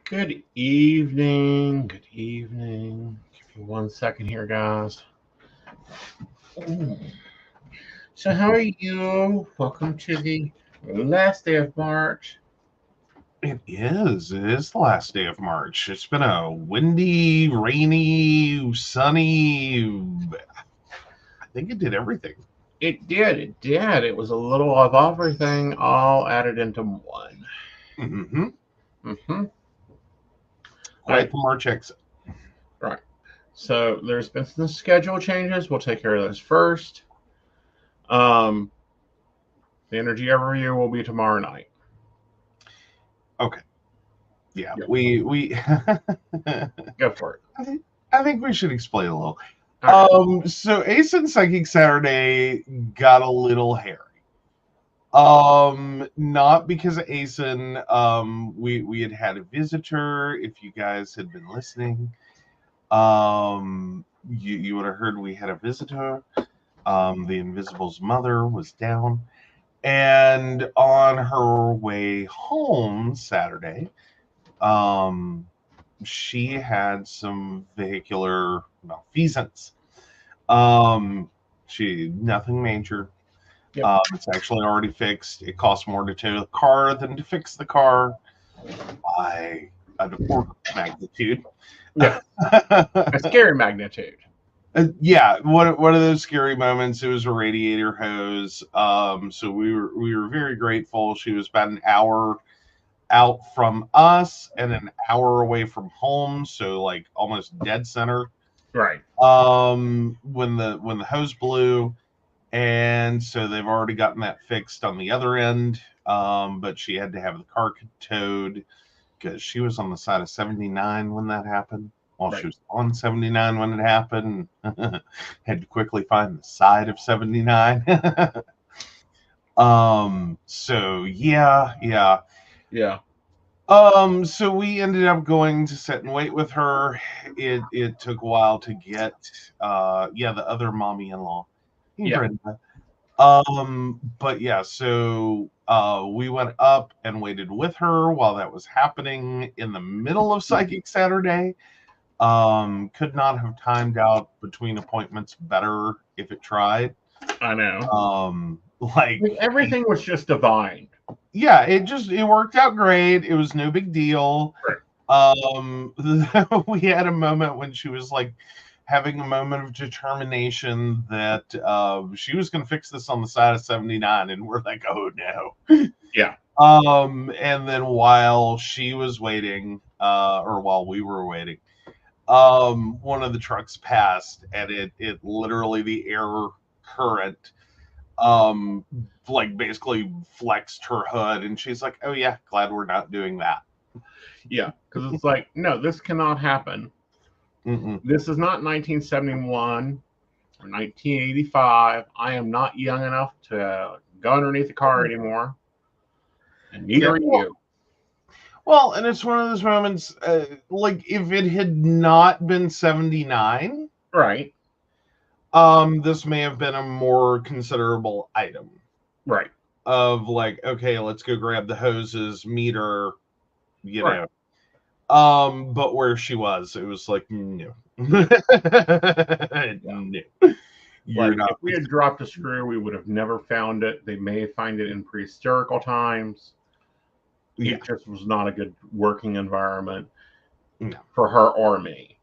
Good evening. Good evening. Give me 1 second here, guys. So, how are you? Welcome to the last day of March. It is. It is the last day of March. It's been a windy, rainy, sunny. I think it did everything. It did. It did. It was a little of everything all added into one. Quite the March exit. Right. So there's been some schedule changes. We'll take care of those first. The energy overview will be tomorrow night. Okay. Yeah. We Go for it. I think we should explain a little. Right. So Aeson Psychic Saturday got a little hairy. Not because of Aeson. We had a visitor. If you guys had been listening, you would have heard we had a visitor. The Invisible's mother was down, and on her way home Saturday, she had some vehicular malfeasance. Nothing major. Yep. It's actually already fixed. It costs more to tow the car than to fix the car by an order of magnitude. Yeah, a scary magnitude. Yeah, one of those scary moments. It was a radiator hose. So we were very grateful. She was about an hour out from us and an hour away from home, so like almost dead center. Right. When the hose blew. And so they've already gotten that fixed on the other end. But she had to have the car towed because she was on the side of 79 when that happened. Well, right. She was on 79 when it happened. Had to quickly find the side of 79. So yeah. So we ended up going to sit and wait with her. It took a while to get the other mommy-in-law. Yeah. Brenda. But yeah, so we went up and waited with her while that was happening in the middle of Psychic Saturday. Could not have timed out between appointments better if it tried. I know. Like everything was just divine. Yeah, it worked out great. It was no big deal. Right. We had a moment when she was like having a moment of determination that she was going to fix this on the side of 79, and we're like, oh no. Yeah. And then while she was waiting, or while we were waiting, one of the trucks passed, and it literally, the air current like basically flexed her hood, and she's like, oh yeah, glad we're not doing that. Yeah, because it's like, no, this cannot happen. Mm-mm. This is not 1971 or 1985. I am not young enough to go underneath the car anymore. And neither are you. Well, and it's one of those moments, like if it had not been 79, right? This may have been a more considerable item, right? Of like, okay, let's go grab the hoses, meet her, you know. But where she was, it was like, no. No. If we had dropped a screw, we would have never found it. They may find it in prehistorical times. Yeah. It just was not a good working environment No. for her or me.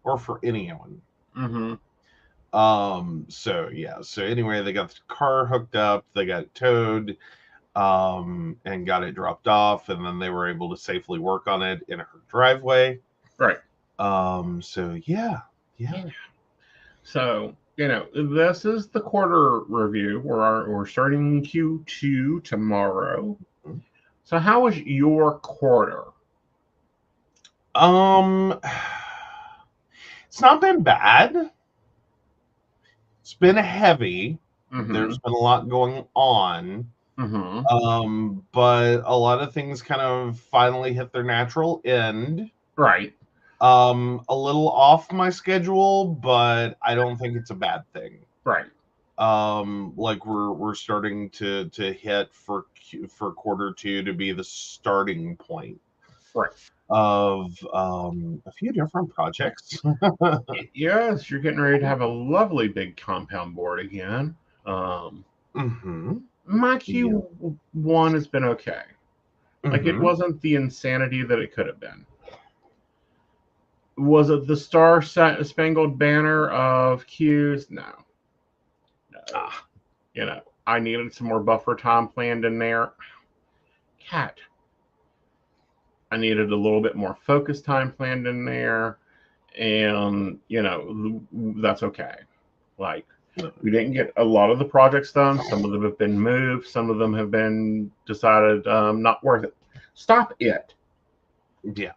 Or for anyone. Mm-hmm. So yeah. So anyway, they got the car hooked up, they got it towed, and got it dropped off, and then they were able to safely work on it in her driveway. Right. So yeah. So, this is the quarter review. We're starting Q2 tomorrow. Mm-hmm. So, how was your quarter? It's not been bad. It's been heavy. Mm-hmm. There's been a lot going on. Mm-hmm. But a lot of things kind of finally hit their natural end. Right. A little off my schedule, but I don't think it's a bad thing. Right. Like we're starting to hit for quarter two to be the starting point. Right. Of a few different projects. Yes, you're getting ready to have a lovely big compound board again. Mm-hmm. My Q1 has been okay. Like, it wasn't the insanity that it could have been. Was it the Star Spangled Banner of Qs? No. I needed some more buffer time planned in there. Cat. I needed a little bit more focus time planned in there. And, that's okay. Like, we didn't get a lot of the projects done. Some of them have been moved. Some of them have been decided not worth it. Stop it. Yeah.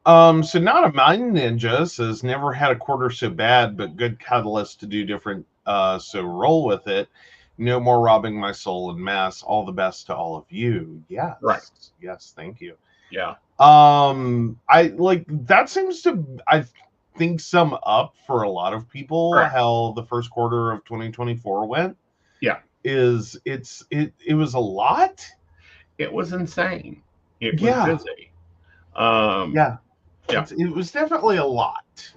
So Not a Mind Ninja says never had a quarter so bad, but good catalyst to do different. So roll with it. No more robbing my soul en masse. All the best to all of you. Yes. Right. Yes. Thank you. Yeah. I like that seems to I think sum up for a lot of people Right. how the first quarter of 2024 went. Yeah. It was a lot. It was insane. It was Yeah. busy. Yeah. It was definitely a lot.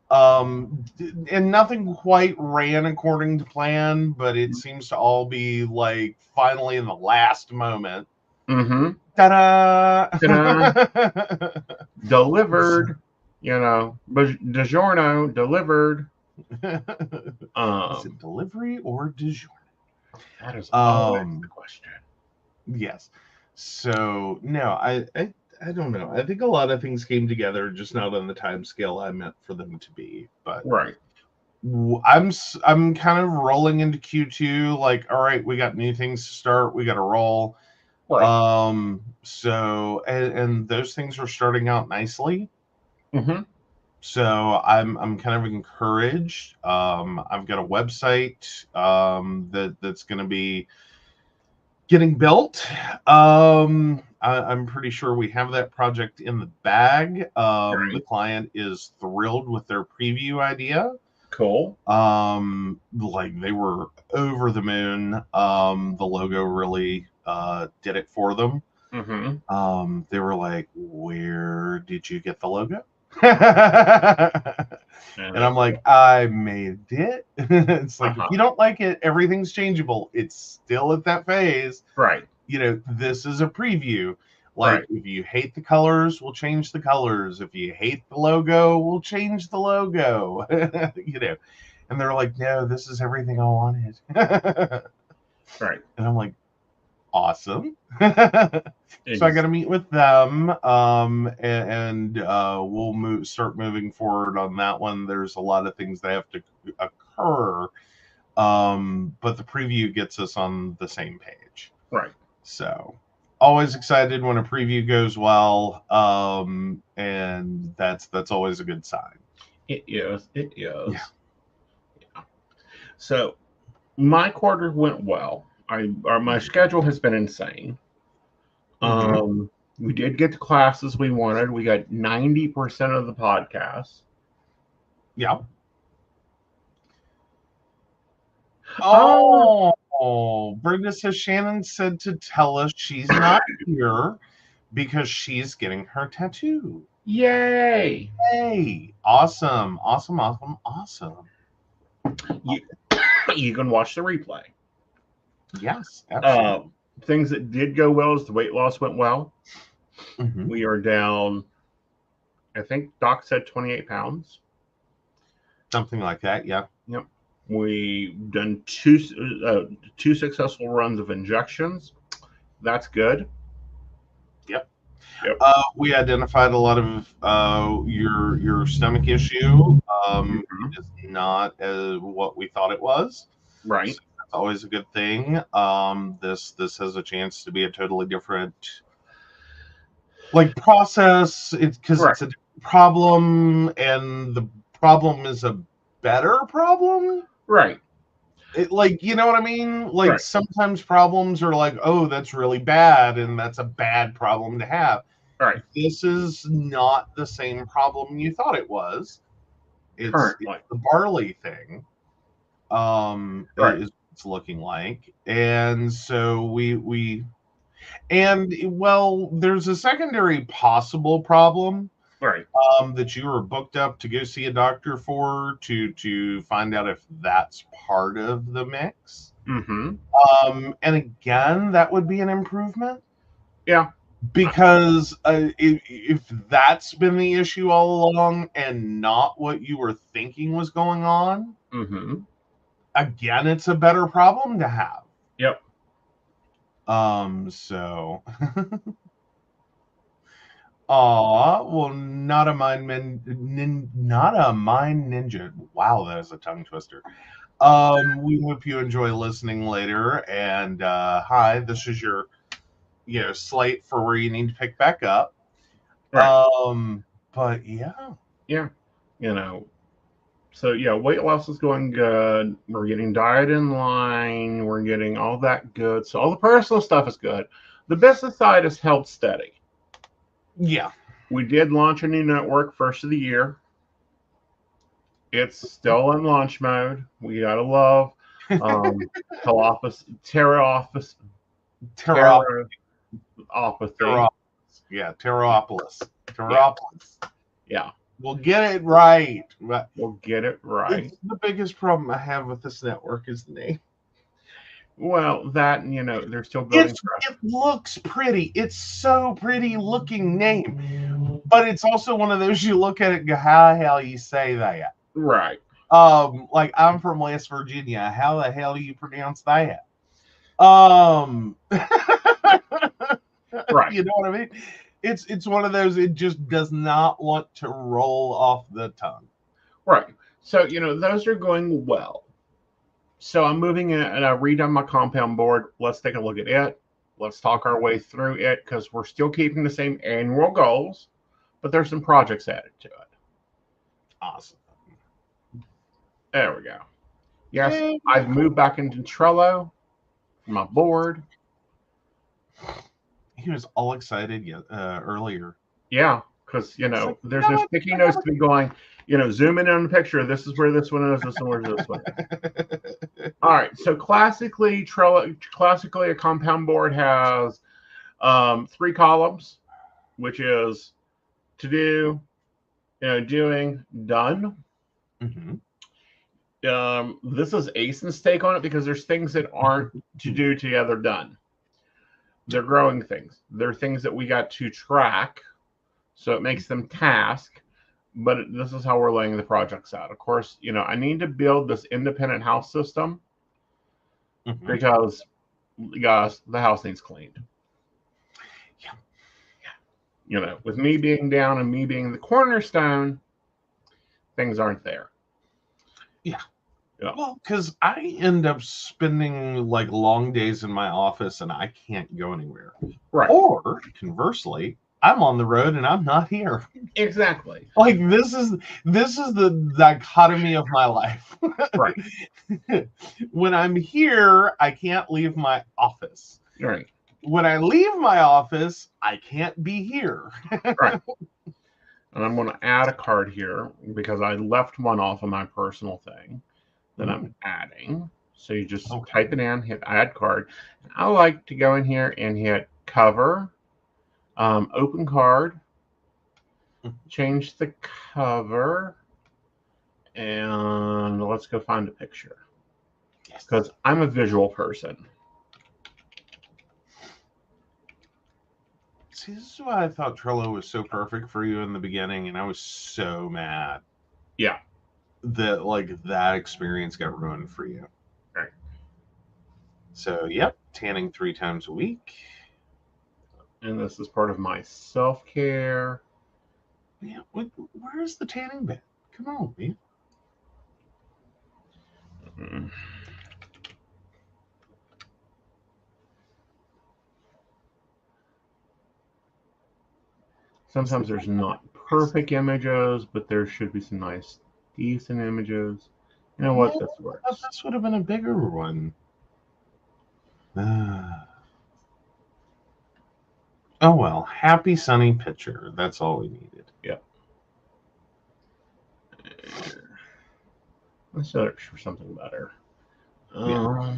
And nothing quite ran according to plan, but it seems to all be like finally in the last moment. Mm-hmm. Ta-da! Ta-da! Delivered. DiGiorno delivered. Is it delivery or DiGiorno? That is always the question. Yes. So no, I don't know. I think a lot of things came together, just not on the time scale I meant for them to be. But right, I'm kind of rolling into Q2. Like, all right, we got new things to start. We got to roll. Right. So and those things are starting out nicely. Mm-hmm. So I'm kind of encouraged. I've got a website that's going to be getting built. I'm pretty sure we have that project in the bag. Right. The client is thrilled with their preview idea. Cool. Like they were over the moon. The logo really did it for them. Mm-hmm. They were like, "Where did you get the logo?" And I'm like, I made it. It's like, if you don't like it, everything's changeable. It's still at that phase. Right. This is a preview. Like, if you hate the colors, we'll change the colors. If you hate the logo, we'll change the logo. And they're like, no, this is everything I wanted. Right. And I'm like, awesome. So I got to meet with them, and we'll start moving forward on that one. There's a lot of things that have to occur, but the preview gets us on the same page. Right. So always excited when a preview goes well, and that's always a good sign. It is. Yeah. So my quarter went well. My schedule has been insane. We did get the classes we wanted. We got 90% of the podcasts. Yeah. Oh, Brenda says Shannon said to tell us she's not here because she's getting her tattoo. Yay! Yay! Awesome. You can watch the replay. Yes, absolutely. Things that did go well is the weight loss went well. Mm-hmm. We are down, I think Doc said 28 pounds. Something like that, yeah. Yep. We've done two successful runs of injections. That's good. Yep. Yep. We identified a lot of your stomach issue. It is not what we thought it was. Right. So that's always a good thing. This has a chance to be a totally different process. It's because it's a problem, and the problem is a better problem. Right. You know what I mean? Right. Sometimes problems are like, oh, that's really bad, and that's a bad problem to have. Right. This is not the same problem you thought it was. It's the barley thing. Is it's looking like, and so there's a secondary possible problem. Right. That you were booked up to go see a doctor for to find out if that's part of the mix. Mm-hmm. And again, that would be an improvement. Yeah. Because if that's been the issue all along and not what you were thinking was going on, mm-hmm. Again, it's a better problem to have. Yep. So well, not a mind ninja. Wow, that is a tongue twister. We hope you enjoy listening later. And hi, this is your slate for where you need to pick back up. Right. But yeah. So weight loss is going good. We're getting diet in line. We're getting all that good. So all the personal stuff is good. The business side is held steady. Yeah. We did launch a new network first of the year. It's still in launch mode. We gotta love Tarosophy. Yeah, Taropolis. Yeah. We'll get it right. We'll get it right. It's the biggest problem I have with this network is the name. Well, that, they're still building. It looks pretty. It's so pretty looking name. But it's also one of those you look at it and go, how the hell you say that? Right. I'm from West Virginia. How the hell do you pronounce that? Right. You know what I mean? It's one of those, it just does not want to roll off the tongue. Right. So, those are going well. So I'm moving in and I redone my compound board. Let's take a look at it. Let's talk our way through it because we're still keeping the same annual goals, but there's some projects added to it. Awesome. There we go. Yes, I've moved back into Trello for my board. He was all excited earlier. Yeah, because, there's no sticky notes to be going, zoom in on the picture. This is where this one is. This one, where's this one? All right. So classically, a compound board has 3 columns, which is to do, doing, done. Mm-hmm. This is Aeson's take on it because there's things that aren't to do together done. They're growing things. They're things that we got to track, so it makes them task. But this is how we're laying the projects out. Of course, I need to build this independent house system because, guys, the house needs cleaned. Yeah. With me being down and me being the cornerstone, things aren't there. Yeah. Well, because I end up spending long days in my office and I can't go anywhere. Right. Or conversely, I'm on the road and I'm not here. Exactly. This is the dichotomy of my life. Right. When I'm here, I can't leave my office. Right. When I leave my office, I can't be here. Right. And I'm going to add a card here because I left one off of my personal thing that I'm adding. So you just type it in, hit add card. I like to go in here and hit cover, open card, change the cover, and let's go find a picture. Because I'm a visual person. See, this is why I thought Trello was so perfect for you in the beginning, and I was so mad. Yeah. That that experience got ruined for you. Right. So, yep, tanning 3 times a week. And this is part of my self-care. Yeah, where's the tanning bed? Come on, man. Mm. Sometimes there's not perfect images, but there should be some nice, decent images. You know what? This works. This would have been a bigger one. Oh well, happy sunny picture. That's all we needed. Yep. Let's search for something better. Yeah.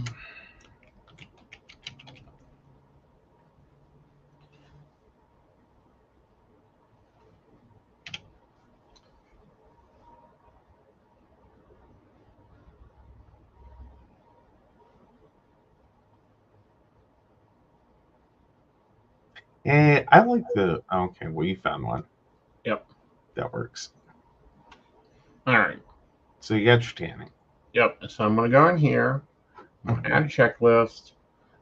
I like the. Okay, well, you found one. Yep. That works. All right. So you got your tanning. Yep. So I'm going to go in here. I'm going to add a checklist.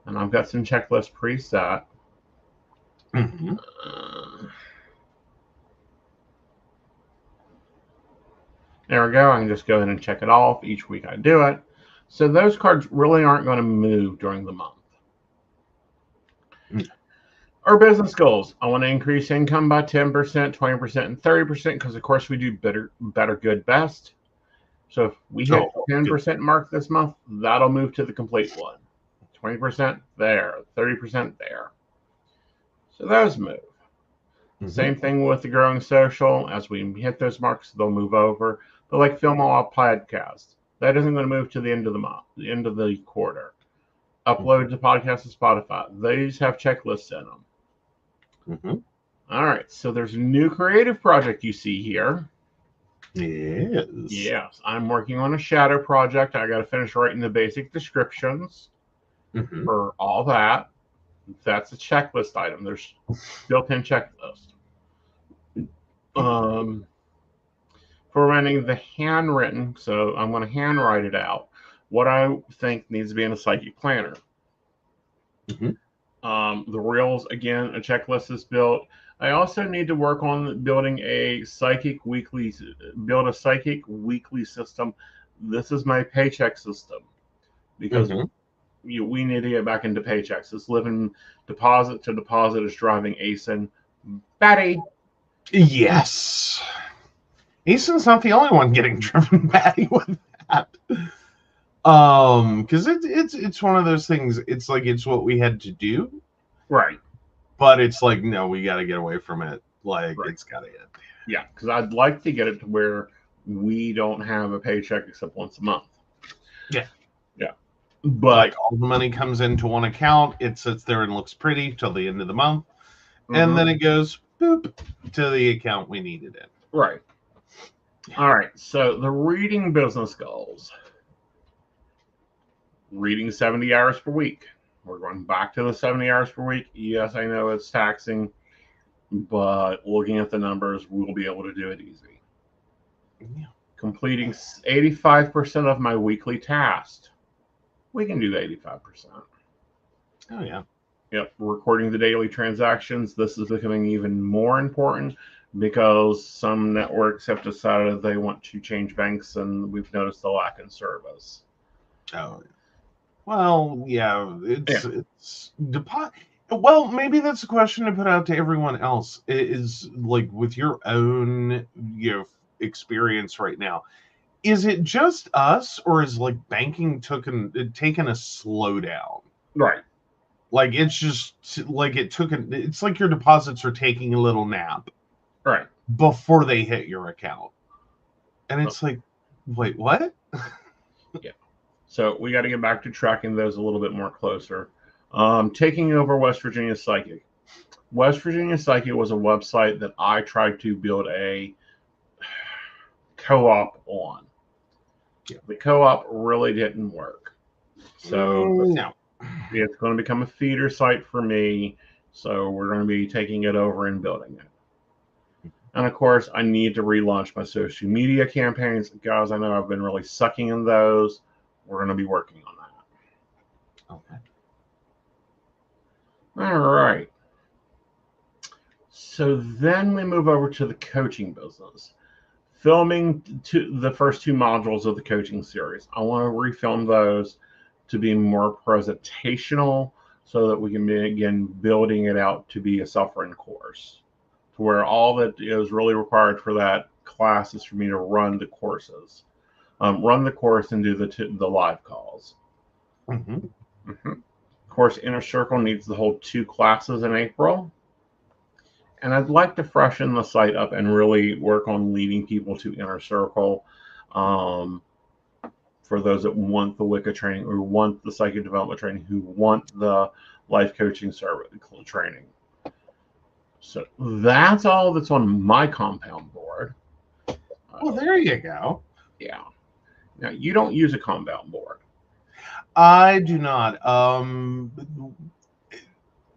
And I've got some checklists preset. Mm-hmm. There we go. I can just go ahead and check it off each week I do it. So those cards really aren't going to move during the month. Mm. Our business goals. I want to increase income by 10%, 20%, and 30% because, of course, we do better, good, best. So if we hit 10% mark this month, that'll move to the complete one. 20% there, 30% there. So those move. Mm-hmm. Same thing with the growing social. As we hit those marks, they'll move over. But like Film All Podcast, that isn't going to move to the end of the month, the end of the quarter. Upload the podcast to Spotify. These have checklists in them. Mm-hmm. All right. So there's a new creative project you see here. Yes. Yes. I'm working on a shadow project. I got to finish writing the basic descriptions for all that. That's a checklist item. There's built-in checklist. For running the handwritten, so I'm going to handwrite it out. What I think needs to be in a psychic planner. The reels, again, a checklist is built. I also need to work on building a psychic weekly system. This is my paycheck system because we need to get back into paychecks. This living deposit to deposit is driving Aeson batty. Yes. Aeson's not the only one getting driven batty with that. Because it's one of those things. It's like it's what we had to do, right? But it's like no, we got to get away from it. Like it's got to end. Yeah, because I'd like to get it to where we don't have a paycheck except once a month. Yeah. But like all the money comes into one account, it sits there and looks pretty till the end of the month, and then it goes boop to the account we need it in. Right. All right. So the reading business goals. Reading 70 hours per week. We're going back to the 70 hours per week. Yes, I know it's taxing, but looking at the numbers, we'll be able to do it easy. Yeah. Completing 85% of my weekly tasks. We can do 85%. Oh, yeah. Yep. Recording the daily transactions. This is becoming even more important because some networks have decided they want to change banks, and we've noticed a lack in service. Oh, well, yeah. It's well, maybe that's a question to put out to everyone else. Is like with your own experience right now. Is it just us, or is like banking taken a slowdown? Right. Like it's just like it's like your deposits are taking a little nap. Right. Before they hit your account. And it's like, wait, what? Yeah. So we got to get back to tracking those a little bit more closer. Taking over West Virginia Psychic. West Virginia Psychic was a website that I tried to build a co-op on. Yeah. The co-op really didn't work. So no. It's going to become a feeder site for me So we're going to be taking it over and building it. And of course, I need to relaunch my social media campaigns. Guys, I know I've been really sucking in those. We're going to be working on that. Okay. All right. So then we move over to the coaching business. Filming the first 2 modules of the coaching series. I want to refilm those to be more presentational so that we can begin building it out to be a self-run course, to where all that is really required for that class is for me to run the courses, run the course and do the live calls. Of course, Inner Circle needs to hold 2 classes in April. And I'd like to freshen the site up and really work on leading people to Inner Circle, for those that want the Wicca training or want the psychic development training, who want the life coaching service training. So that's all that's on my compound board. Well, there you go. Yeah. Now, you don't use a compound board. I do not.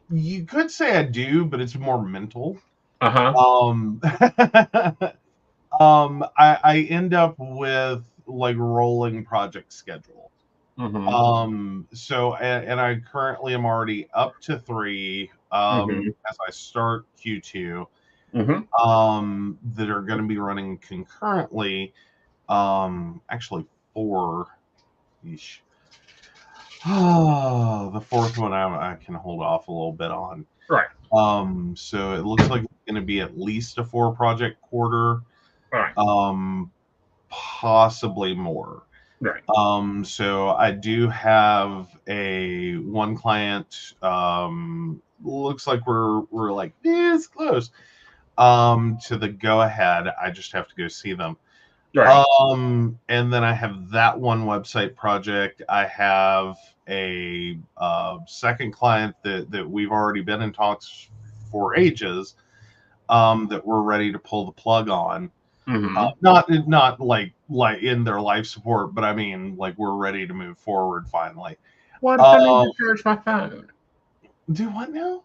You could say I do, but it's more mental. I end up with like rolling project schedule. So and I currently am already up to 3 as I start Q2 that are going to be running concurrently. Actually 4. Yeesh. Oh, the 4th one I can hold off a little bit on. Right. So it looks like it's going to be at least a 4 project quarter. Right. Possibly more. Right. So I do have one client. Looks like we're like this close. To the go ahead. I just have to go see them. Right. And then I have that one website project. I have a second client that we've already been in talks for ages, that we're ready to pull the plug on. Not like in their life support, but I mean like we're ready to move forward finally. What if I need to charge my phone? Do what now?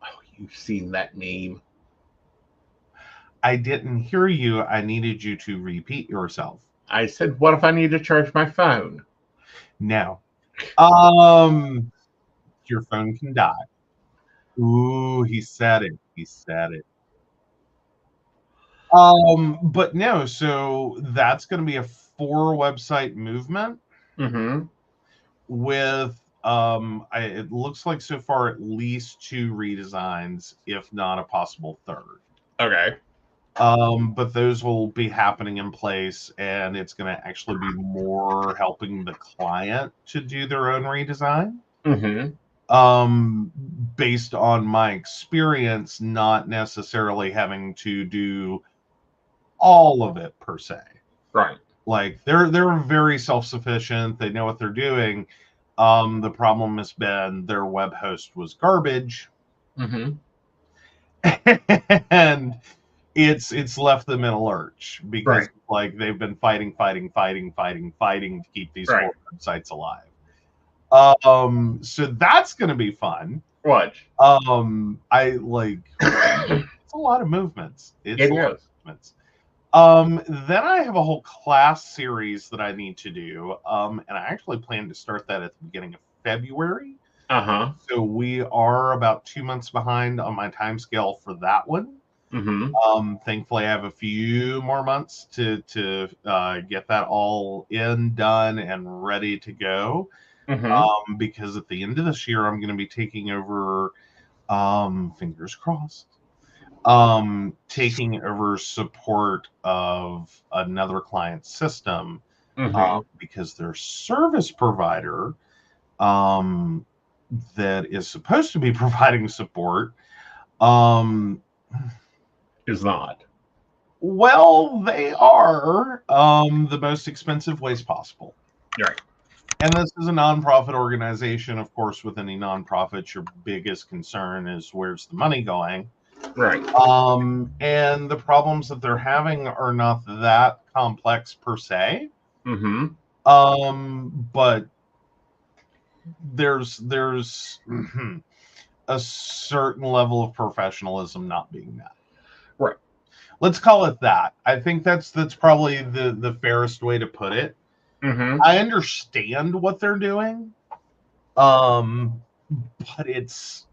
Oh, you've seen that meme. I didn't hear you. I needed you to repeat yourself. I said, what if I need to charge my phone? No. Your phone can die. Ooh, he said it. He said it. But no, so that's going to be a 4 website movement with it looks like so far at least 2 redesigns, if not a possible 3rd. Okay. But those will be happening in place, and it's going to actually be more helping the client to do their own redesign. Based on my experience, not necessarily having to do all of it per se. Right. Like they're very self-sufficient. They know what they're doing. The problem has been their web host was garbage. And it's left them in a lurch because like they've been fighting to keep these 4 websites alive. So that's going to be fun. What? I like it's a lot of movements. It is. Movements. Then I have a whole class series that I need to do. And I actually plan to start that at the beginning of February. So we are about 2 months behind on my time scale for that one. Thankfully I have a few more months to get that all done and ready to go. Because at the end of this year I'm going to be taking over, fingers crossed, taking over support of another client's system, because their service provider that is supposed to be providing support is not. Well, they are the most expensive ways possible. Right. And this is a nonprofit organization. Of course, with any nonprofit, your biggest concern is where's the money going. Right. And the problems that they're having are not that complex per se. But there's a certain level of professionalism not being met. Right. Let's call it that. I think that's probably the fairest way to put it. Mm-hmm. I understand what they're doing, but it's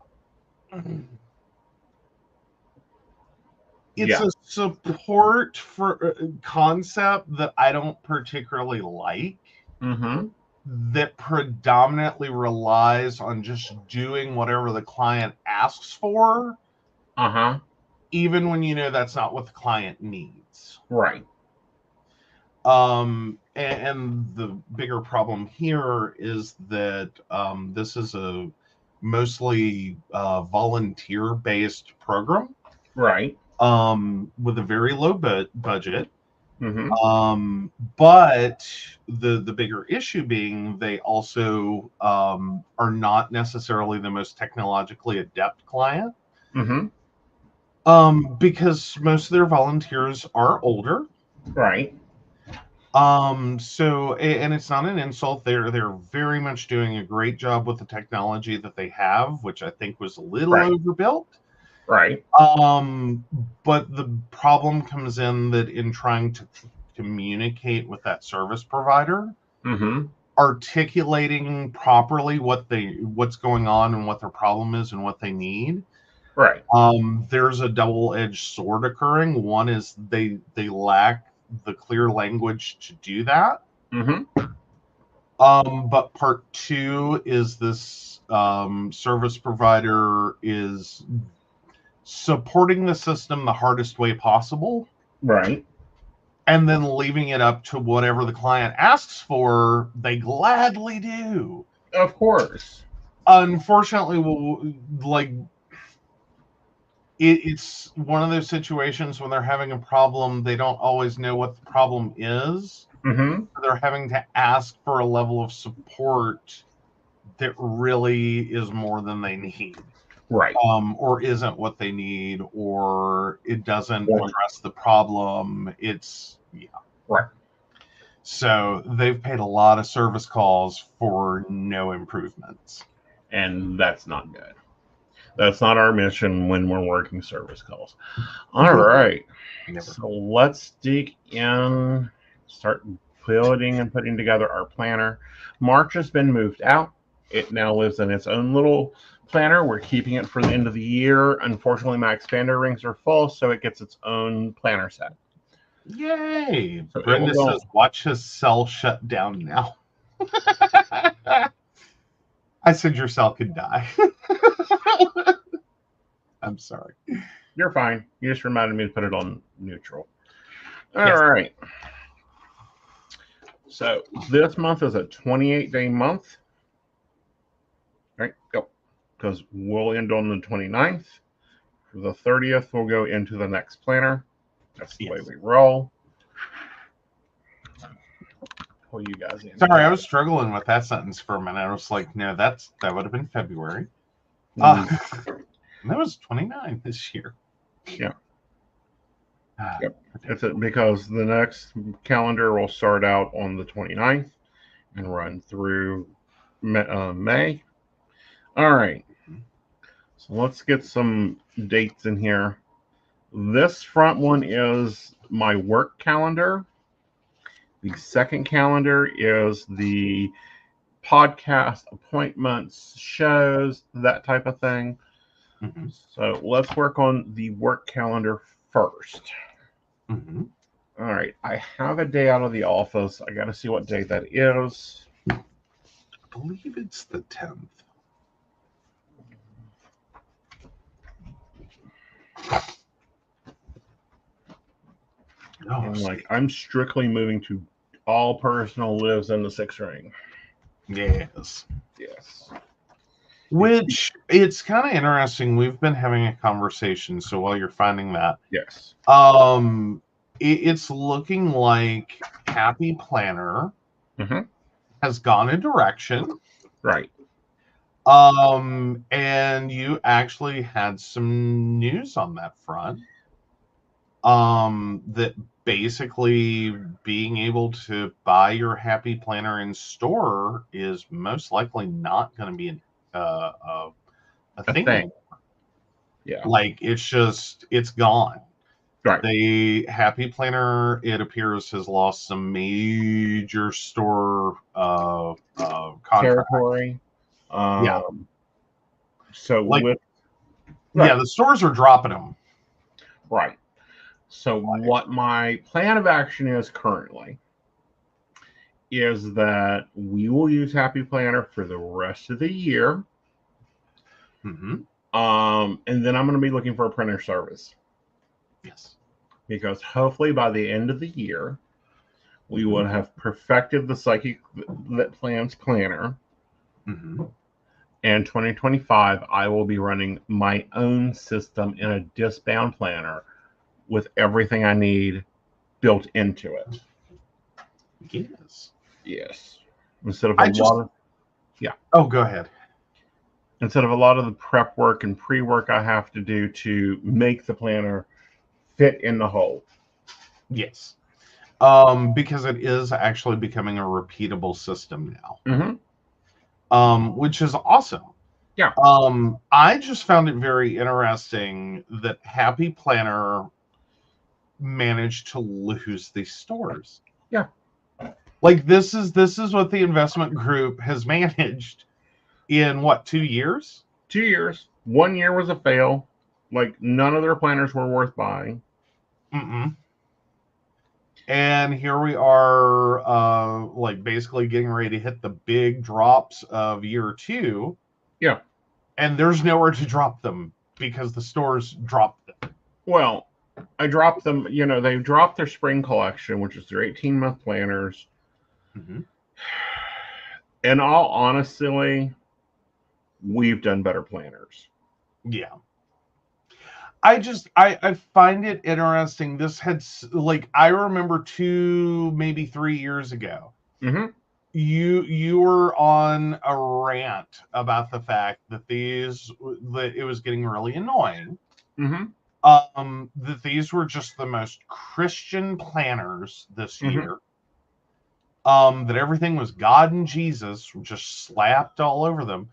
a support for concept that I don't particularly like. Mm-hmm. That predominantly relies on just doing whatever the client asks for. Uh-huh. Even when you know that's not what the client needs. Right. And the bigger problem here is that this is a mostly volunteer-based program. Right. With a very low budget. Mm-hmm. But the bigger issue being they also are not necessarily the most technologically adept client. Mm-hmm. Because most of their volunteers are older. Right. So, and it's not an insult. They're very much doing a great job with the technology that they have, which I think was a little overbuilt. Right. But the problem comes in that in trying to communicate with that service provider, Mm-hmm. articulating properly what's going on and what their problem is and what they need. Right. There's a double-edged sword occurring. One is they lack the clear language to do that. Mm-hmm. But part two is this service provider is supporting the system the hardest way possible. Right. And then leaving it up to whatever the client asks for, they gladly do. Of course. Unfortunately, it's one of those situations when they're having a problem, they don't always know what the problem is. Mm-hmm. They're having to ask for a level of support that really is more than they need. Right. Or isn't what they need, or it doesn't address the problem. Right. So they've paid a lot of service calls for no improvements. And that's not good. That's not our mission when we're working service calls. All right. So let's dig in, start building and putting together our planner. March has been moved out. It now lives in its own little planner. We're keeping it for the end of the year. Unfortunately, my expander rings are full, so it gets its own planner set. Yay! So Brenda says, watch his cell shut down now. I said your cell could die. I'm sorry. You're fine. You just reminded me to put it on neutral. All right. So this month is a 28-day month. All right, go. Because we'll end on the 29th. For the 30th, we'll go into the next planner. That's the way we roll. Pull you guys in. Sorry, I was struggling with that sentence for a minute. I was like, no, that would have been February. That was 29 this year. Yeah. Yep. It's because the next calendar will start out on the 29th and run through May. All right. So let's get some dates in here. This front one is my work calendar. The second calendar is the podcast appointments, shows, that type of thing. Mm-hmm. So let's work on the work calendar first. Mm-hmm. All right. I have a day out of the office. I got to see what day that is. I believe it's the 10th. I'm strictly moving to all personal lives in the 6 ring. Yes. Yes. Which it's kind of interesting. We've been having a conversation. So while you're finding that, yes, it's looking like Happy Planner has gone a direction, right? And you actually had some news on that front. That basically being able to buy your Happy Planner in store is most likely not going to be a a thing thing. anymore. Yeah. Like it's gone. Right. The Happy Planner, it appears, has lost some major store contract. Territory. Yeah. So Like, with yeah, the stores are dropping them. right. So what my plan of action is currently is that we will use Happy Planner for the rest of the year. Mm-hmm. And then I'm going to be looking for a printer service. Yes. Because hopefully by the end of the year, we will have perfected the Psychic Lit Plans planner. Mm-hmm. And 2025, I will be running my own system in a disc-bound planner with everything I need built into it. Yes. Yes. Instead of Oh, go ahead. Instead of a lot of the prep work and pre-work I have to do to make the planner fit in the hole. Yes. Because it is actually becoming a repeatable system now. Which is awesome. Yeah. I just found it very interesting that Happy Planner managed to lose these stores. Yeah. Like this is what the investment group has managed in what, 2 years? 2 years. 1 year was a fail. Like none of their planners were worth buying. Mm-mm. And here we are, like basically getting ready to hit the big drops of year 2. Yeah. And there's nowhere to drop them because the stores dropped them. Well, I dropped them. They dropped their spring collection, which is their 18-month planners. Mm-hmm. In all honesty, we've done better planners. Yeah. I find it interesting. This had, like, I remember 2, maybe 3 years ago, you were on a rant about the fact that it was getting really annoying. That these were just the most Christian planners this year. That everything was God and Jesus just slapped all over them.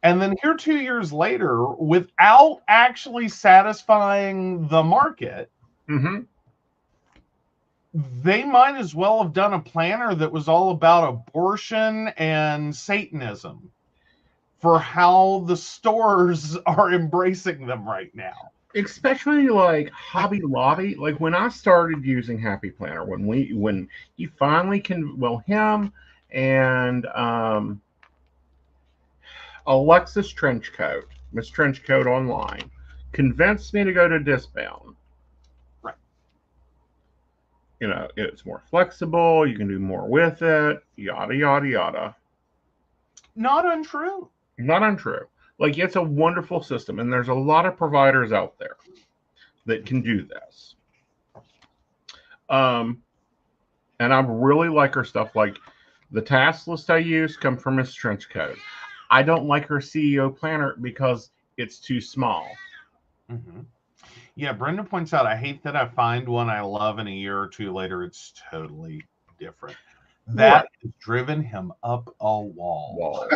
And then here 2 years later, without actually satisfying the market, they might as well have done a planner that was all about abortion and Satanism for how the stores are embracing them right now. Especially like Hobby Lobby. Like when I started using Happy Planner, when he finally him and Alexis Trenchcoat, Miss Trenchcoat Online, convinced me to go to discbound. Right. It's more flexible. You can do more with it. Yada, yada, yada. Not untrue. Not untrue. Like, it's a wonderful system, and there's a lot of providers out there that can do this. And I really like her stuff. Like, the task list I use come from Miss Trenchcoat. I don't like her CEO planner because it's too small. Yeah, Brenda points out, I hate that I find one I love and a year or 2 later it's totally different. That has driven him up a wall.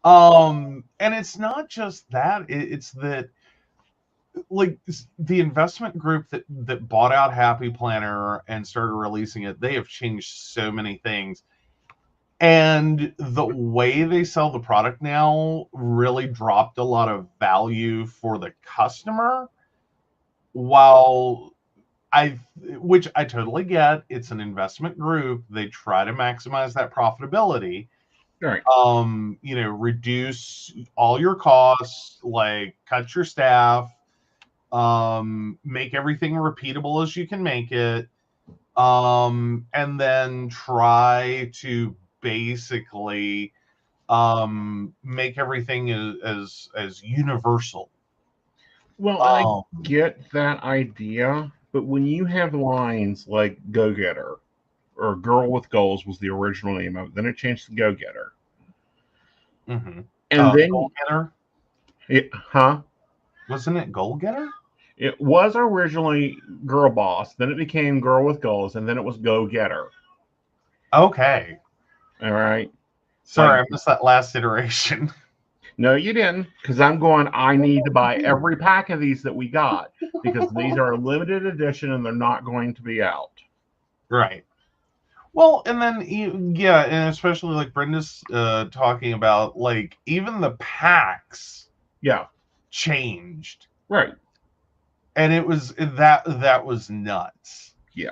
And it's not just that, it's that, like, the investment group that bought out Happy Planner and started releasing it, they have changed so many things. And the way they sell the product now really dropped a lot of value for the customer. Which I totally get. It's an investment group. They try to maximize that profitability. Right. Reduce all your costs, like cut your staff, make everything repeatable as you can make it, and then try to basically make everything as universal. Well, I get that idea, but when you have lines like Go Getter or Girl with Goals was the original name of it, then it changed to Go Getter. And then Goal Getter? Wasn't it Goal Getter? It was originally Girl Boss, then it became Girl with Goals, and then it was Go Getter. Okay. All right. Sorry, I missed that last iteration. No, you didn't, because I'm going, I need to buy every pack of these that we got, because these are a limited edition and they're not going to be out. Right. Well, and then, yeah, and especially like Brenda's talking about, like, even the packs Yeah. changed. Right. And it was that was nuts. Yeah.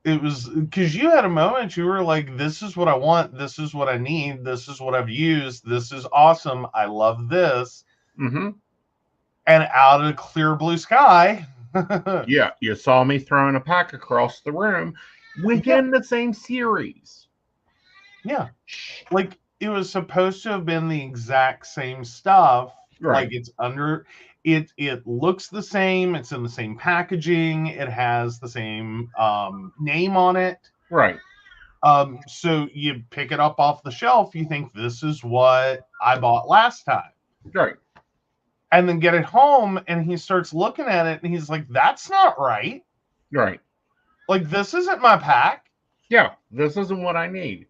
It was because you had a moment you were like, this is what I want, this is what I need, this is what I've used, this is awesome, I love this. Mm-hmm. And out of the clear blue sky. Yeah, you saw me throwing a pack across the room within the same series. Yeah. Like, it was supposed to have been the exact same stuff. Right. Like, it's under it looks the same, it's in the same packaging, it has the same name on it. Right. So you pick it up off the shelf, you think this is what I bought last time. Right. And then get it home and he starts looking at it and he's like, that's not right. Right. Like, this isn't my pack. Yeah, this isn't what I need.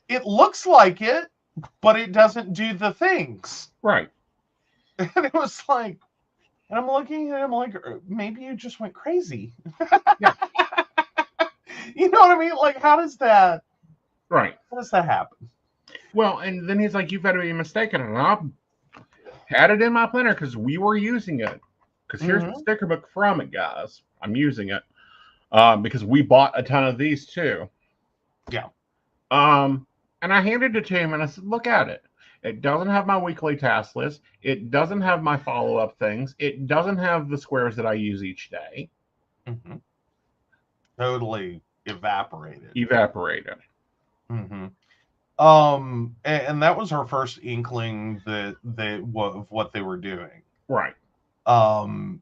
It looks like it, but it doesn't do the things. Right. And it was like, and I'm looking at him like, maybe you just went crazy. Yeah. You know what I mean? Like, how does that happen? Well, and then he's like, you've got to be mistaken. And I had it in my planner because we were using it. Because here's the sticker book from it, guys. I'm using it because we bought a ton of these too. Yeah. And I handed it to him and I said, look at it. It doesn't have my weekly task list. It doesn't have my follow-up things. It doesn't have the squares that I use each day. Mm-hmm. Totally evaporated. Mm-hmm. And that was our first inkling of what they were doing. Right.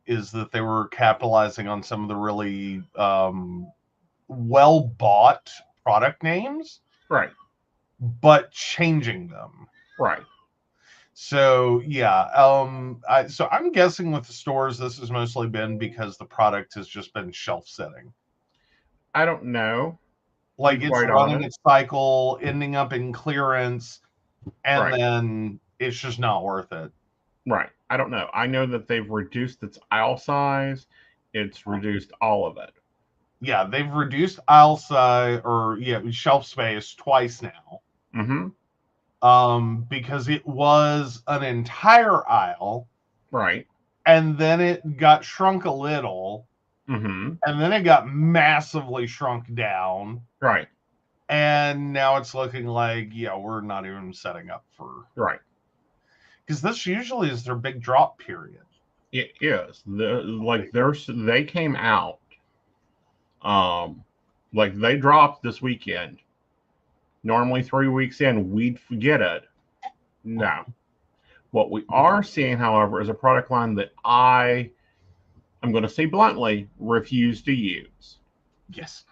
Is that they were capitalizing on some of the really well-bought product names. Right. But changing them. Right. So yeah, so I'm guessing with the stores, this has mostly been because the product has just been shelf setting. I don't know. Like, it's running its cycle, ending up in clearance, and then it's just not worth it. Right. I don't know. I know that they've reduced its aisle size. It's reduced all of it. Yeah, they've reduced aisle size shelf space twice now. Mm-hmm. Because it was an entire aisle. Right. And then it got shrunk a little. Mm-hmm. And then it got massively shrunk down. Right. And now it's looking like, we're not even setting up for... Right. Because this usually is their big drop period. It is. They came out. Like, they dropped this weekend. Normally 3 weeks in, we'd forget it. No. What we are seeing, however, is a product line that I'm going to say bluntly, refuse to use. Yes.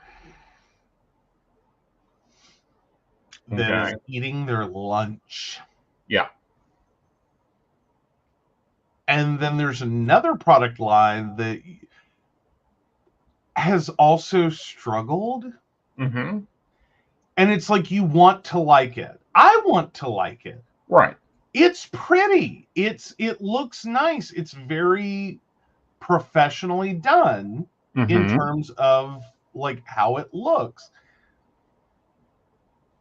That is eating their lunch. Yeah. And then there's another product line that has also struggled. Mm-hmm. And it's like, you want to like it. I want to like it. Right. It's pretty. It looks nice. It's very professionally done in terms of like how it looks.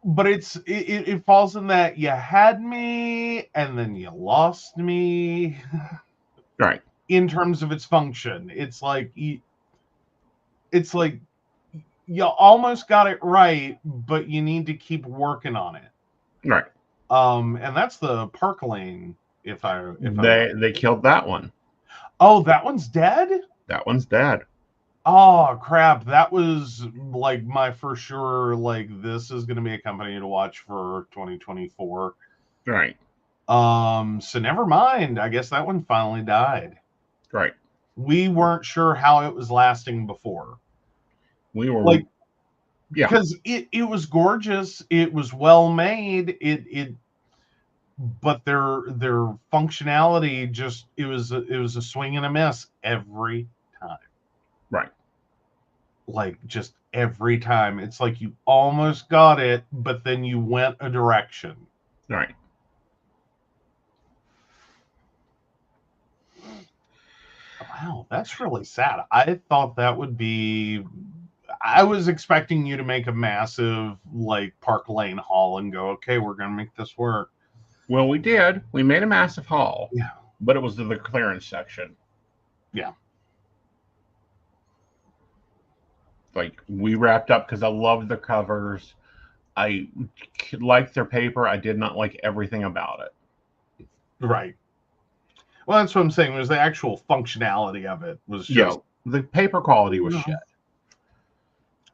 But it falls in that you had me and then you lost me. Right. In terms of its function. It's like you almost got it right, but you need to keep working on it. Right. And that's the Park Lane. They killed that one. Oh, that one's dead? That one's dead. Oh crap! That was like my for sure. Like, this is going to be a company to watch for 2024. Right. So never mind. I guess that one finally died. Right. We weren't sure how it was lasting before. We were like, because it was gorgeous. It was well made. But their functionality just it was a swing and a miss every time. Right. Like, just every time. It's like you almost got it, but then you went a direction. Right. that's really sad. I thought that would be. I was expecting you to make a massive like Park Lane haul and go, okay, we're gonna make this work. Well, we did. We made a massive haul. Yeah. But it was to the clearance section. Yeah. Like, we wrapped up because I loved the covers. I liked their paper. I did not like everything about it. Right. Well, that's what I'm saying. Was the actual functionality of it was just the paper quality was shit.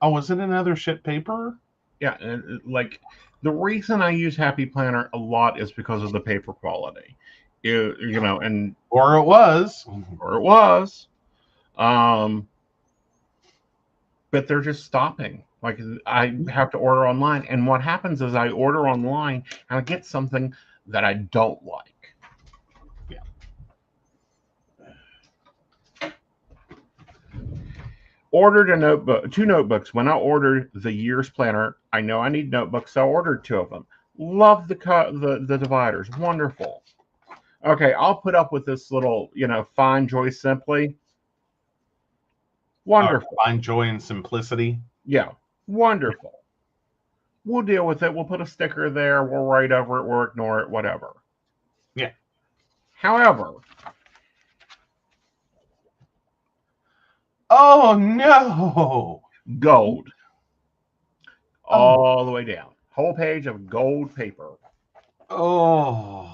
Oh, was it another shit paper? Yeah, and like the reason I use Happy Planner a lot is because of the paper quality. And or it was. But they're just stopping. Like, I have to order online, and what happens is I order online and I get something that I don't like. Ordered a notebook, 2 notebooks. When I ordered the year's planner, I know I need notebooks, so I ordered 2 of them. Love the dividers, wonderful. Okay, I'll put up with this little, Find Joy Simply. Wonderful. Find joy in simplicity. Yeah, wonderful. We'll deal with it. We'll put a sticker there. We'll write over it. We'll ignore it. Whatever. Yeah. However. Oh, no. Gold. All the way down. Whole page of gold paper. Oh,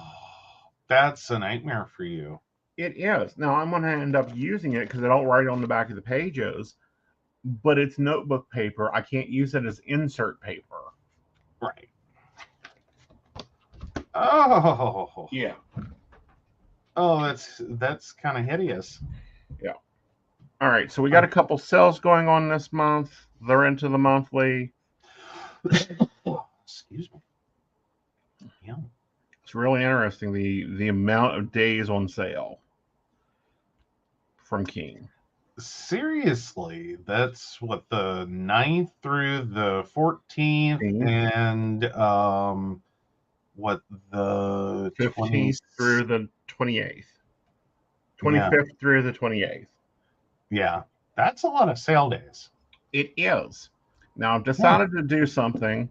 that's a nightmare for you. It is. Now, I'm going to end up using it because I don't write on the back of the pages, but it's notebook paper. I can't use it as insert paper. Right. Oh. Yeah. Oh, that's kind of hideous. Yeah. All right. So we got a couple sales going on this month. They're into the monthly. Excuse me. Yeah. It's really interesting, the amount of days on sale from King. Seriously, that's what, the 9th through the 14th, and what, the 15th through the 28th, 25th through the 28th. Yeah, that's a lot of sale days. It is. Now, I've decided to do something.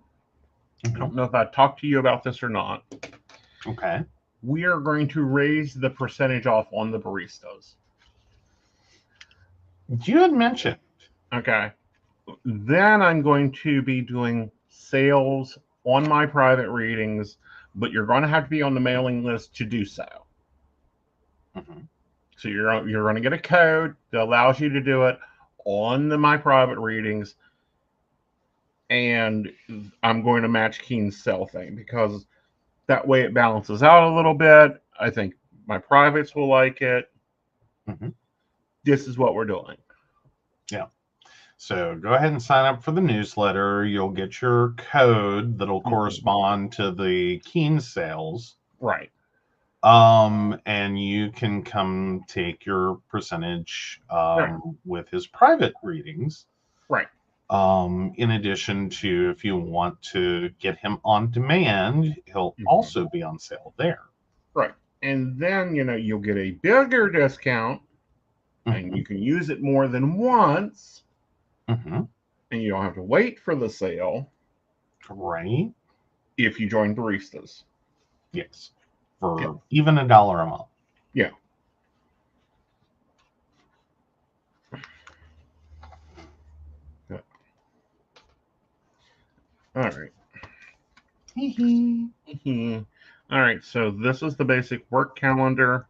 I don't know if I talked to you about this or not. Okay. We are going to raise the percentage off on the baristas. You had mentioned. Okay. Then I'm going to be doing sales on my private readings, but you're going to have to be on the mailing list to do so. Mm-hmm. So you're going to get a code that allows you to do it on my private readings, and I'm going to match Keen's sell thing because that way it balances out a little bit. I think my privates will like it. Mm-hmm. This is what we're doing. Yeah. So go ahead and sign up for the newsletter. You'll get your code that'll correspond to the Keen sales. Right. And you can come take your percentage with his private readings. Right. In addition to, if you want to get him on demand, he'll also be on sale there. Right. And then, you'll get a bigger discount and you can use it more than once. And you don't have to wait for the sale. Right. If you join baristas. Yes. For even $1 a month. Yeah. All right. All right. So this is the basic work calendar.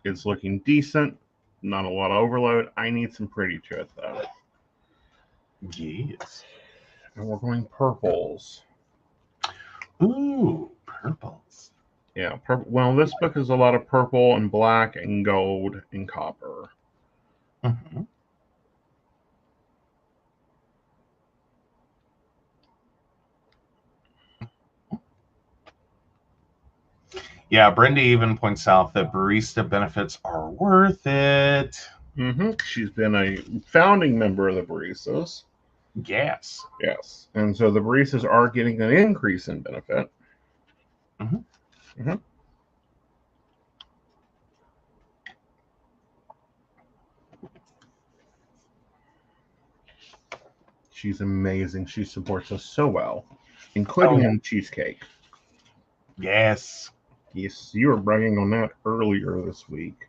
It's looking decent. Not a lot of overload. I need some pretty to it, though. Yes. And we're going purples. Ooh, purples. Yeah. Well, this book is a lot of purple and black and gold and copper. Yeah, Brenda even points out that barista benefits are worth it. She's been a founding member of the baristas. Yes. Yes. And so the baristas are getting an increase in benefit. She's amazing. She supports us so well, including in cheesecake. Yes. Yes, you were bragging on that earlier this week.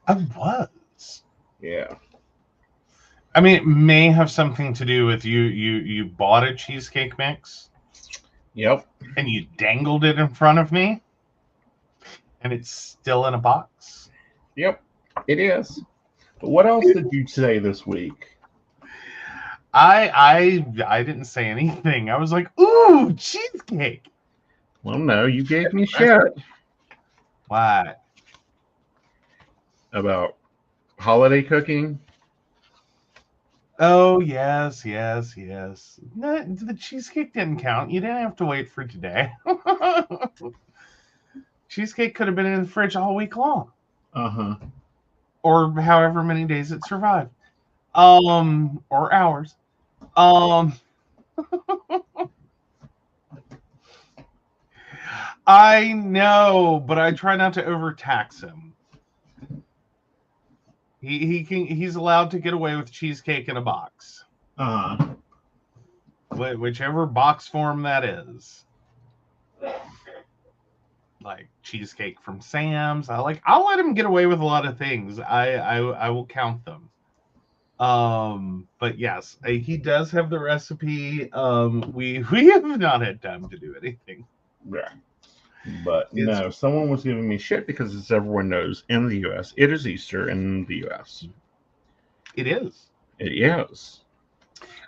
I was. Yeah. I mean, it may have something to do with you bought a cheesecake mix. Yep. And you dangled it in front of me. And it's still in a box. Yep, it is. But what else did you say this week? I didn't say anything. I was like, ooh, cheesecake. Well, no, you gave me shit. What? About holiday cooking? Oh, yes. No, the cheesecake didn't count. You didn't have to wait for today. Cheesecake could have been in the fridge all week long. Uh-huh. Or however many days it survived. Or hours. I know, but I try not to overtax him. He's allowed to get away with cheesecake in a box. Uh-huh. Whichever box form that is. Like cheesecake from Sam's. I'll let him get away with a lot of things. I will count them. But yes, he does have the recipe. We have not had time to do anything. Yeah. But no, someone was giving me shit because, as everyone knows, in the U.S., it is Easter in the U.S. It is. It is.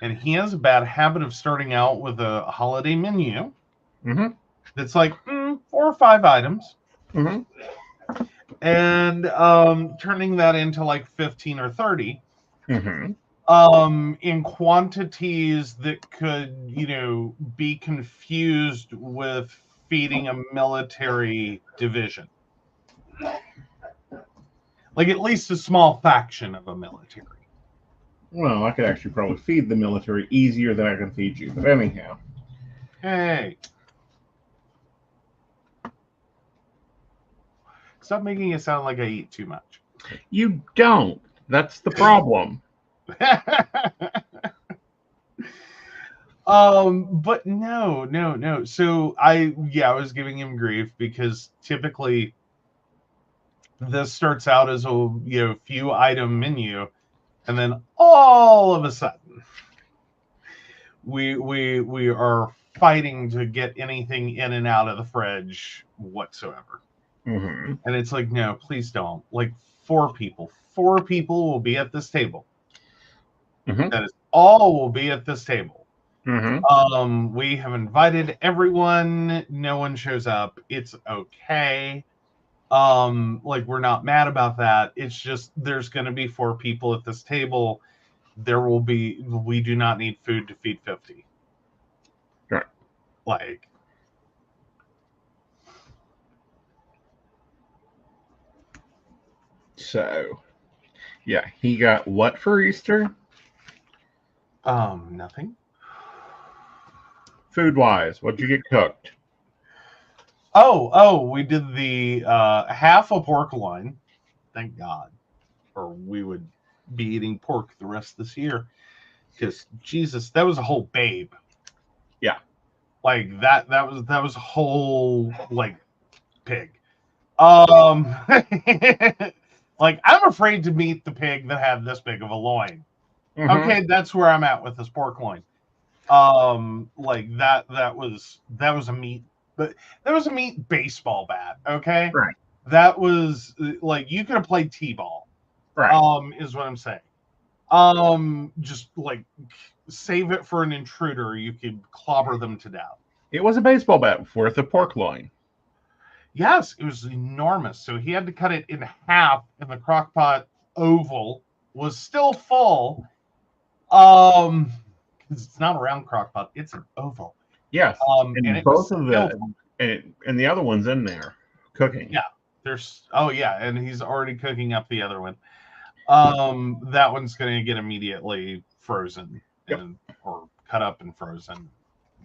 And he has a bad habit of starting out with a holiday menu. Mm-hmm. That's like 4 or 5 items. Mm-hmm. And turning that into like 15 or 30. Mm-hmm. In quantities that could, be confused with feeding a military division. Like at least a small faction of a military. Well, I could actually probably feed the military easier than I can feed you. But anyhow. Hey. Stop making it sound like I eat too much. You don't. That's the problem. But no. So I was giving him grief because typically this starts out as a few item menu, and then all of a sudden we are fighting to get anything in and out of the fridge whatsoever. Mm-hmm. And it's like, no, please don't. Like 4 people will be at this table. Mm-hmm. That is all will be at this table. Mm-hmm. We have invited everyone. No one shows up. It's okay. Like we're not mad about that. It's just there's going to be 4 people at this table. We do not need food to feed 50. Right. Like. So, yeah, he got what for Easter? Nothing. Food-wise, what'd you get cooked? Oh, we did the half a pork loin. Thank God. Or we would be eating pork the rest of this year. Because Jesus, that was a whole babe. Yeah. Like that was a whole like pig. Like I'm afraid to meet the pig that had this big of a loin. Mm-hmm. Okay, that's where I'm at with this pork loin. Like that was a meat, but that was a meat baseball bat. Okay, right. That was like you could have played t-ball. Right. Is what I'm saying. Just like save it for an intruder. You could clobber them to death. It was a baseball bat worth a pork loin. Yes, it was enormous. So he had to cut it in half, and the crock pot oval was still full. It's not a round crock pot; it's an oval. Yes, and both of the and the other one's in there cooking. Yeah, and he's already cooking up the other one. That one's going to get immediately frozen or cut up and frozen,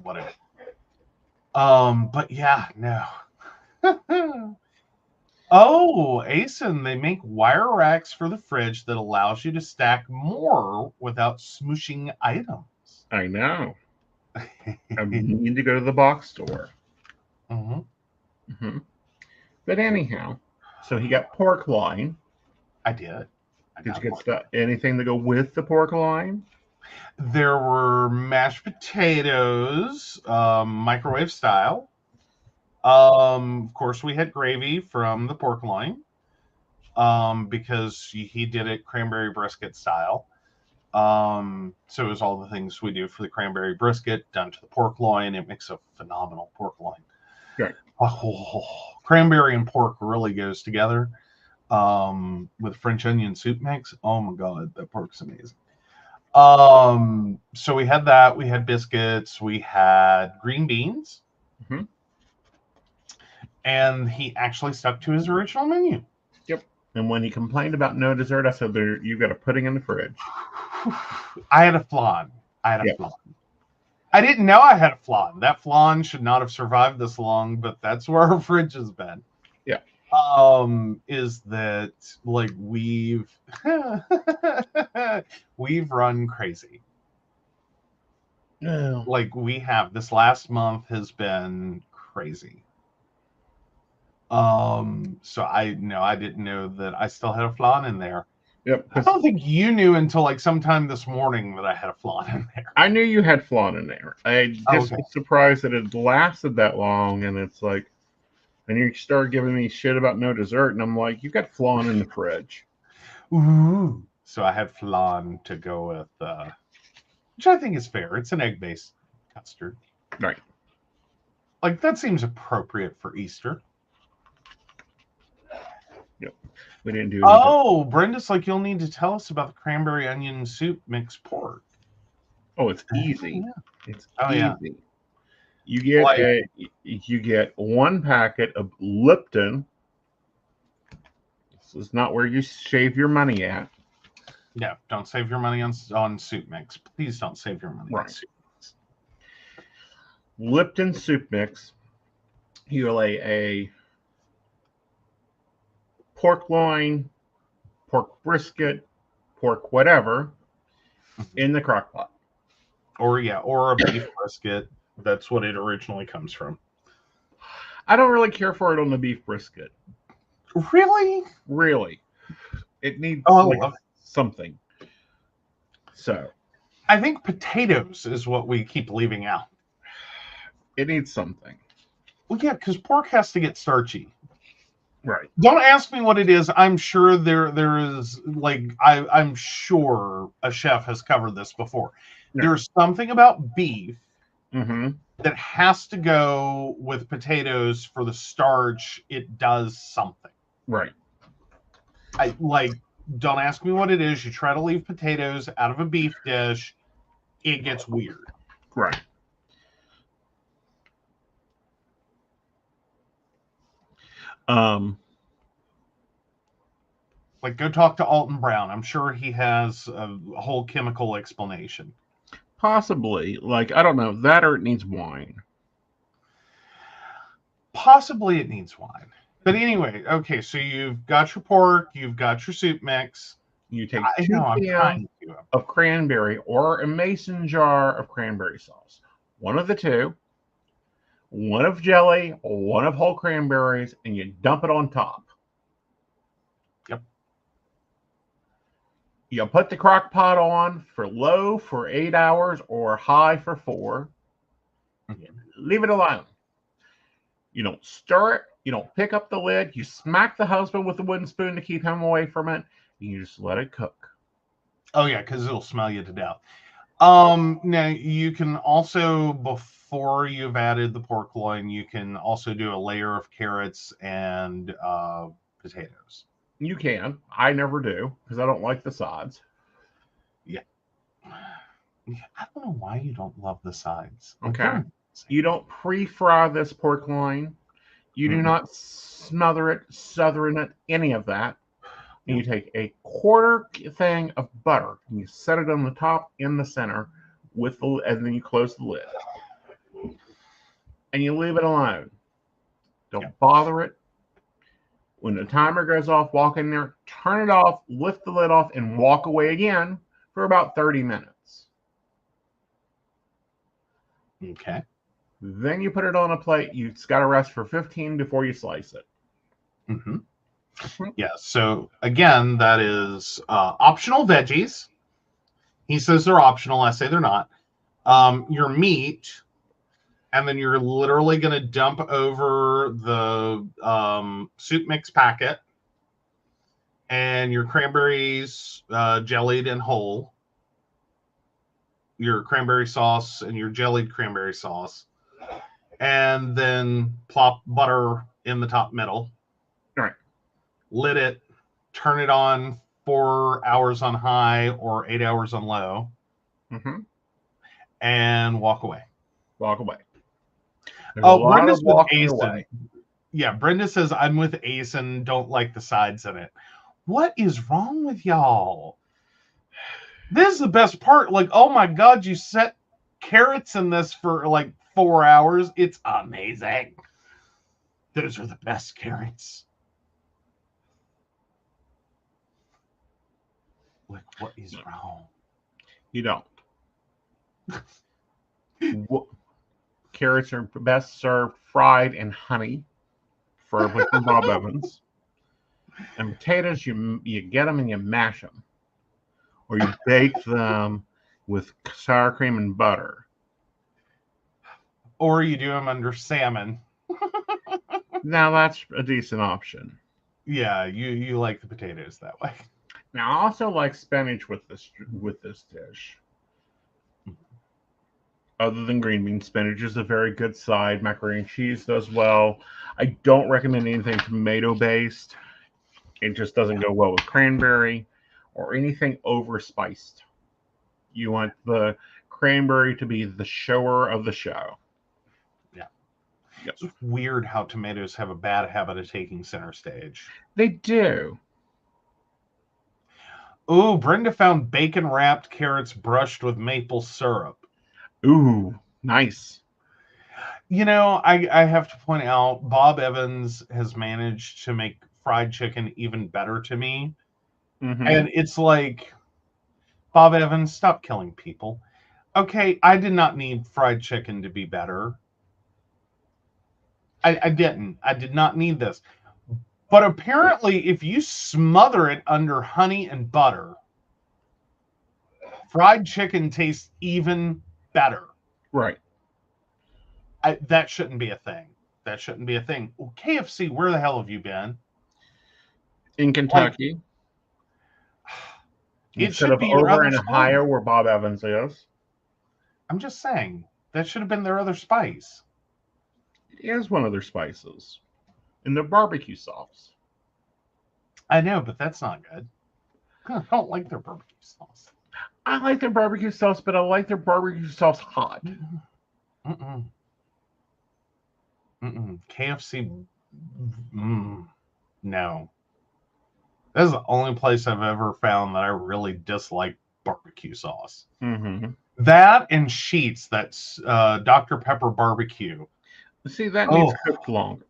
whatever. But yeah, no. Oh, Aeson, they make wire racks for the fridge that allows you to stack more without smooshing items. I know. I need to go to the box store. Mm-hmm. Mm-hmm. But anyhow, so he got pork loin. I did. Did you get anything to go with the pork loin? There were mashed potatoes, microwave style. Of course, we had gravy from the pork loin, because he did it cranberry brisket style. So it was all the things we do for the cranberry brisket done to the pork loin. It makes a phenomenal pork loin. Right. Oh, cranberry and pork really goes together. With French onion soup mix. Oh my god, that pork's amazing. So we had that. We had biscuits. We had green beans. Mm-hmm. And he actually stuck to his original menu. Yep. And when he complained about no dessert, I said, "You got a pudding in the fridge." I had a flan. I didn't know I had a flan. That flan should not have survived this long, but that's where our fridge has been. Yeah. Is that like we've run crazy. No. Like we have. This last month has been crazy. So I didn't know that I still had a flan in there. Yep. I don't think you knew until like sometime this morning that I had a flan in there. I knew you had flan in there. I just was surprised that it lasted that long, and it's like, and you started giving me shit about no dessert, and I'm like, you got flan in the fridge. Ooh. So I had flan to go with, which I think is fair. It's an egg-based custard. Right. Like that seems appropriate for Easter. Yep. We didn't do anything. Oh, Brenda's like, you'll need to tell us about the cranberry onion soup mixed pork. Oh, it's easy. Yeah. It's easy. Yeah. You get one packet of Lipton. This is not where you save your money at. Yeah, don't save your money on soup mix. Please don't save your money on soup mix. Lipton soup mix. You lay a pork loin, pork brisket, pork whatever in the crock pot. Or a beef brisket. That's what it originally comes from. I don't really care for it on the beef brisket. Really? Really. It needs something. So. I think potatoes is what we keep leaving out. It needs something. Well, yeah, because pork has to get starchy. Right. Don't ask me what it is. I'm sure there is, like, I'm sure a chef has covered this before. Yeah. There's something about beef that has to go with potatoes for the starch. It does something. Right. Don't ask me what it is. You try to leave potatoes out of a beef dish, it gets weird. Right. Like, go talk to Alton Brown. I'm sure he has a whole chemical explanation. Possibly. Like, I don't know. That or it needs wine. Possibly it needs wine. But anyway, okay, so you've got your pork, you've got your soup mix. You take 2 cans of cranberry or a mason jar of cranberry sauce. One of the two. One of jelly, one of whole cranberries, and you dump it on top. Yep. You put the crock pot on for low for 8 hours or high for 4. Leave it alone. You don't stir it. You don't pick up the lid. You smack the husband with a wooden spoon to keep him away from it. And you just let it cook. Oh, yeah, because it'll smell you to death. Now, you can also, before you've added the pork loin, you can also do a layer of carrots and potatoes. You can. I never do because I don't like the sides. Yeah. I don't know why you don't love the sides. Okay. You don't pre-fry this pork loin. You do not smother it, southern it, any of that. And you take a quarter thing of butter and you set it on the top in the center and then you close the lid. And you leave it alone. Don't bother it. When the timer goes off, walk in there, turn it off, lift the lid off, and walk away again for about 30 minutes. Okay. Then you put it on a plate. You've got to rest for 15 before you slice it. Mm-hmm. Yeah, so again, that is optional veggies. He says they're optional. I say they're not. Your meat, and then you're literally going to dump over the soup mix packet and your cranberries jellied and whole, your cranberry sauce and your jellied cranberry sauce, and then plop butter in the top middle. All right. Lid it, turn it on 4 hours on high or 8 hours on low, and walk away. Walk away. Brenda's with walking Aeson. away. Yeah, Brenda says, I'm with Aeson, don't like the sides in it. What is wrong with y'all? This is the best part. Like, oh my God, you set carrots in this for like 4 hours. It's amazing. Those are the best carrots. Like, what is wrong? You don't. Carrots are best served fried in honey, for with Bob Evans. And potatoes, you get them and you mash them, or you bake them with sour cream and butter, or you do them under salmon. Now that's a decent option. Yeah, you like the potatoes that way. Now I also like spinach with this dish. Other than green beans, spinach is a very good side. Macaroni and cheese does well. I don't recommend anything tomato-based. It just doesn't go well with cranberry or anything over-spiced. You want the cranberry to be the shower of the show. Yeah. Yep. It's weird how tomatoes have a bad habit of taking center stage. They do. Ooh, Brenda found bacon-wrapped carrots brushed with maple syrup. Ooh, nice. You know, I have to point out, Bob Evans has managed to make fried chicken even better to me. And it's like, Bob Evans, stop killing people. Okay, I did not need fried chicken to be better. I didn't. I did not need this. But apparently, if you smother it under honey and butter, fried chicken tastes even better. Right. That shouldn't be a thing. That shouldn't be a thing. Well, KFC, where the hell have you been? In Kentucky. It should be over in Ohio where Bob Evans is. I'm just saying, that should have been their other spice. It is one of their spices. And their barbecue sauce. I know, but that's not good. I don't like their barbecue sauce. I like their barbecue sauce, but I like their barbecue sauce hot. KFC, no. This is the only place I've ever found that I really dislike barbecue sauce. That and Sheetz, that's Dr. Pepper barbecue. See, that needs cooked longer.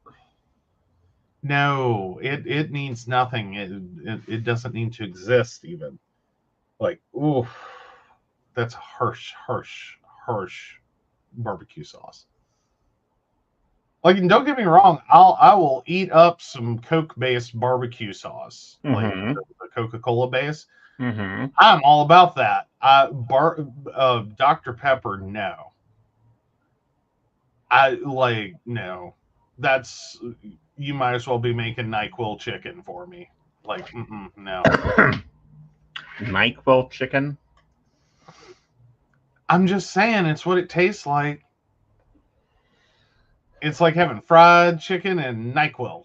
No, it needs nothing. It doesn't need to exist even. Like, ooh, that's harsh barbecue sauce. Like, and don't get me wrong, I will eat up some Coke-based barbecue sauce, like the Coca-Cola base. I'm all about that. Dr. Pepper, no. No. That's, you might as well be making NyQuil chicken for me. Like, no. NyQuil chicken? I'm just saying, it's what it tastes like. It's like having fried chicken and NyQuil.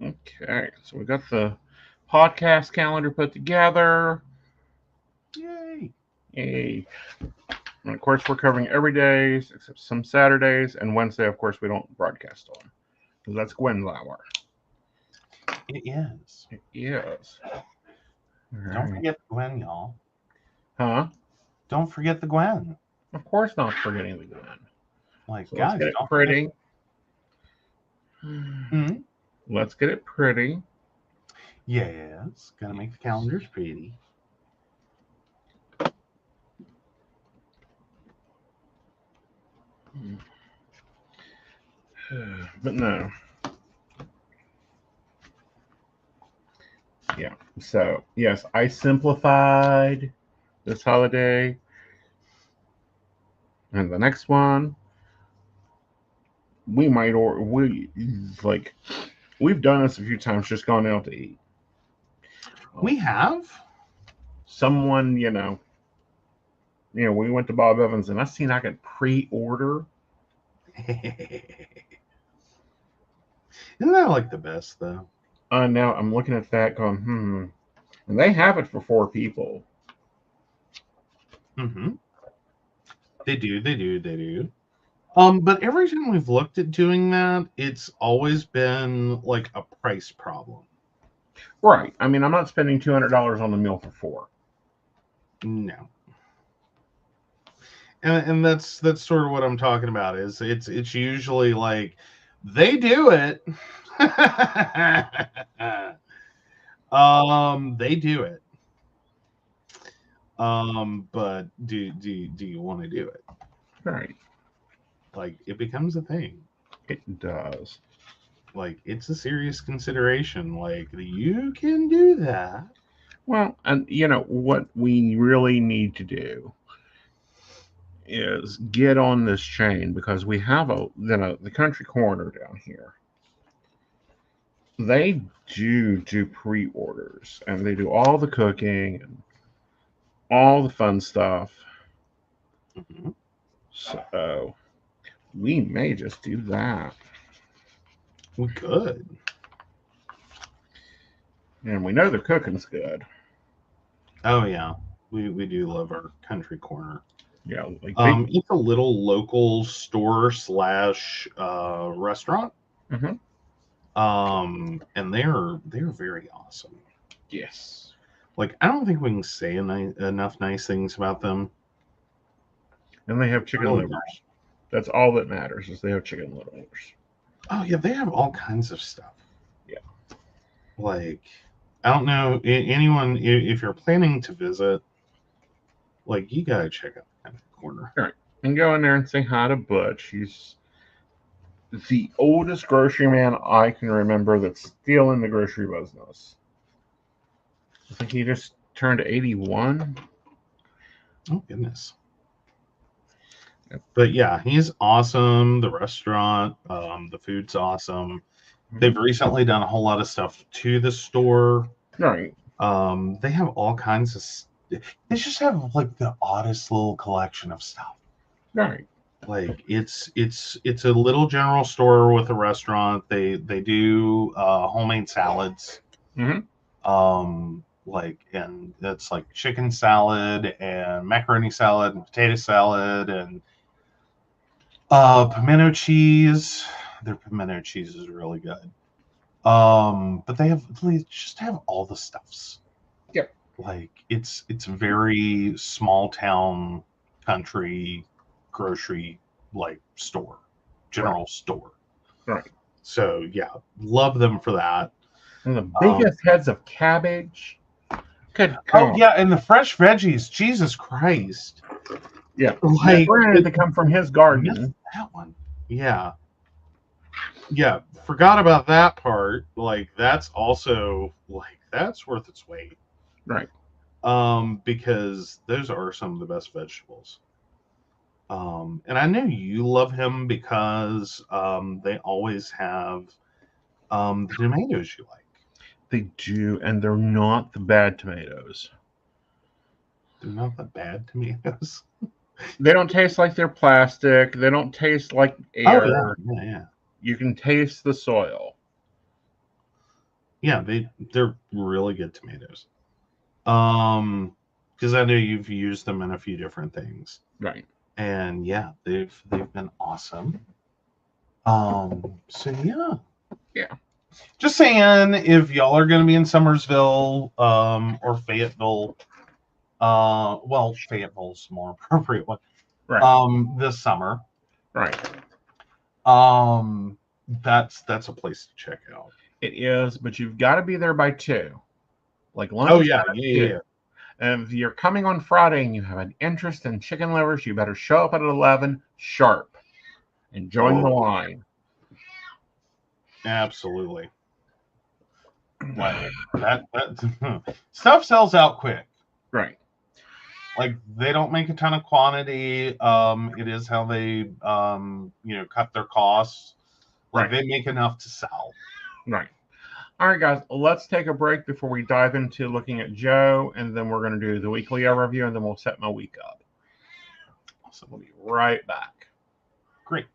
Okay, so we got the podcast calendar put together. Yay! Yay. And of course, we're covering every day except some Saturdays, and Wednesday, of course, we don't broadcast on because that's Gwen's hour. It is. It is. Don't forget the Gwen, y'all. Huh? Don't forget the Gwen. Of course, not forgetting the Gwen. Like, So guys, let's get it don't pretty. Hmm? Let's get it pretty. Yes, gotta make the calendars pretty. But no. Yeah. So, yes, I simplified this holiday. And the next one, we might, or we like, we've done this a few times, just gone out to eat. We have. Someone, we went to Bob Evans, and I seen I could pre-order. Isn't that like the best though? Now I'm looking at that going, and they have it for 4 people. Mm-hmm. They do. But every time we've looked at doing that, it's always been like a price problem. Right. I mean, I'm not spending $200 on the meal for 4. No. And that's sort of what I'm talking about. Is it's usually like they do it. They do it. But do you want to do it? Right. Like, it becomes a thing. It does. Like, it's a serious consideration. Like, you can do that. Well, and what we really need to do is get on this chain, because we have the country corner down here. They do pre-orders, and they do all the cooking and all the fun stuff. Mm-hmm. So we may just do that. We could. And we know their cooking's good. Oh yeah, we do love our country corner. Yeah, like it's a little local store / restaurant. Mm-hmm. And they're very awesome. Yes. Like, I don't think we can say enough nice things about them. And they have chicken livers. That's all that matters, is they have chicken livers. Oh yeah, they have all kinds of stuff. Yeah. Like, I don't know anyone, if you're planning to visit, like, you gotta check out the country corner. All right. And go in there and say hi to Butch. He's the oldest grocery man I can remember that's still in the grocery business. I think he just turned 81. Oh, goodness. Yep. But yeah, he's awesome. The restaurant, the food's awesome. Mm-hmm. They've recently done a whole lot of stuff to the store. Right. They have all kinds of... They just have, like, the oddest little collection of stuff. Right. Like, it's a little general store with a restaurant. They do homemade salads. Mm-hmm. And that's like chicken salad and macaroni salad and potato salad and pimento cheese. Their pimento cheese is really good. But they just have all the stuffs. Yep. Like, it's very small town country grocery, like, store, general store. Right. So yeah, love them for that. And the biggest heads of cabbage. Yeah, and the fresh veggies. Jesus Christ. Yeah. Like, granted, they come from his garden. That one. Yeah. Yeah. Forgot about that part. Like, that's also, like, that's worth its weight. Right. Because those are some of the best vegetables. And I know you love him because they always have the tomatoes you like. They do, and they're not the bad tomatoes. They're not the bad tomatoes. They don't taste like they're plastic. They don't taste like air. Oh, yeah. You can taste the soil. Yeah, they're really good tomatoes. Because I know you've used them in a few different things. Right. And yeah, they've been awesome. So yeah. Yeah. Just saying, if y'all are going to be in Summersville, or Fayetteville, well, Fayetteville's more appropriate one, Right. this summer, Right. that's a place to check out. It is, but you've got to be there by 2. Like lunch Oh is yeah, at yeah, 2. yeah. And if you're coming on Friday and you have an interest in chicken livers, you better show up at 11 sharp and join the line. Absolutely. Like that stuff sells out quick. Right. Like they don't make a ton of quantity. It is how they cut their costs. Like Right. they make enough to sell. Right. All right, guys, let's take a break before we dive into looking at Joe, and then we're going to do the weekly overview, and then we'll set my week up. So we'll be right back. Great.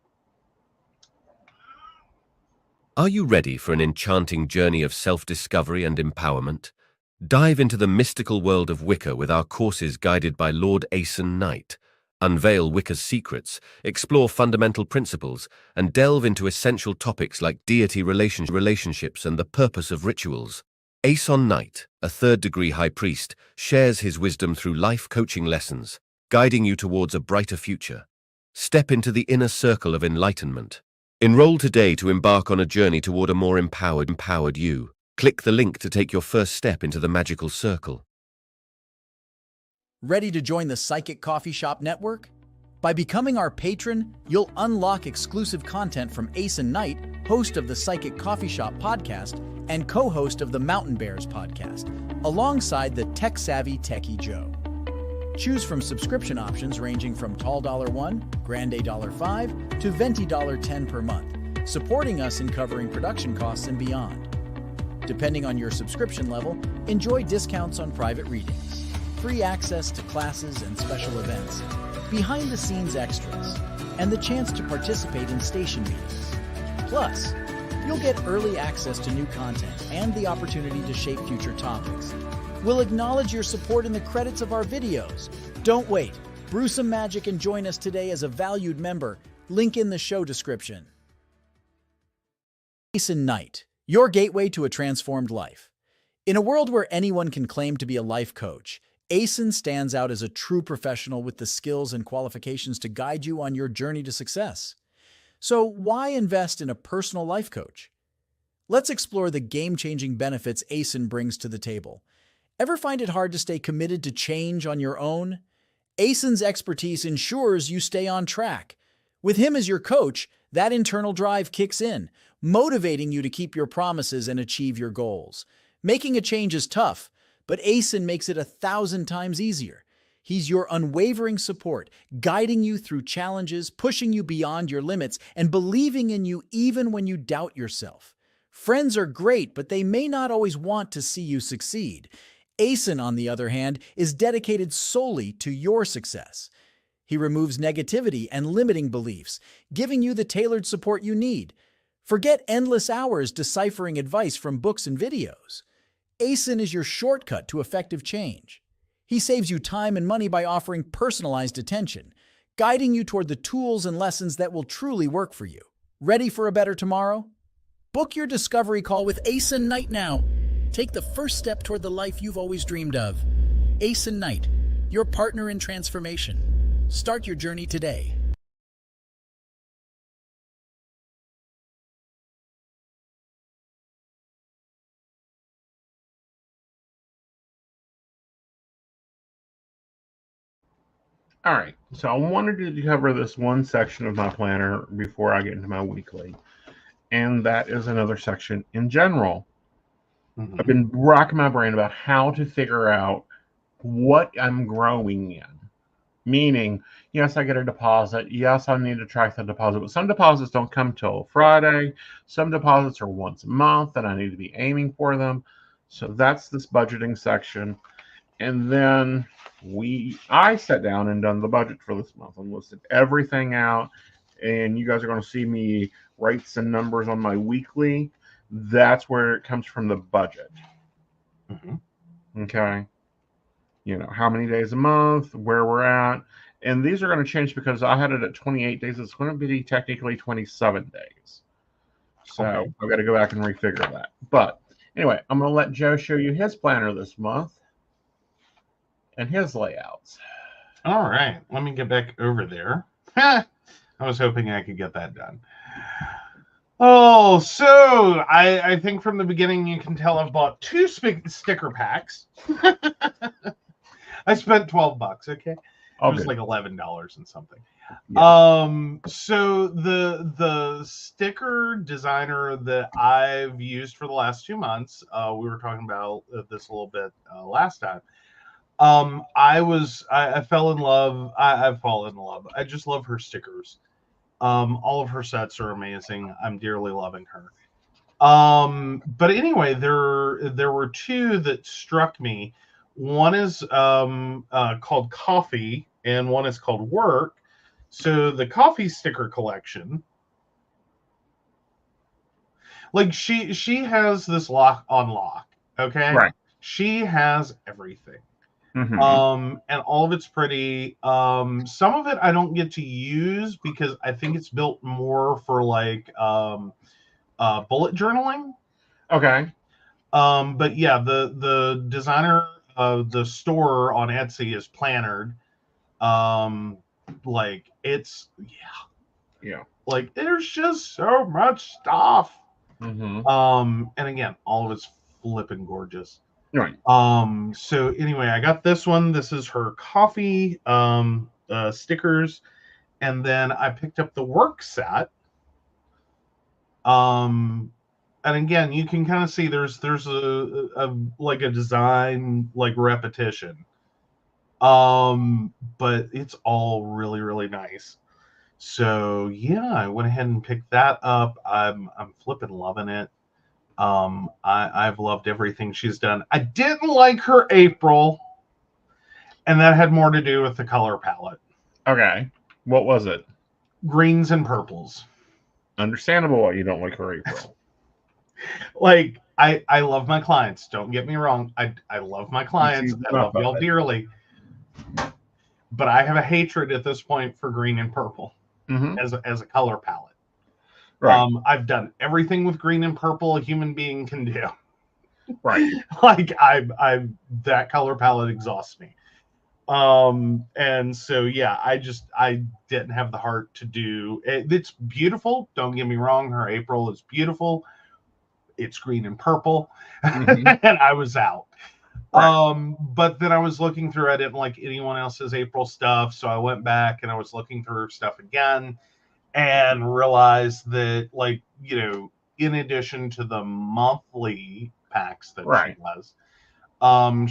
Are you ready for an enchanting journey of self-discovery and empowerment? Dive into the mystical world of Wicca with our courses guided by Lord Aeson Knight. Unveil Wicca's secrets, explore fundamental principles, and delve into essential topics like deity relationships and the purpose of rituals. Aeson Knight, a third-degree high priest, shares his wisdom through life coaching lessons, guiding you towards a brighter future. Step into the inner circle of enlightenment. Enroll today to embark on a journey toward a more empowered you. Click the link to take your first step into the magical circle. Ready to join the Psychic Coffee Shop Network? By becoming our patron, you'll unlock exclusive content from Aeson Knight, host of the Psychic Coffee Shop podcast and co-host of the Mountain Bears podcast, alongside the tech-savvy Techie Joe. Choose from subscription options ranging from Tall $1, Grande $5, to Venti $10 per month, supporting us in covering production costs and beyond. Depending on your subscription level, enjoy discounts on private readings, free access to classes and special events, behind-the-scenes extras, and the chance to participate in station meetings. Plus, you'll get early access to new content and the opportunity to shape future topics. We'll acknowledge your support in the credits of our videos. Don't wait. Brew some magic and join us today as a valued member. Link in the show description. Aeson Knight, your gateway to a transformed life. In a world where anyone can claim to be a life coach, Aeson stands out as a true professional with the skills and qualifications to guide you on your journey to success. So why invest in a personal life coach? Let's explore the game-changing benefits Aeson brings to the table. Ever find it hard to stay committed to change on your own? Aeson's expertise ensures you stay on track. With him as your coach, that internal drive kicks in, motivating you to keep your promises and achieve your goals. Making a change is tough, but Aeson makes it 1,000 times easier. He's your unwavering support, guiding you through challenges, pushing you beyond your limits, and believing in you even when you doubt yourself. Friends are great, but they may not always want to see you succeed. Aeson, on the other hand, is dedicated solely to your success. He removes negativity and limiting beliefs, giving you the tailored support you need. Forget endless hours deciphering advice from books and videos. Aeson is your shortcut to effective change. He saves you time and money by offering personalized attention, guiding you toward the tools and lessons that will truly work for you. Ready for a better tomorrow? Book your discovery call with Aeson Knight now. Take the first step toward the life you've always dreamed of. Aeson Knight, your partner in transformation. Start your journey today. All right, so I wanted to cover this one section of my planner before I get into my weekly, and that is another section in general. I've been racking my brain about how to figure out what I'm growing in. Meaning, yes, I get a deposit. Yes, I need to track the deposit, but some deposits don't come till Friday. Some deposits are once a month, and I need to be aiming for them. So that's this budgeting section. And then I sat down and done the budget for this month and listed everything out. And you guys are going to see me write some numbers on my weekly. That's where it comes from, the budget. Okay. You know, how many days a month, where we're at. And these are going to change because I had it at 28 days. It's going to be technically 27 days. So Okay. I've got to go back and refigure that. But anyway, I'm going to let Joe show you his planner this month and his layouts. All right. Let me get back over there. I was hoping I could get that done. Oh, so I think from the beginning you can tell I've bought 2 sticker packs. I spent $12, okay? All it was good. like $11 and something. Yeah. So the sticker designer that I've used for the last 2 months, we were talking about this a little bit last time. I fell in love. I've fallen in love. I just love her stickers. All of her sets are amazing. I'm dearly loving her. But anyway, there were 2 that struck me. One is called Coffee, and one is called Work. So the coffee sticker collection, like she has this lock on lock. Okay, Right. She has everything. Mm-hmm. And all of it's pretty. Some of it I don't get to use because I think it's built more for like bullet journaling. Okay. But yeah, the designer of the store on Etsy is Plannered. Like it's Yeah. like there's just so much stuff. Mm-hmm. And again, all of it's flipping gorgeous. Right. So anyway, I got this one. This is her coffee stickers, and then I picked up the work set. And again, you can kind of see there's a like a design like repetition. But it's all really, really nice. So yeah, I went ahead and picked that up. I'm flipping loving it. I've loved everything she's done. I didn't like her April, and that had more to do with the color palette. Okay. What was it? Greens and purples. Understandable why you don't like her April. Like I love my clients. Don't get me wrong. I love my clients. I love y'all dearly. But I have a hatred at this point for green and purple as a color palette. Right. I've done everything with green and purple a human being can do. Right. Like I that color palette exhausts me. And so yeah, I didn't have the heart to do it. It's beautiful. Don't get me wrong. Her April is beautiful. It's green and purple, and I was out. Right. But then I was looking through. I didn't like anyone else's April stuff, so I went back and I was looking through her stuff again, and realized that, like, you know, in addition to the monthly packs that she has,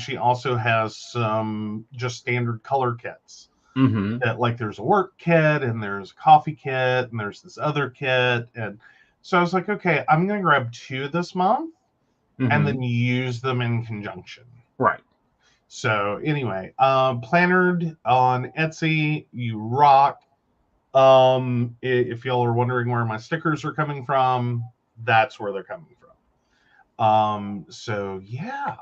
she also has some just standard color kits. That, like, there's a work kit and there's a coffee kit and there's this other kit, and so I was like, okay, I'm gonna grab 2 this month and then use them in conjunction. Right. So anyway, Plannered on Etsy, you rock. If y'all are wondering where my stickers are coming from, that's where they're coming from. So yeah.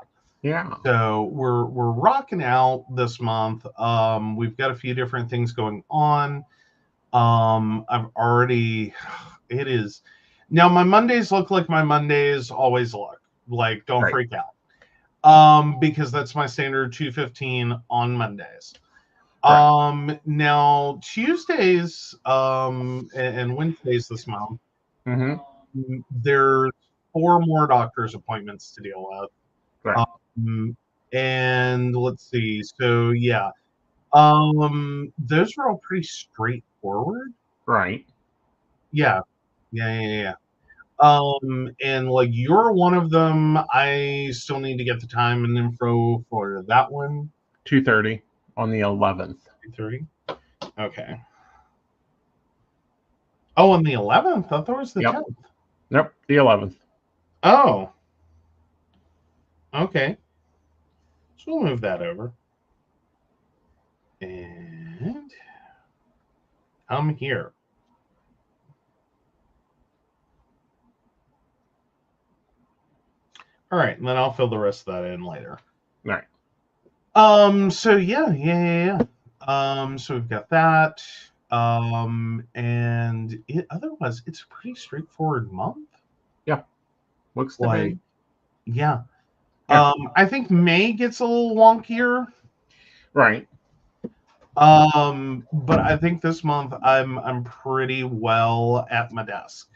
So we're rocking out this month. We've got a few different things going on. It is now my Mondays look like my Mondays always look. Like, don't freak out. Because that's my standard 2:15 on Mondays. Now Tuesdays and Wednesdays this month, there's 4 more doctor's appointments to deal with. And let's see. So yeah, those are all pretty straightforward. Right. Yeah. And like you're one of them. I still need to get the time and info for that one. 2:30 on the 11th. 2:30. Okay. Oh, on the 11th? I thought it was the 10th. Nope, the 11th. Oh. Okay. So we'll move that over. And I'm here. All right, and then I'll fill the rest of that in later. All right. So yeah. So we've got that. And otherwise, it's a pretty straightforward month. Looks to Like, be. yeah. Yeah. I think May gets a little wonkier. Right. But I think this month I'm pretty well at my desk.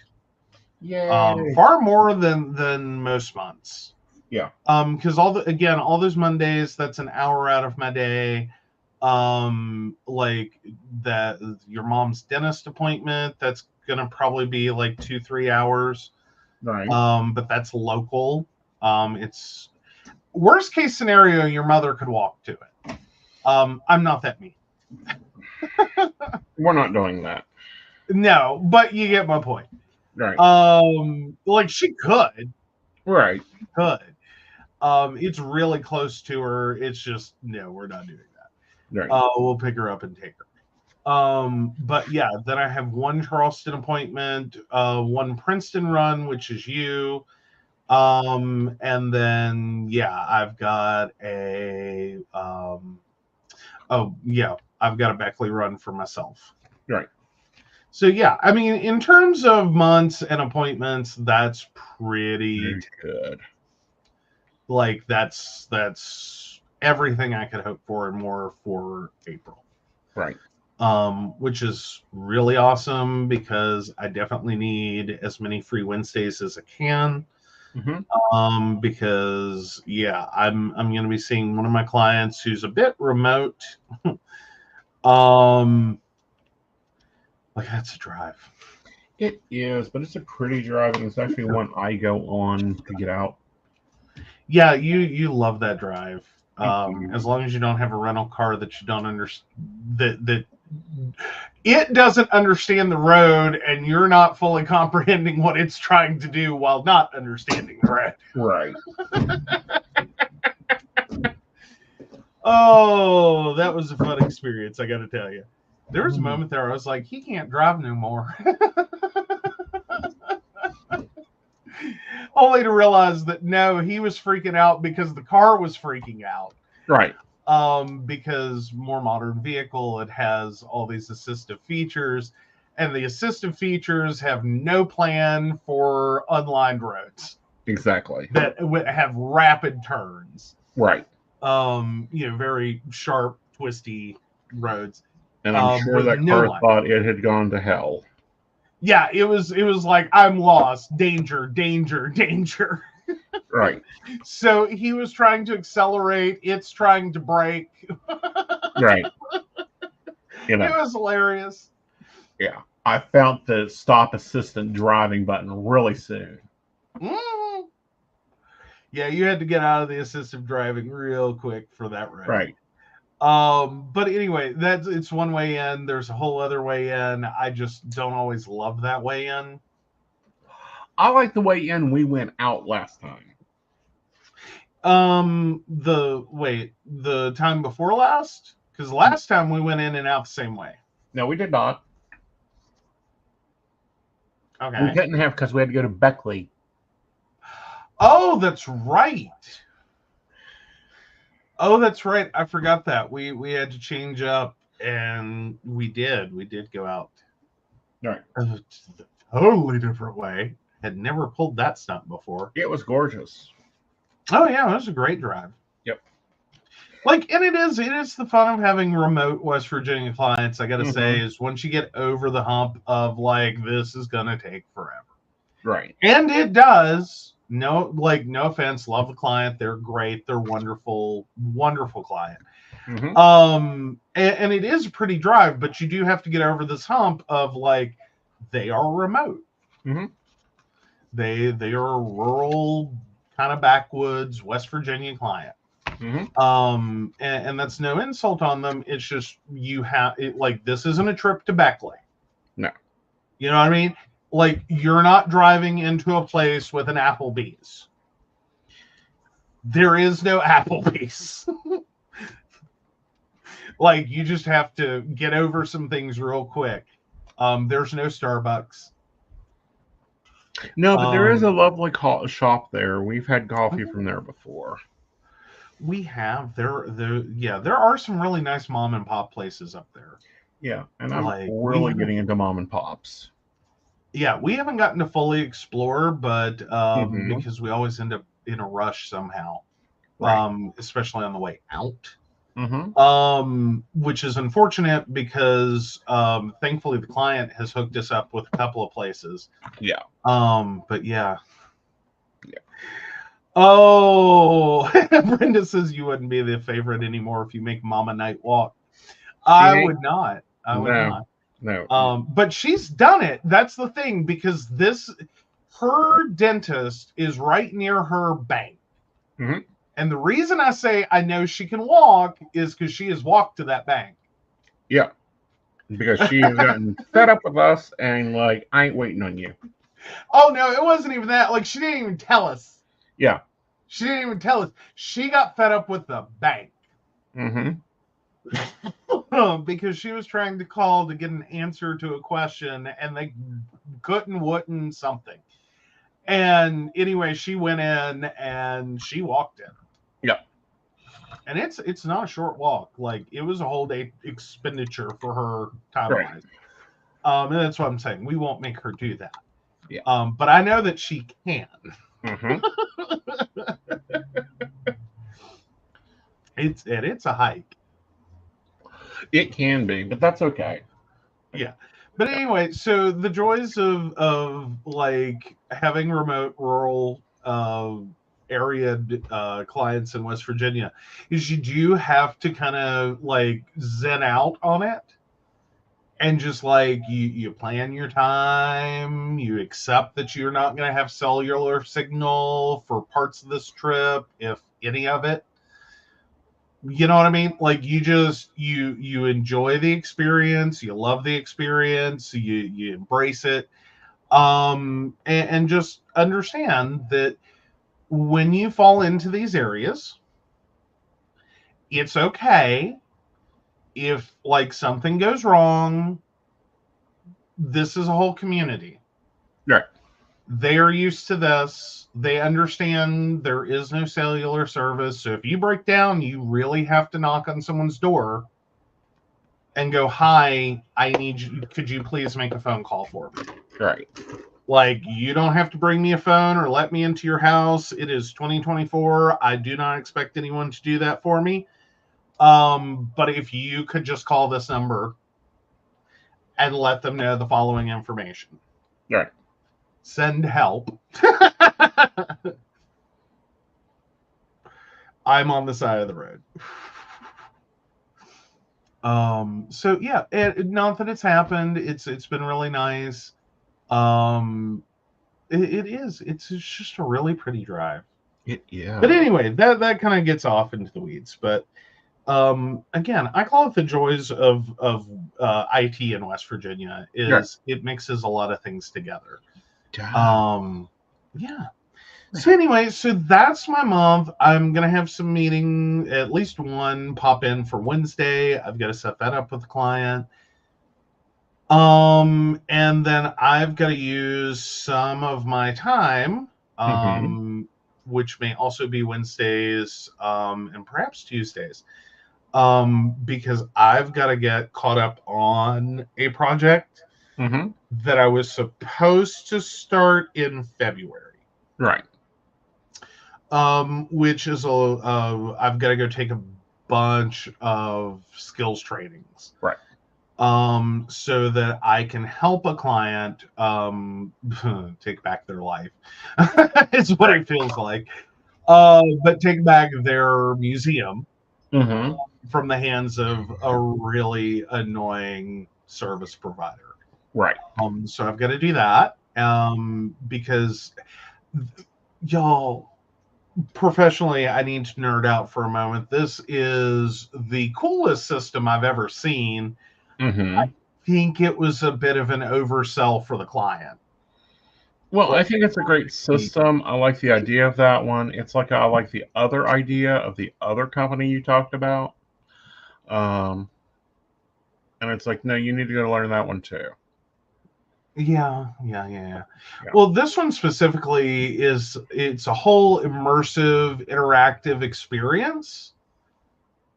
Yay. Far more than most months. Yeah. Because all those Mondays, that's an hour out of my day. Like that, your mom's dentist appointment, that's gonna probably be like 2-3 hours. Right. But that's local. It's worst case scenario, your mother could walk to it. I'm not that mean. We're not doing that. No, but you get my point. Right. Like she could. Right. Could. It's really close to her. It's just no, we're not doing that. Right. We'll pick her up and take her. But yeah, then I have one Charleston appointment, one Princeton run, which is you. And then yeah, I've got I've got a Beckley run for myself. Right. So yeah, I mean, in terms of months and appointments, that's pretty good. Like that's everything I could hope for and more for April. Right. Which is really awesome because I definitely need as many free Wednesdays as I can. Mm-hmm. Because yeah, I'm going to be seeing one of my clients who's a bit remote. Like that's a drive. It is, but it's a pretty drive, and it's actually one I go on to get out. Yeah, you love that drive. As long as you don't have a rental car that you don't understand, that it doesn't understand the road, and you're not fully comprehending what it's trying to do while not understanding the road. Right. Oh, that was a fun experience, I got to tell you. There was a moment there I was like, he can't drive no more. Only to realize that no, he was freaking out because the car was freaking out. Right. Because more modern vehicle, it has all these assistive features, and the assistive features have no plan for unlined roads. Exactly. That have rapid turns. Right. Very sharp, twisty roads. And I'm sure that car thought it had gone to hell. Yeah, it was like, I'm lost, danger, danger, danger. Right. So he was trying to accelerate, it's trying to brake. Right. It was hilarious. Yeah. I found the stop assistant driving button really soon. Mm-hmm. Yeah, you had to get out of the assistive driving real quick for that road. Right. But anyway, it's one way in. There's a whole other way in. I just don't always love that way in. I like the way in we went out last time. The time before last? Because last time we went in and out the same way. No, we did not. Okay. We couldn't have because we had to go to Beckley. Oh, that's right. I forgot that. We had to change up, and we did go out. Right. A totally different way. Had never pulled that stunt before. It was gorgeous. Oh yeah, it was a great drive. Yep. And it is the fun of having remote West Virginia clients, I gotta say, is once you get over the hump of like, this is gonna take forever. Right. And it does. No offense, love the client. They're great. They're wonderful, wonderful client. Mm-hmm. And it is a pretty drive, but you do have to get over this hump of like, they are remote. Mm-hmm. They are a rural, kind of backwoods West Virginia client. Mm-hmm. And that's no insult on them. It's just this isn't a trip to Beckley. No. You know what I mean? Like, you're not driving into a place with an Applebee's. There is no Applebee's. Like, you just have to get over some things real quick. There's no Starbucks. No, but there is a lovely shop there. We've had coffee from there before. We have there are some really nice mom and pop places up there. Yeah, and I'm Like, really getting into mom and pops. Yeah, we haven't gotten to fully explore, but Mhm. because we always end up in a rush somehow, Right. especially on the way out. Mm-hmm. Which is unfortunate because thankfully the client has hooked us up with a couple of places. Yeah. But yeah. Yeah. Oh, Brenda says you wouldn't be the favorite anymore if you make Mama Night walk. I would not. I would not. No. But she's done it. That's the thing, because her dentist is right near her bank. Mm-hmm. And the reason I say I know she can walk is because she has walked to that bank. Yeah. Because she has gotten fed up with us and like, I ain't waiting on you. Oh no, it wasn't even that. Like, she didn't even tell us. Yeah. She didn't even tell us. She got fed up with the bank. Mm-hmm. Because she was trying to call to get an answer to a question and they wouldn't something. And anyway, she went in and she walked in. Yeah. And it's not a short walk. Like, it was a whole day expenditure for her time wise. And that's what I'm saying. We won't make her do that. Yeah. But I know that she can. Mm-hmm. It's a hike. It can be, but that's okay. Yeah. But anyway, so the joys of like having remote rural area clients in West Virginia is you do have to kind of like zen out on it, and just like you plan your time, you accept that you're not going to have cellular signal for parts of this trip, if any of it. You know what I mean? Like, you just you enjoy the experience, you love the experience, you embrace it, and just understand that when you fall into these areas, it's okay if like something goes wrong. This is a whole community. Right. They are used to this. They understand there is no cellular service. So if you break down, you really have to knock on someone's door and go, "Hi, I need you. Could you please make a phone call for me?" Right. Like, you don't have to bring me a phone or let me into your house. It is 2024. I do not expect anyone to do that for me. But if you could just call this number and let them know the following information. Right. Send help. I'm on the side of the road. So yeah, not that it's happened. It's been really nice. It's just a really pretty drive. Yeah. But anyway, that kind of gets off into the weeds. But again, I call it the joys of IT in West Virginia. It mixes a lot of things together. Yeah. So anyway, so that's my month. I'm gonna have some meeting, at least one pop in for Wednesday. I've got to set that up with the client. And then I've got to use some of my time, which may also be Wednesdays, and perhaps Tuesdays, because I've got to get caught up on a project that I was supposed to start in February. Right. Which is I've got to go take a bunch of skills trainings. Right. So that I can help a client take back their life. It's what it feels like. But take back their museum from the hands of a really annoying service provider. Right. So I've got to do that. Because y'all, professionally, I need to nerd out for a moment. This is the coolest system I've ever seen. I think it was a bit of an oversell for the client. Well, I think it's a great system. I like the idea of that one. It's like I like the other idea of the other company you talked about. And it's like, no, you need to go learn that one too. Yeah. Yeah. Well, this one specifically it's a whole immersive, interactive experience.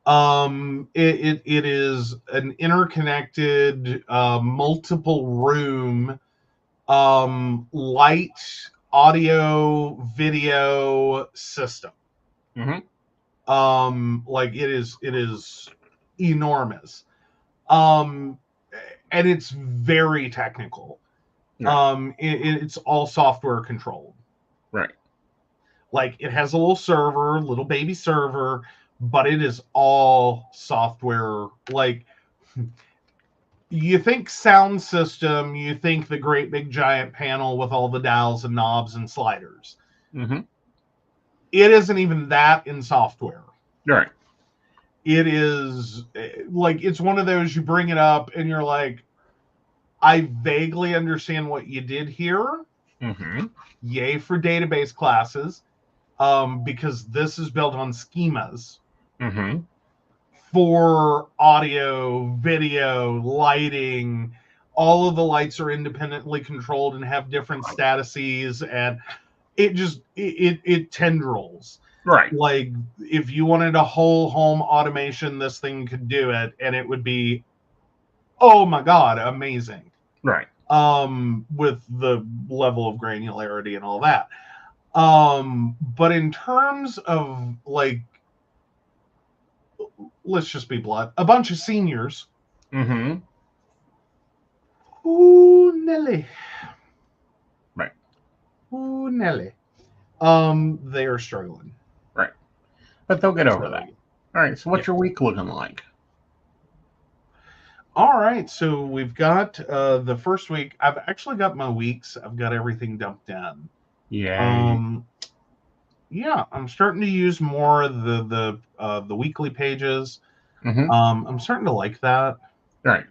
It is an interconnected, multiple room, light, audio, video system. Like it is enormous. And it's very technical. Right. It's all software controlled. Right. Like it has a little server, little baby server, but it is all software. Like you think sound system, you think the great big giant panel with all the dials and knobs and sliders. It isn't even that in software. Right. It is like it's one of those you bring it up and you're like, I vaguely understand what you did here. Yay for database classes, because this is built on schemas for audio, video, lighting. All of the lights are independently controlled and have different statuses, and it tendrils. Right. Like if you wanted a whole home automation, this thing could do it, and it would be, oh my god, amazing. Right. With the level of granularity and all that. But in terms of like, let's just be blunt, a bunch of seniors. Ooh, Nelly. Right. Ooh, Nelly. They are struggling. Right. But they'll get over that. All right. So what's your week looking like? All right. So we've got the first week. I've actually got my weeks. I've got everything dumped in. Yeah. Yeah, I'm starting to use more the weekly pages. I'm starting to like that. Right.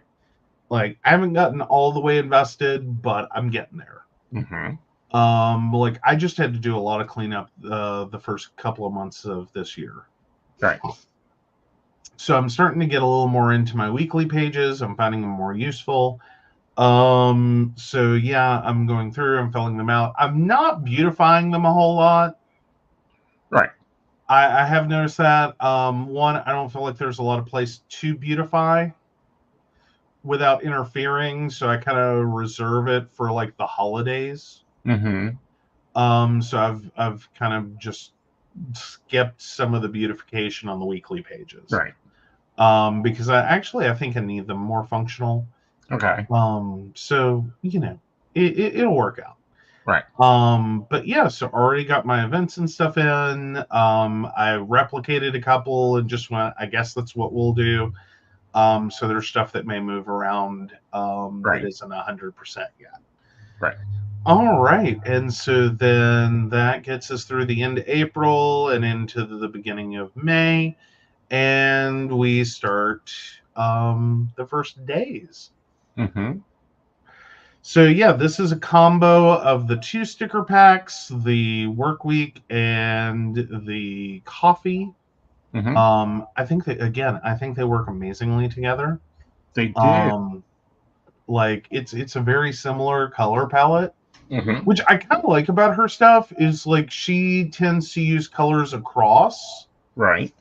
Like I haven't gotten all the way invested, but I'm getting there. Like I just had to do a lot of cleanup the first couple of months of this year. Right. So I'm starting to get a little more into my weekly pages. I'm finding them more useful. So yeah, I'm going through, I'm filling them out. I'm not beautifying them a whole lot. Right. I have noticed that. One, I don't feel like there's a lot of place to beautify without interfering, so I kind of reserve it for like the holidays. So I've kind of just skipped some of the beautification on the weekly pages. Right. Because I think I need them more functional. Okay. So you know, it'll work out. Right. But yeah, so already got my events and stuff in. I replicated a couple and just went, I guess that's what we'll do. So there's stuff that may move around Right. that isn't 100% yet. Right. All right. And so then that gets us through the end of April and into the beginning of May. And we start the first days. So yeah, this is a combo of the 2 sticker packs, the work week, and the coffee. I think they work amazingly together. They do. Like it's a very similar color palette, which I kind of like about her stuff is like she tends to use colors across. Right.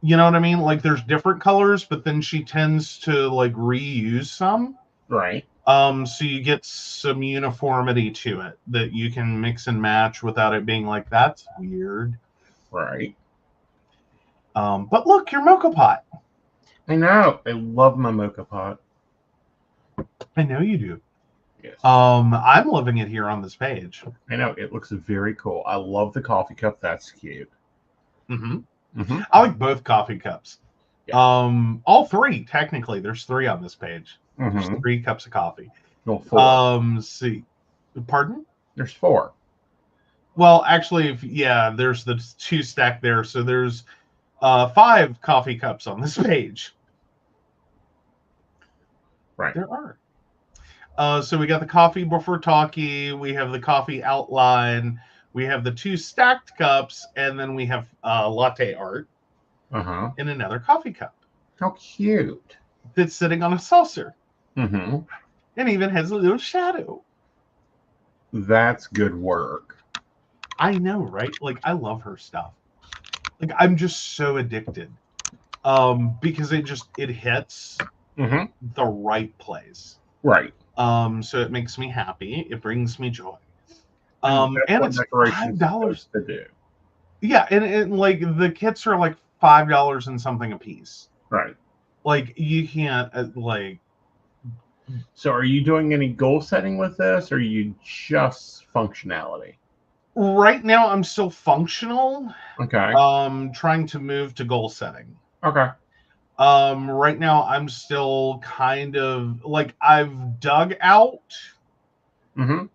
You know what I mean? Like there's different colors, but then she tends to like reuse some. Right. So you get some uniformity to it that you can mix and match without it being like, that's weird. Right. But look, your mocha pot. I know. I love my mocha pot. I know you do. Yes. I'm loving it here on this page. I know. It looks very cool. I love the coffee cup. That's cute. I like both coffee cups. Yeah. All 3, technically. There's 3 on this page. There's 3 cups of coffee. No, 4. See. Pardon? There's 4. Well, actually, there's the 2 stacked there. So there's 5 coffee cups on this page. Right. There are. So we got the coffee before talkie. We have the coffee outline. We have the 2 stacked cups. And then we have latte art in another coffee cup. How cute. That's sitting on a saucer. and even has a little shadow. That's good work. I know, right? Like, I love her stuff. Like, I'm just so addicted. Because it hits the right place. Right. So it makes me happy. It brings me joy. And And what it's decoration's $5. supposed to do. Yeah, and like the kits are like $5 and something a piece. Right. Like, you can't like. So are you doing any goal setting with this, or are you just functionality? Right now, I'm still functional. Okay. Trying to move to goal setting. Okay. Right now, I'm still kind of like, I've dug out. Mm-hmm.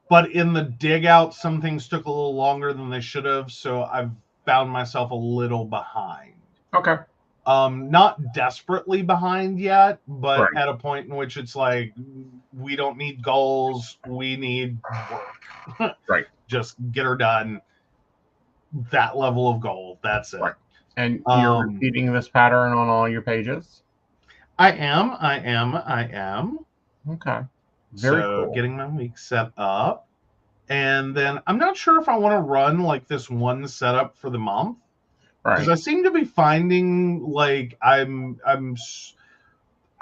But in the dig out, some things took a little longer than they should have, so I've found myself a little behind. Okay. Not desperately behind yet, but Right. at a point in which it's like, we don't need goals, we need work. Right. Just get her done. That level of goal. That's it. Right. And you're repeating this pattern on all your pages? I am. Okay. Very cool. Getting my week set up. And then I'm not sure if I want to run like this one setup for the month. Because Right. I seem to be finding like I'm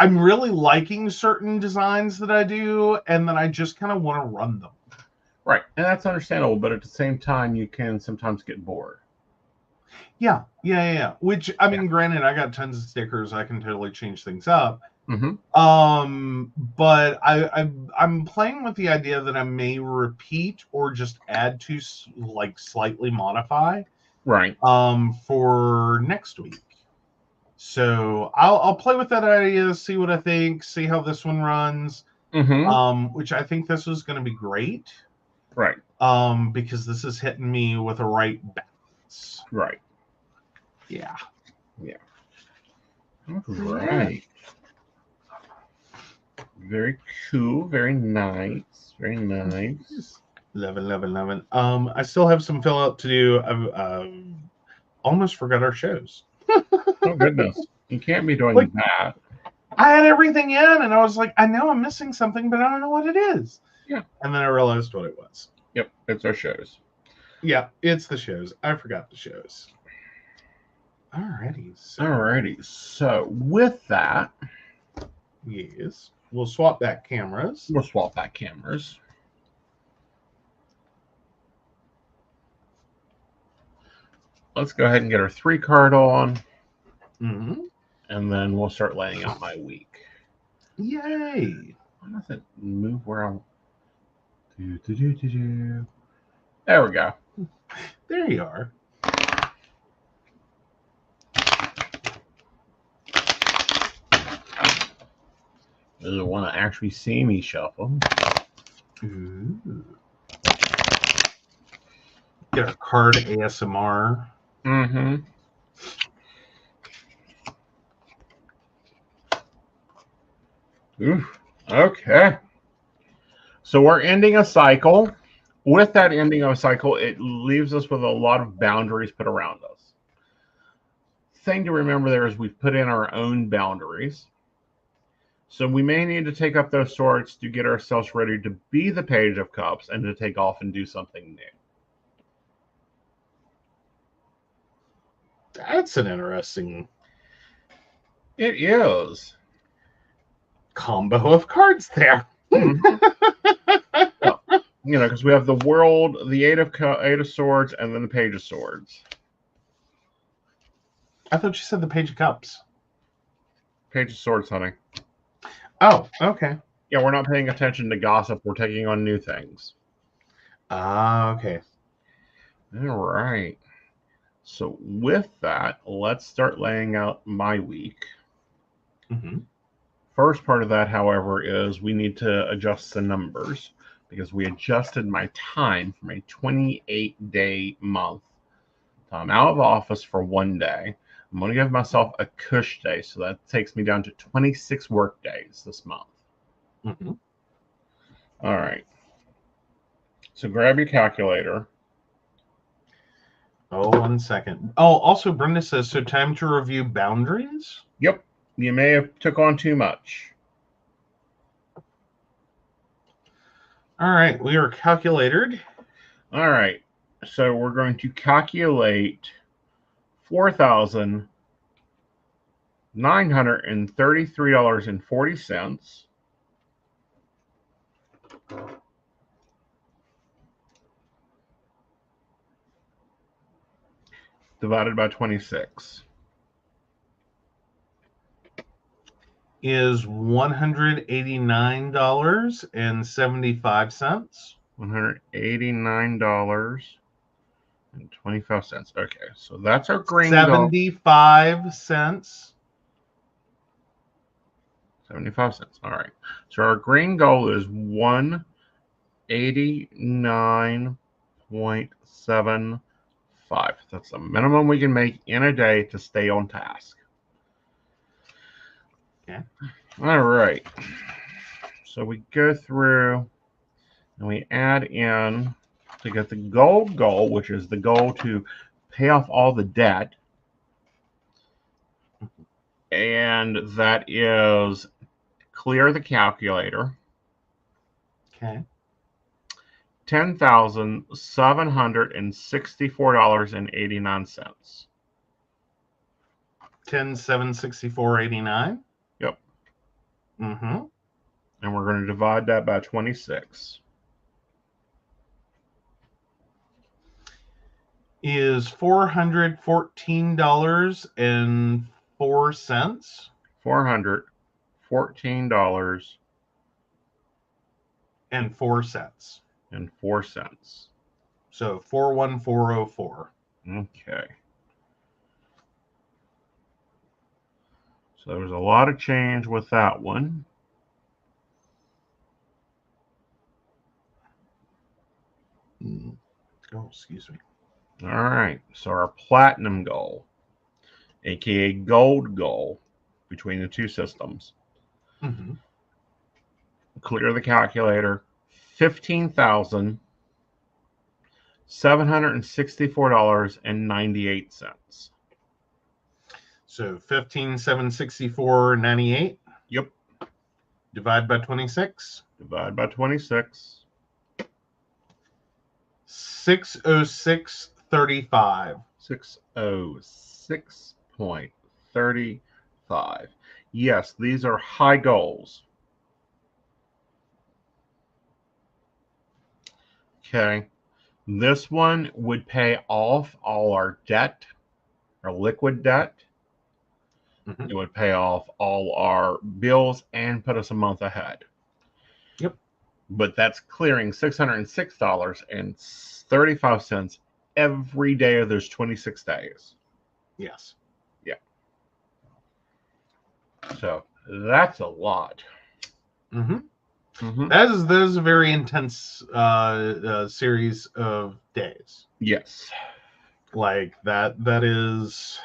really liking certain designs that I do, and then I just kind of want to run them. Right. And that's understandable, but at the same time, you can sometimes get bored. Yeah. Which, I mean, granted, I got tons of stickers. I can totally change things up. Mm-hmm. But I'm playing with the idea that I may repeat or just add to, like, slightly modify. Right. For next week. So I'll play with that idea, see what I think, see how this one runs. Mm-hmm. Which I think this is going to be great. Right. Because this is hitting me with a right balance. Right. Yeah. All right. Very cool. Very nice. Very nice. Love it. I still have some fill out to do. I've almost forgot our shows. Oh goodness. You can't be doing that. I had everything in and I was like, I know I'm missing something, but I don't know what it is. Yeah. And then I realized what it was. Yep, it's our shows. Yeah, it's the shows. I forgot the shows. Alrighty. So with that, yes, we'll swap back cameras. Let's go ahead and get our 3 card on. Mm-hmm. And then we'll start laying out my week. Yay! Why does it move where I'm... There we go. There you are. Does it want to actually see me shuffle? Ooh. Get a card ASMR. Mm-hmm. Ooh, okay. So we're ending a cycle. With that ending of a cycle, it leaves us with a lot of boundaries put around us. Thing to remember there is we've put in our own boundaries. So we may need to take up those swords to get ourselves ready to be the Page of Cups and to take off and do something new. That's an interesting... It is. Combo of cards there. Well, because we have the World, the Eight of Swords, and then the Page of Swords. I thought you said the Page of Cups. Page of Swords, honey. Oh, okay. Yeah, we're not paying attention to gossip. We're taking on new things. Okay. All right. So with that, let's start laying out my week. Mm-hmm. First part of that, however, is we need to adjust the numbers because we adjusted my time from a 28-day month. So I'm out of office for 1 day. I'm going to give myself a cush day, so that takes me down to 26 work days this month. Mm-hmm. All right. So grab your calculator. Oh, 1 second. Oh, also Brenda says, so time to review boundaries? Yep. You may have took on too much. All right, we are calculated. All right. So we're going to calculate $4,933.40 divided by 26. Is $189.75. $189.25. Okay, so that's our green goal. 75 cents. 75 cents. All right. So our green goal is 189.75. That's the minimum we can make in a day to stay on task. Okay. All right. So we go through and we add in to get the gold goal, which is the goal to pay off all the debt. And that is clear the calculator. Okay. $10,764.89. 10,764.89. Yep. Mm-hmm. And we're going to divide that by 26. Is $414.04. $414.04. So 41404. Okay. So there's a lot of change with that one. Oh, excuse me. All right. So our platinum goal, aka gold goal, between the two systems. Mm-hmm. Clear the calculator. $15,764.98. So 15,764.98. Yep. Divide by 26. Divide by 26. 606.35. 606.35. Yes, these are high goals. Okay. This one would pay off all our debt, our liquid debt. Mm-hmm. It would pay off all our bills and put us a month ahead. Yep. But that's clearing $606.35 every day of those 26 days. Yes. Yeah. So that's a lot. Mm-hmm. Mm-hmm. That is a very intense series of days. Yes. Like that is.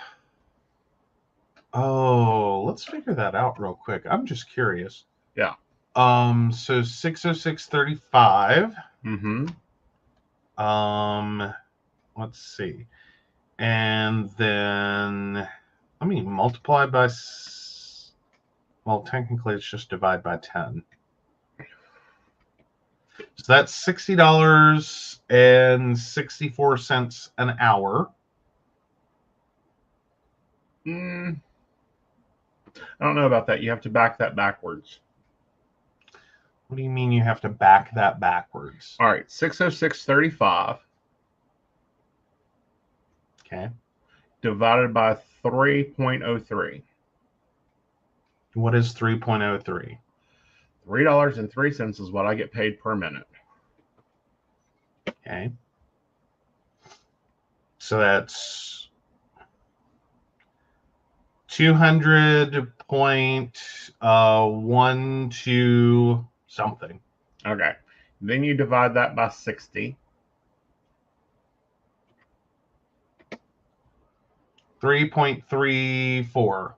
Oh, let's figure that out real quick. I'm just curious. Yeah. So 606.35. Mm-hmm. Let's see. And then let me multiply by well, technically it's just divide by 10. So that's $60.64 an hour. I don't know about that. You have to back that backwards. What do you mean you have to back that backwards? All right, 606.35. Okay. Divided by 3.03. What is 3.03? $3.03 is what I get paid per minute. Okay. So that's 200.12 something. Okay. Then you divide that by 60. 3.34.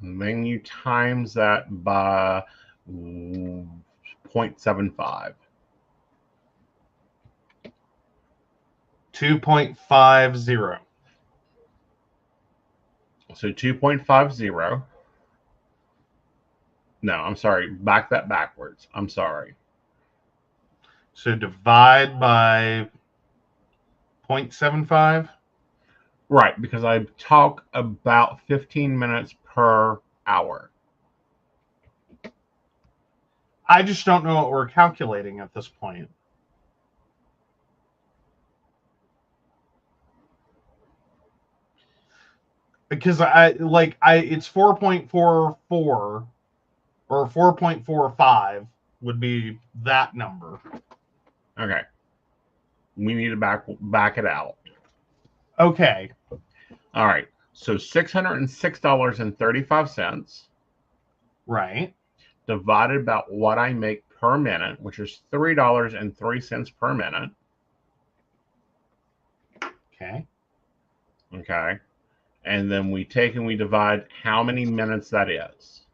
And then you times that by 0.75. 2.50. So 2.50. No, I'm sorry. Back that backwards. I'm sorry. So divide by 0.75. Right, because I talk about 15 minutes per hour. I just don't know what we're calculating at this point. Because it's 4.44 or 4.45 would be that number. Okay. We need to back it out. Okay. All right. So $606.35. Right. Divided by what I make per minute, which is $3.03 per minute. Okay. Okay. And then we take and we divide how many minutes that is.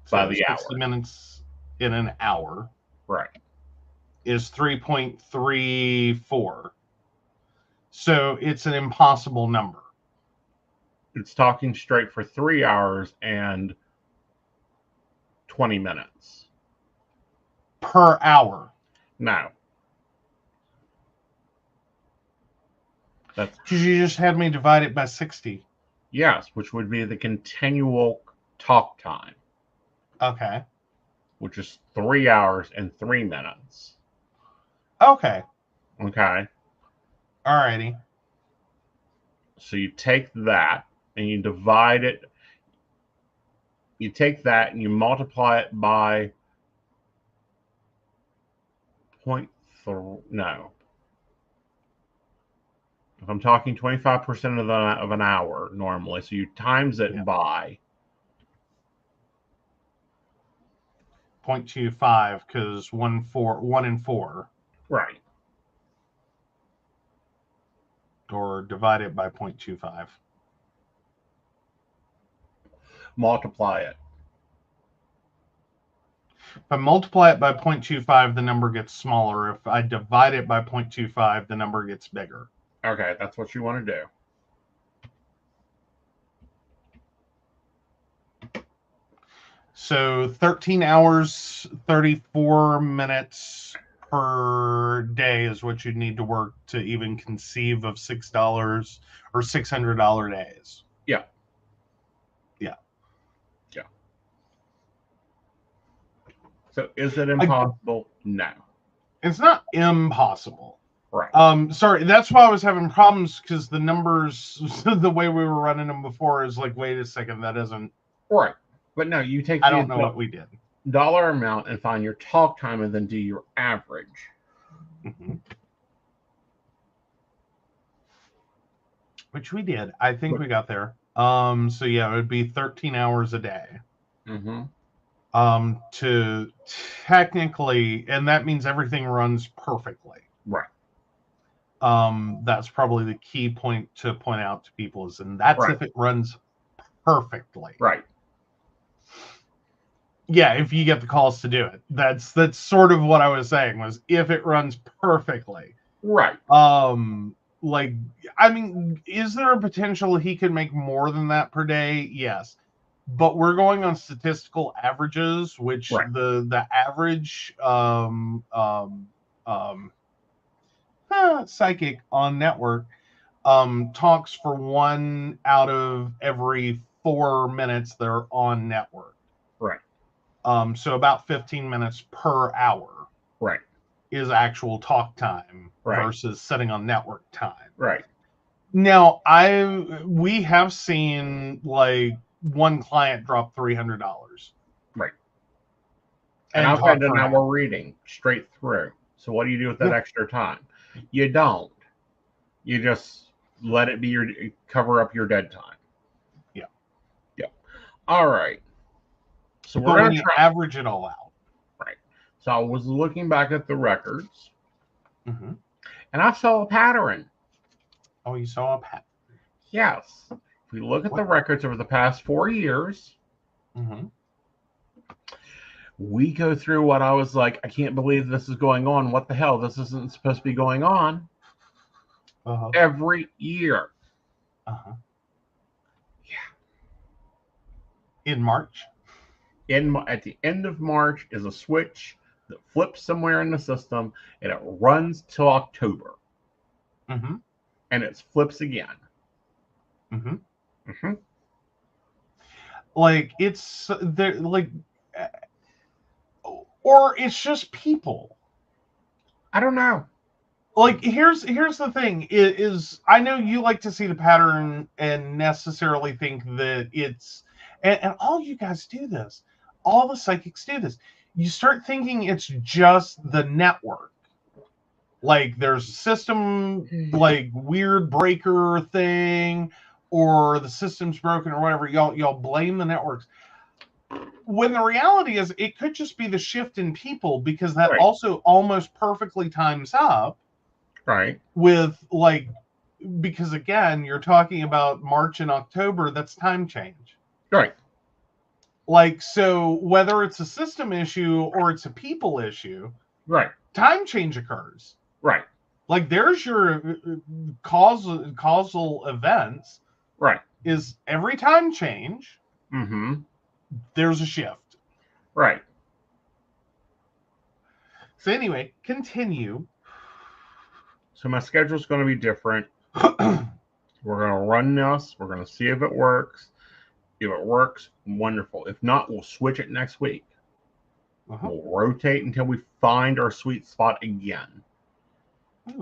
By the 60 hour. minutes in an hour. Right. Is 3.34. So it's an impossible number. It's talking straight for 3 hours and 20 minutes. Per hour. No. That's Because you just had me divide it by 60. yes, which would be the continual talk time, Okay. which is 3 hours and 3 minutes. Okay. Okay. Alrighty. So you take that and you divide it. You take that and you multiply it by 0.3. No. If I'm talking 25% of an hour normally, so you times it by 0.25 because 1 in 4. right. Or divide it by 0.25. Multiply it. If I multiply it by 0.25, the number gets smaller. If I divide it by 0.25, the number gets bigger. Okay, that's what you want to do. So 13 hours, 34 minutes per day is what you'd need to work to even conceive of $6 or $600 days. Yeah. Yeah. Yeah. So is it impossible? No. It's not impossible. Right. Sorry, that's why I was having problems because the numbers, the way we were running them before is like, wait a second, that isn't. Right. But no, you take I don't know what we did. dollar amount and find your talk time and then do your average. Mm-hmm. Which we did. I think we got there. So yeah, it would be 13 hours a day. Mm-hmm. To technically, and that means everything runs perfectly. Right. That's probably the key point to point out to people is, and that's right. if it runs perfectly. Right. Yeah, if you get the calls to do it. That's sort of what I was saying was if it runs perfectly. Right. Like, I mean, is there a potential he could make more than that per day? Yes. But we're going on statistical averages, which right. the average psychic on network talks for 1 out of every 4 minutes they're on network. Right. So about 15 minutes per hour. Right. Is actual talk time right. versus setting on network time. Right. Now, we have seen like one client drop $300. Right. And I've had an hour reading straight through. So what do you do with that extra time? You don't. You just let it be cover up your dead time. Yeah. Yeah. All right. So we're going to average it all out. Right. So I was looking back at the records. Mm-hmm. And I saw a pattern. Oh, you saw a pattern? Yes. If we look at the records over the past 4 years, mm-hmm. we go through what I was like, I can't believe this is going on. What the hell? This isn't supposed to be going on. Every year. Yeah. In March? at the end of March is a switch that flips somewhere in the system, and it runs till October, Mm-hmm. and it flips again. Mm-hmm. Mm-hmm. Like it's there, like, or it's just people. I don't know. Like here's the thing is I know you like to see the pattern and necessarily think that it's and all you guys do this, all the psychics do this. You start thinking it's just the network. Like there's a system like weird breaker thing, or the system's broken or whatever. Y'all blame the networks. When the reality is it could just be the shift in people, because that Right. also almost perfectly times up Right. with like, because again you're talking about March and October, that's time change. Right. Like, so whether it's a system issue or it's a people issue, Right. time change occurs. Right. Like there's your causal events. Right. Is every time change, Mm-hmm. there's a shift. Right. So anyway, continue. So my schedule's going to be different. We're going to run this. We're going to see if it works. If it works, wonderful. If not, we'll switch it next week. We'll rotate until we find our sweet spot again.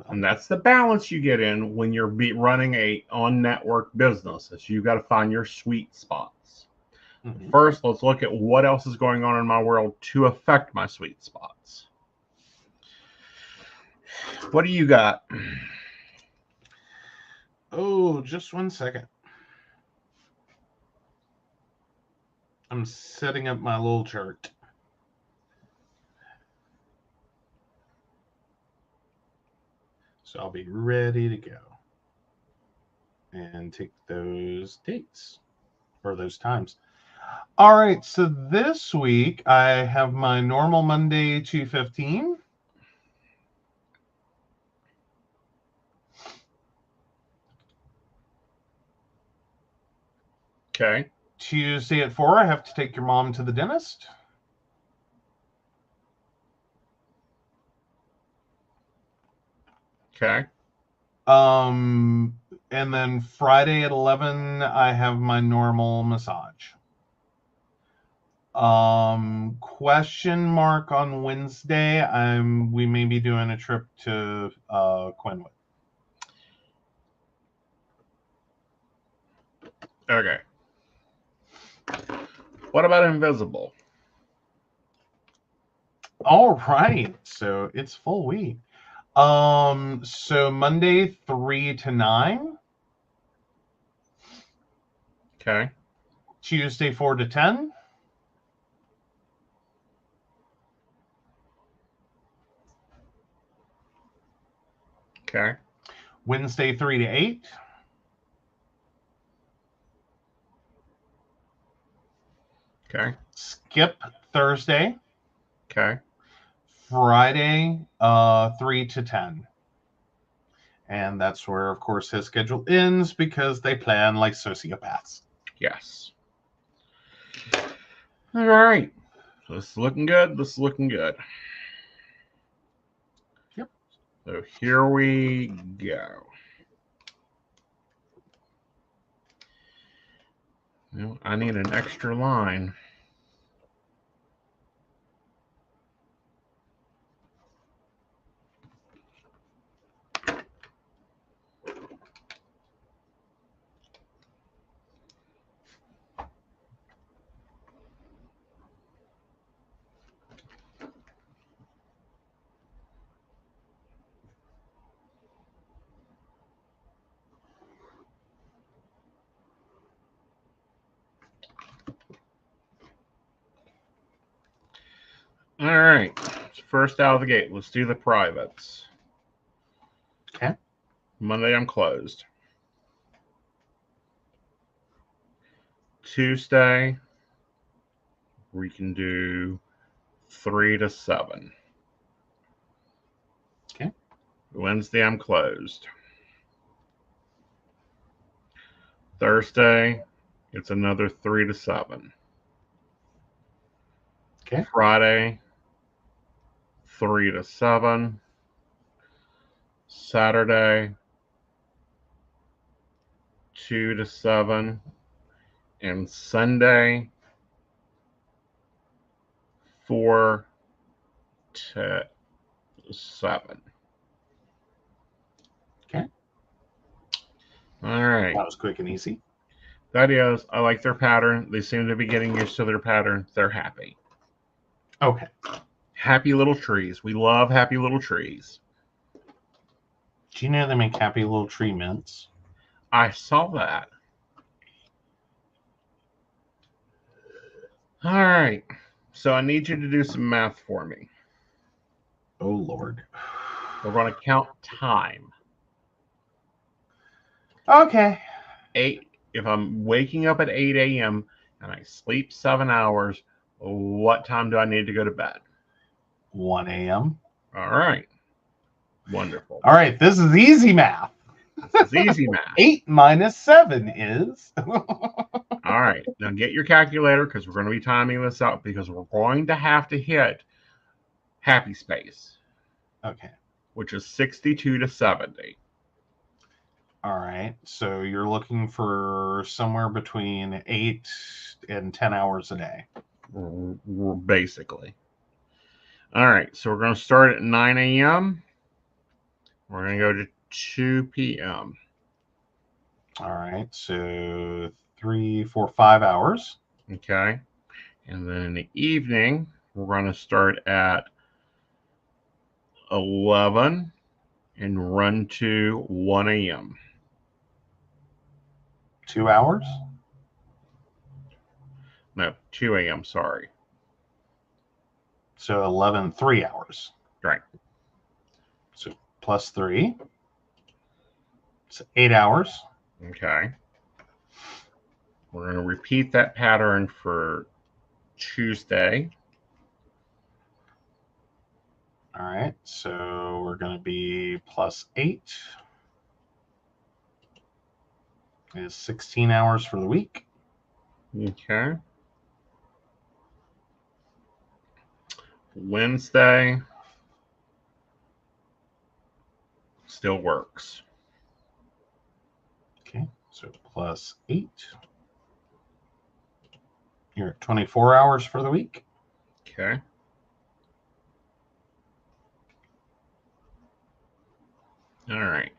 And that's the balance you get in when you're running a on-network business. Is you've got to find your sweet spots. Mm-hmm. First, let's look at what else is going on in my world to affect my sweet spots. What do you got? Oh, just 1 second. I'm setting up my little chart. So I'll be ready to go and take those dates or those times. All right, so this week I have my normal Monday 2:15. Okay. Tuesday at 4, I have to take your mom to the dentist. Okay. And then Friday at 11, I have my normal massage. Question mark on Wednesday. We may be doing a trip to Quinwood. Okay. What about invisible? All right, so it's full week. So Monday 3 to 9. Okay. Tuesday 4 to 10. Okay. Wednesday 3 to 8. Okay. Skip Thursday. Okay. Friday 3 to 10. And that's where, of course, his schedule ends because they plan like sociopaths. Yes. All right. So this is looking good. This is looking good. Yep. So here we go. Well, I need an extra line. All right. First out of the gate, let's do the privates. Okay. Monday, I'm closed. Tuesday, we can do 3 to 7. Okay. Wednesday, I'm closed. Thursday, it's another 3 to 7. Okay. Friday, 3 to 7. Saturday, 2 to 7. And Sunday, 4 to 7. Okay. All right. That was quick and easy. That is, I like their pattern. They seem to be getting used to their pattern. They're happy. Okay. Happy little trees. We love happy little trees. Do you know they make happy little tree mints? I saw that. All right. So I need you to do some math for me. Oh, Lord. We're going to count time. Okay. 8. If I'm waking up at 8 a.m. and I sleep 7 hours, what time do I need to go to bed? 1 a.m. All right. Wonderful. All right. This is easy math. This is easy math. 8 minus 7 is... All right. Now get your calculator because we're going to be timing this out because we're going to have to hit happy space. Okay. Which is 62 to 70. All right. So you're looking for somewhere between 8 and 10 hours a day. Basically. All right. So we're going to start at 9 a.m. We're going to go to 2 p.m. All right. So 3, 4, 5 hours. Okay. And then in the evening, we're going to start at 11 and run to 1 a.m. 2 hours. No, 2 a.m. Sorry. So 11, 3 hours. Right. So plus 3. It's 8 hours. Okay. We're going to repeat that pattern for Tuesday. All right. So we're going to be plus 8 is 16 hours for the week. Okay. Wednesday still works. Okay. So plus 8. You're at 24 hours for the week. Okay. All right.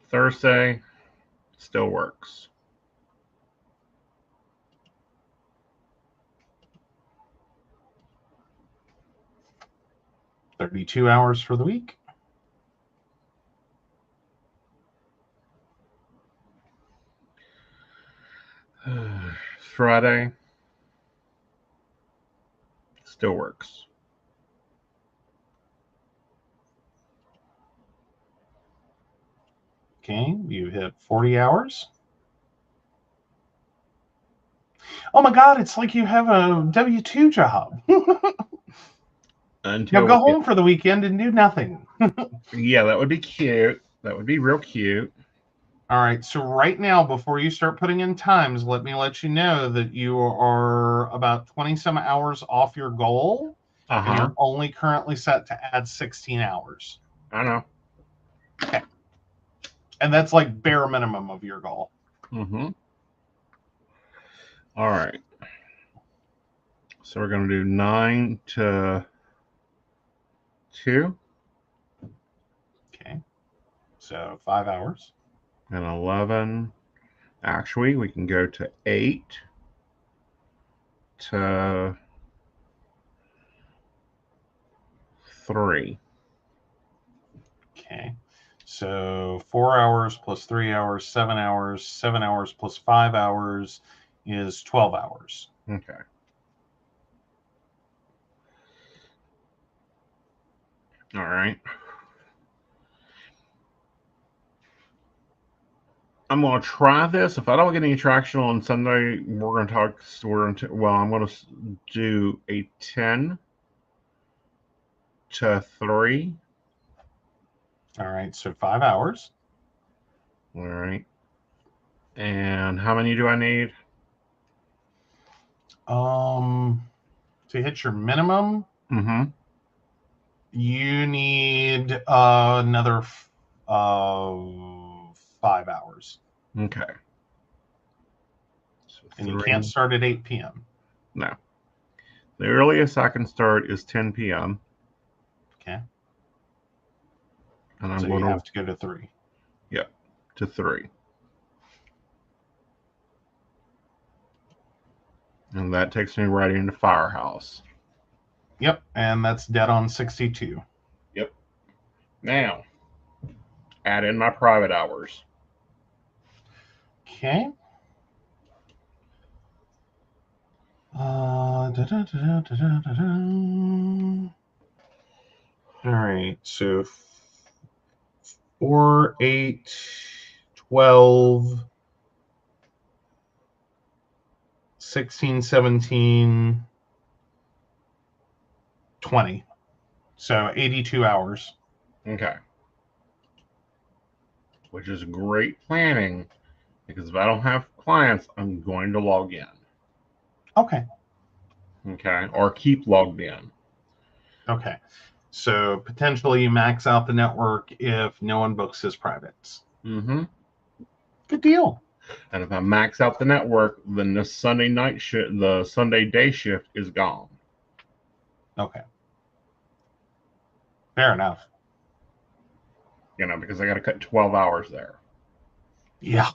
Thursday still works. $32 hours for the week. Friday still works. Okay, you hit 40 hours. Oh my God, it's like you have a W-2 job. Until Now go home for the weekend and do nothing. Yeah, that would be cute. That would be real cute. All right, so right now, before you start putting in times, let me let you know that you are about 20 some hours off your goal, and you're only currently set to add 16 hours. I know. Okay. And that's like bare minimum of your goal. Mm-hmm. All right. So we're going to do 9 to 2. Okay. So 5 hours. And 11. Actually, we can go to 8 to 3. Okay. So 4 hours plus 3 hours, 7 hours, 7 hours plus 5 hours is 12 hours. Okay. All right. I'm going to try this. If I don't get any traction on Sunday, we're going to talk. I'm going to do a 10 to 3. All right. So 5 hours. All right. And how many do I need? to hit your minimum, Mm-hmm. you need another 5 hours. Okay. So And you can't start at 8 p.m. No. The earliest I can start is 10 p.m. Okay. And I'm So going you to have to go to 3. Yep, to 3. And that takes me right into Firehouse. Yep, and that's dead on 62. Yep. Now, add in my private hours. Okay. All right, so 4, 8, 12, 16, 17, 20. So 82 hours. Okay. Which is great planning, because if I don't have clients, I'm going to log in. Okay. Okay. Or keep logged in. Okay. So potentially max out the network if no one books his privates. Mm-hmm. Good deal. And if I max out the network, then the Sunday night shift, the Sunday day shift is gone. Okay. Fair enough. You know, because I got to cut 12 hours there. Yeah.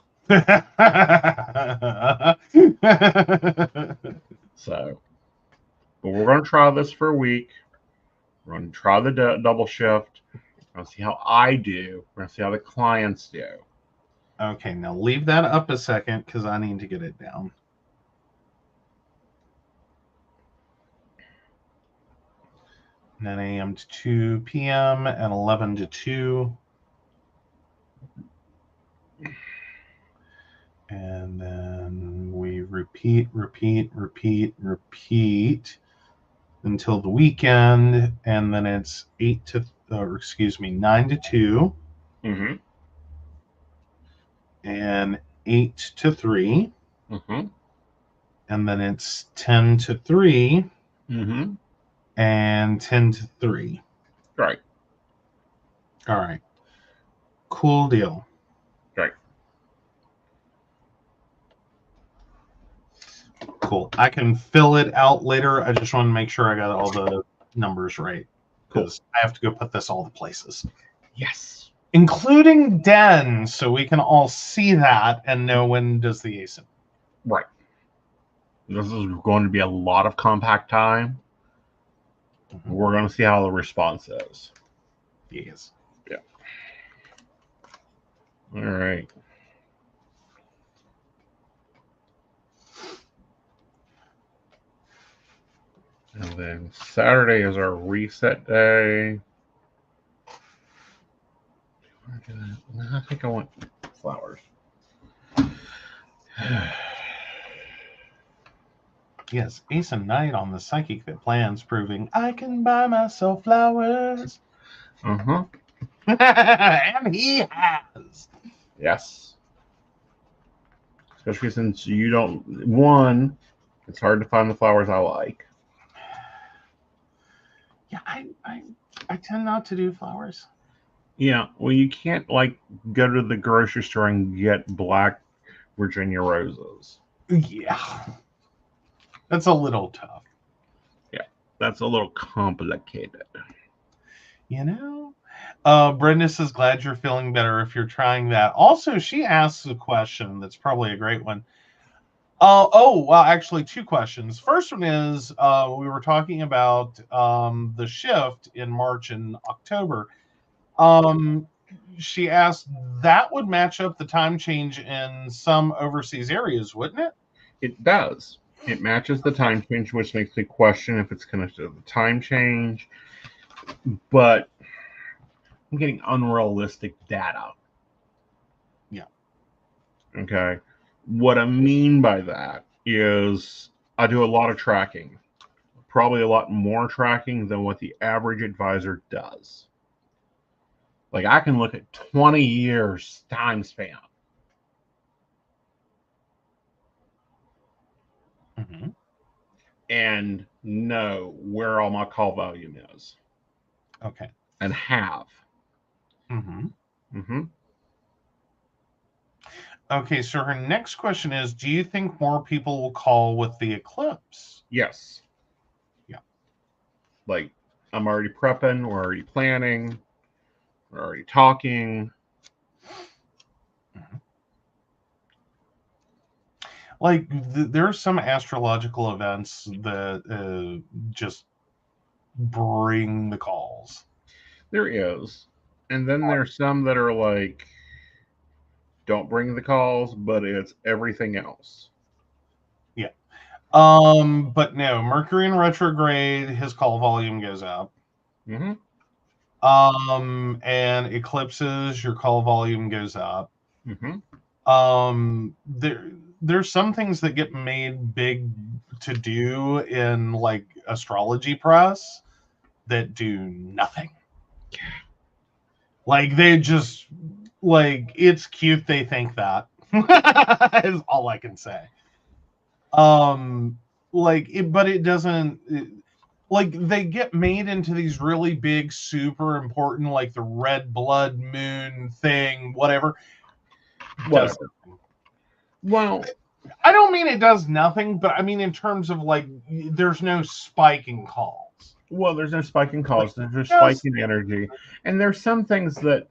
So, but we're going to try this for a week. We're going to try the double shift. We're going to see how I do. We're going to see how the clients do. Okay, now leave that up a second because I need to get it down. Nine a.m. to 2 p.m. and 11 to 2. And then we repeat until the weekend. And then it's 9 to 2 Mm-hmm. and 8 to 3. Mm-hmm. And then it's 10 to 3 Mm-hmm. and 10 to 3. Right. All right. Cool deal. Right. Cool. I can fill it out later. I just want to make sure I got all the numbers right, because I have to go put this all the places. Yes. Including Den, so we can all see that and know when does the Aeson. Right. This is going to be a lot of compact time. Mm-hmm. We're going to see how the response is. Yes. Yeah. All right. And then Saturday is our reset day. I think I want flowers. Yes, Aeson Knight on the psychic that plans, proving I can buy myself flowers. Uh-huh. And he has. Yes. Especially since you don't, one, it's hard to find the flowers I like. Yeah, I tend not to do flowers. Yeah, well, you can't, like, go to the grocery store and get black Virginia roses. Yeah. That's a little tough. Yeah, that's a little complicated. You know? Brenda says, glad you're feeling better if you're trying that. Also, she asks a question that's probably a great one. Well, actually, 2 questions. First one is, we were talking about the shift in March and October. She asked, that would match up the time change in some overseas areas, wouldn't it? It does. It matches the time change, which makes me question if it's connected to the time change. But I'm getting unrealistic data. Yeah. Okay. What I mean by that is I do a lot of tracking, probably a lot more tracking than what the average advisor does. Like, I can look at 20 years time span. Mm-hmm. and know where all my call volume is. Okay. And have. Mm-hmm. Mm-hmm. Okay, so her next question is, do you think more people will call with the eclipse? Yes. Yeah. Like, I'm already prepping, we're already planning, we're already talking. Like, there are some astrological events that just bring the calls. There is. And then there's some that are like, don't bring the calls, but it's everything else. Yeah. But no, Mercury in retrograde, his call volume goes up. Mm-hmm. And eclipses, your call volume goes up. Mm-hmm. There's some things that get made big to do in like astrology press that do nothing. Like they just like it's cute they think that is all I can say. Like it, but it doesn't like they get made into these really big, super important, like the red blood moon thing, whatever. Whatever. Well, I don't mean it does nothing, but I mean in terms of like there's no spike in calls. Well, there's no spike in calls. There's no spike in energy. And there's some things that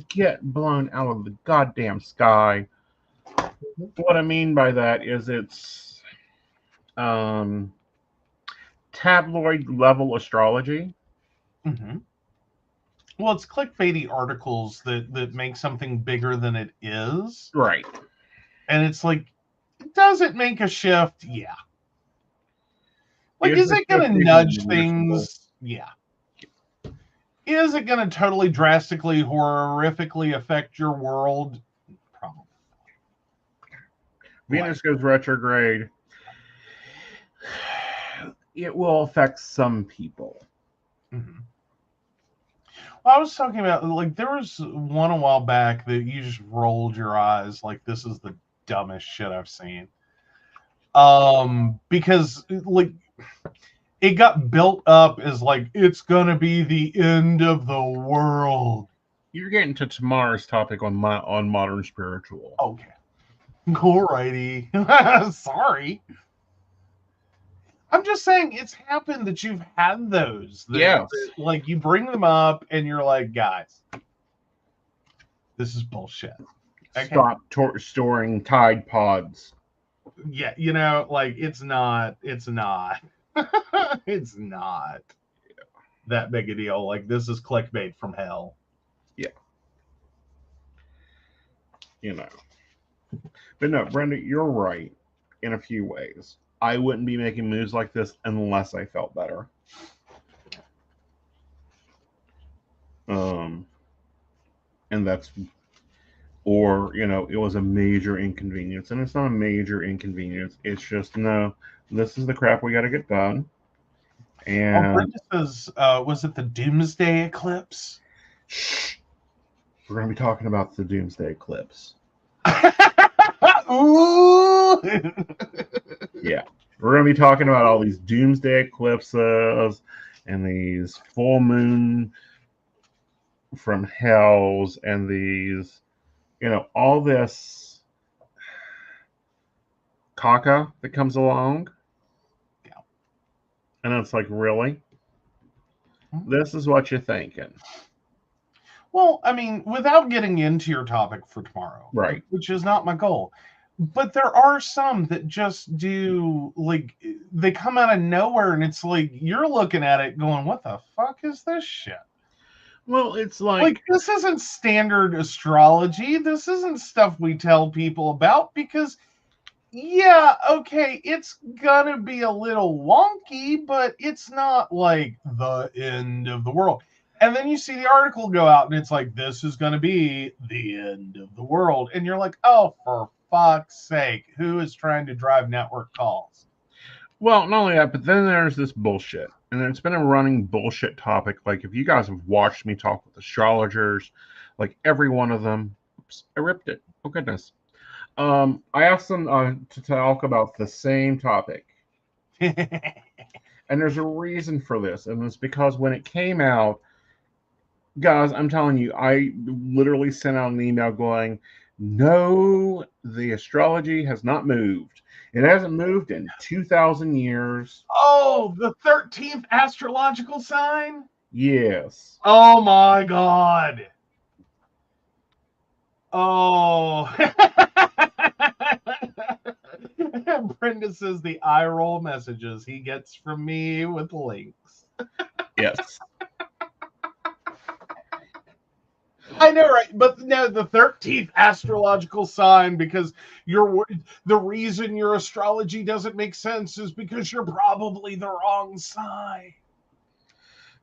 get blown out of the goddamn sky. What I mean by that is it's tabloid level astrology. Mm-hmm. Well, it's clickbaity articles that make something bigger than it is. Right. And it's like, does it make a shift? Yeah. Like, is it going to nudge things? Yeah. Is it going to totally drastically, horrifically affect your world? Probably. Venus goes retrograde. It will affect some people. Mm-hmm. Well, I was talking about, like, there was one a while back that you just rolled your eyes like, this is the dumbest shit I've seen. Because, like, it got built up as, like, it's gonna be the end of the world. You're getting to tomorrow's topic on modern spiritual. Okay. Alrighty. Sorry. I'm just saying it's happened that you've had those. Yes. Like you bring them up and you're like, guys, this is bullshit. Okay. Stop storing Tide Pods. Yeah, you know, like it's not it's not that big a deal. Like this is clickbait from hell. Yeah. You know. But no, Brenda, you're right in a few ways. I wouldn't be making moves like this unless I felt better. And that's, or, you know, it was a major inconvenience. And it's not a major inconvenience. It's just, no, this is the crap we got to get done. And Brenda says, was it the Doomsday Eclipse? We're going to be talking about the Doomsday Eclipse. Ooh! Yeah. We're going to be talking about all these Doomsday Eclipses and these full moon from hells and these, you know, all this caca that comes along. Yeah. And it's like, really? This is what you're thinking. Well, I mean, without getting into your topic for tomorrow, right, which is not my goal, but there are some that just do, like, they come out of nowhere, and it's like, you're looking at it going, what the fuck is this shit? Well, it's like this isn't standard astrology. This isn't stuff we tell people about because, yeah, okay, it's gonna be a little wonky, but it's not like the end of the world. And then you see the article go out and it's like, this is going to be the end of the world. And you're like, oh, for fuck's sake, who is trying to drive network calls? Well, not only that, but then there's this bullshit. And it's been a running bullshit topic. Like, if you guys have watched me talk with astrologers, like every one of them, oops, I ripped it. Oh, goodness. I asked them to talk about the same topic. And there's a reason for this. And it's because when it came out, guys, I'm telling you, I literally sent out an email going, no, the astrology has not moved. It hasn't moved in 2,000 years. Oh, the 13th astrological sign? Yes. Oh my God. Oh. Brenda says the eye roll messages he gets from me with links. Yes. I know, right? But no, the 13th astrological sign, because the reason your astrology doesn't make sense is because you're probably the wrong sign.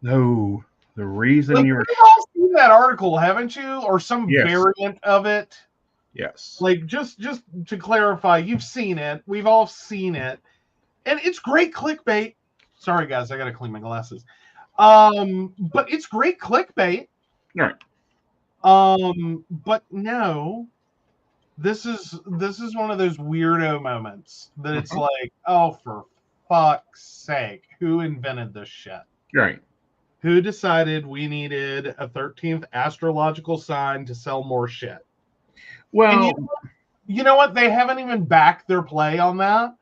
No, the reason Like, you're. you've all seen that article, haven't you? Or some Yes. variant of it. Yes. Like, just to clarify, you've seen it. We've all seen it. And it's great clickbait. Sorry, guys, I got to clean my glasses. But it's great clickbait. All right. But no, this is one of those weirdo moments that it's like, oh, for fuck's sake, who invented this shit? Right. Who decided we needed a 13th astrological sign to sell more shit? Well, And you know what? They haven't even backed their play on that,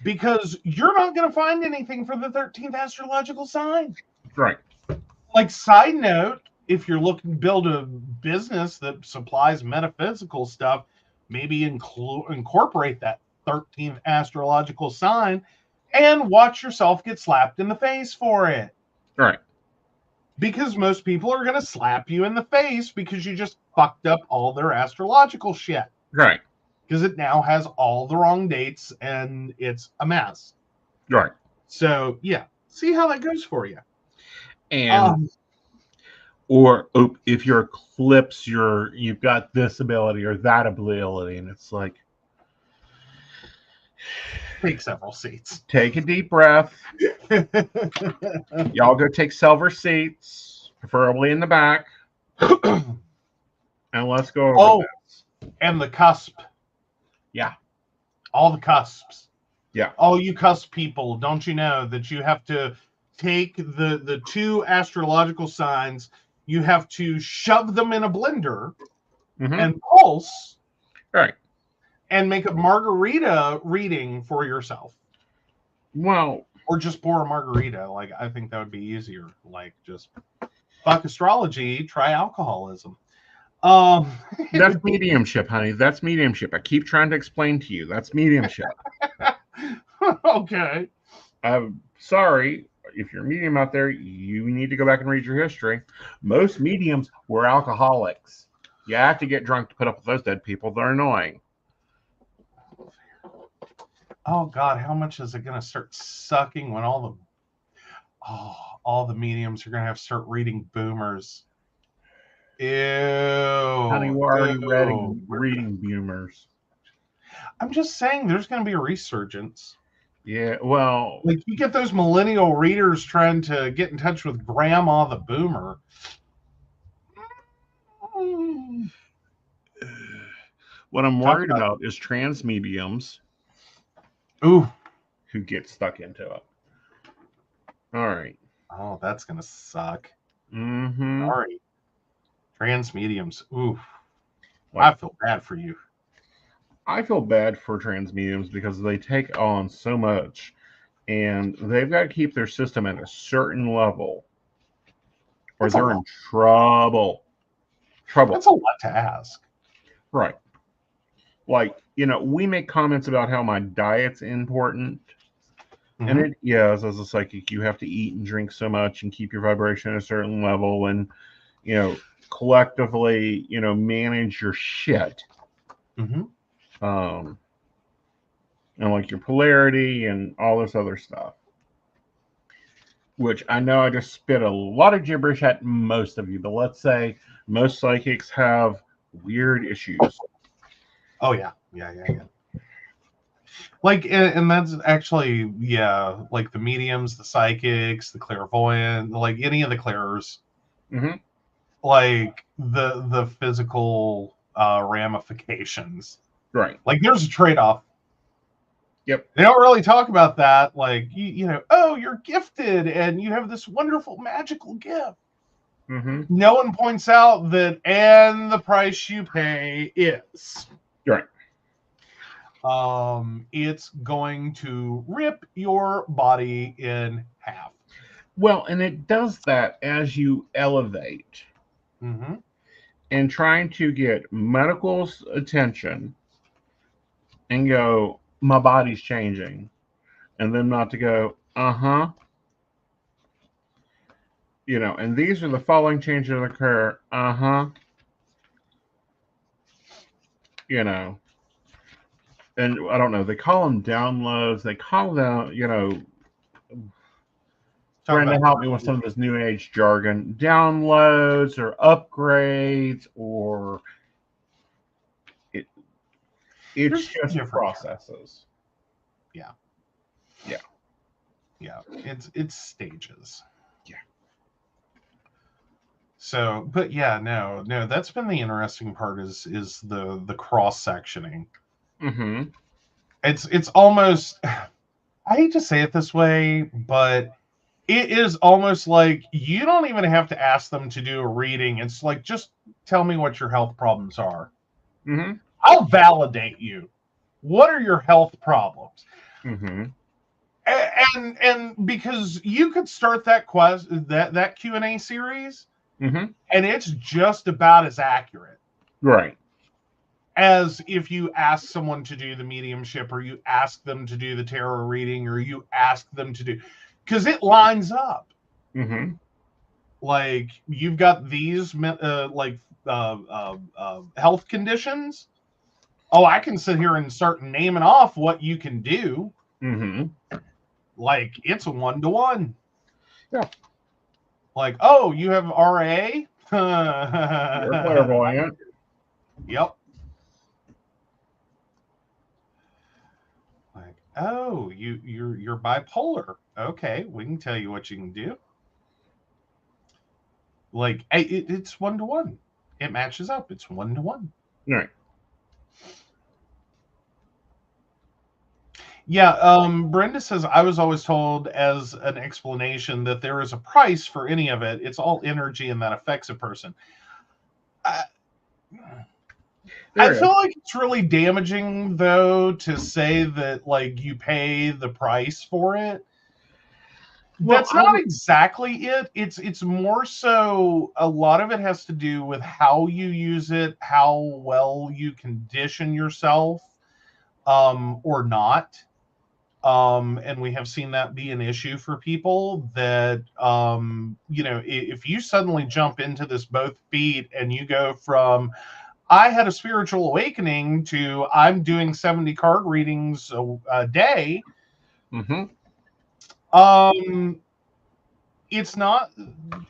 because you're not going to find anything for the 13th astrological sign. right. Like, side note, if you're looking to build a business that supplies metaphysical stuff, maybe incorporate that 13th astrological sign and watch yourself get slapped in the face for it. Right. Because most people are going to slap you in the face because you just fucked up all their astrological shit. Right. Because it now has all the wrong dates and it's a mess. Right. So, yeah, see how that goes for you. And or if your eclipse, you've got this ability or that ability, and it's like, take several seats. Take a deep breath. Y'all go take several seats, preferably in the back, and let's go over this. And the cusp. Yeah. All the cusps. Yeah. All you cusp people, don't you know that you have to take the two astrological signs, you have to shove them in a blender and pulse. Right. And make a margarita reading for yourself. Well, or just pour a margarita. Like, I think that would be easier. Like, just fuck astrology, try alcoholism. That's mediumship, honey. That's mediumship. I keep trying to explain to you. That's mediumship. Okay. I'm sorry. If you're a medium out there, you need to go back and read your history. Most mediums were alcoholics. You have to get drunk to put up with those dead people. They're annoying. Oh God, how much is it going to start sucking when all the mediums are going to have to start reading boomers? Ew. Honey, we're already reading boomers. I'm just saying there's going to be a resurgence. Yeah, well, like, you get those millennial readers trying to get in touch with Grandma the Boomer. What I'm worried about is trans mediums. Ooh. Who get stuck into it. All right. Oh, that's going to suck. Mm-hmm. All right. Trans mediums. Ooh. I feel bad for you. I feel bad for trans mediums because they take on so much and they've got to keep their system at a certain level or they're in trouble. That's a lot to ask. Right. Like, we make comments about how my diet's important. Mm-hmm. And it, yes, as a psychic, you have to eat and drink so much and keep your vibration at a certain level and, collectively, manage your shit. Mm-hmm. And like your polarity and all this other stuff. Which I know I just spit a lot of gibberish at most of you, but let's say most psychics have weird issues. Oh, yeah. Yeah. Like, and that's actually, like the mediums, the psychics, the clairvoyant, like any of the clairers. Mm-hmm. Like the physical ramifications. Right. Like, there's a trade-off. Yep. They don't really talk about that. Like, you know, oh, you're gifted and you have this wonderful magical gift. Mm-hmm. No one points out that, and the price you pay is. Right. It's going to rip your body in half. Well, and it does that as you elevate Mm-hmm. and trying to get medical's attention and go, my body's changing. And then not to go, uh-huh. You know, and these are the following changes that occur. Uh-huh. You know. And I don't know, they call them downloads. They call them, you know, Brenda, help me with some of this new age jargon. Downloads or upgrades or it's just processes. Yeah. Yeah. Yeah. It's stages. Yeah. So, but yeah, no, that's been the interesting part is the cross sectioning. Mm-hmm. It's almost, I hate to say it this way, but it is almost like you don't even have to ask them to do a reading. It's like, just tell me what your health problems are. Mm-hmm. I'll validate you. What are your health problems? Mm-hmm. And because you could start that that Q&A series, mm-hmm. and it's just about as accurate. Right. As if you ask someone to do the mediumship, or you ask them to do the tarot reading, or you ask them to do, because it lines up. Mm-hmm. Like, you've got these health conditions. Oh, I can sit here and start naming off what you can do. Mm-hmm. Like, it's a 1-to-1. Yeah. Like, oh, you have RA? You're clairvoyant. Yep. Like, oh, you're bipolar. Okay, we can tell you what you can do. Like, it's 1-to-1. It matches up. It's 1-to-1. Right. Yeah, Brenda says, I was always told as an explanation that there is a price for any of it. It's all energy and that affects a person. I feel like it's really damaging, though, to say that, like, you pay the price for it. Well, that's not exactly it. It's more so, a lot of it has to do with how you use it, how well you condition yourself, or not. And we have seen that be an issue for people that, you know, if you suddenly jump into this both feet and you go from, I had a spiritual awakening, to I'm doing 70 card readings a day. Mm-hmm. It's not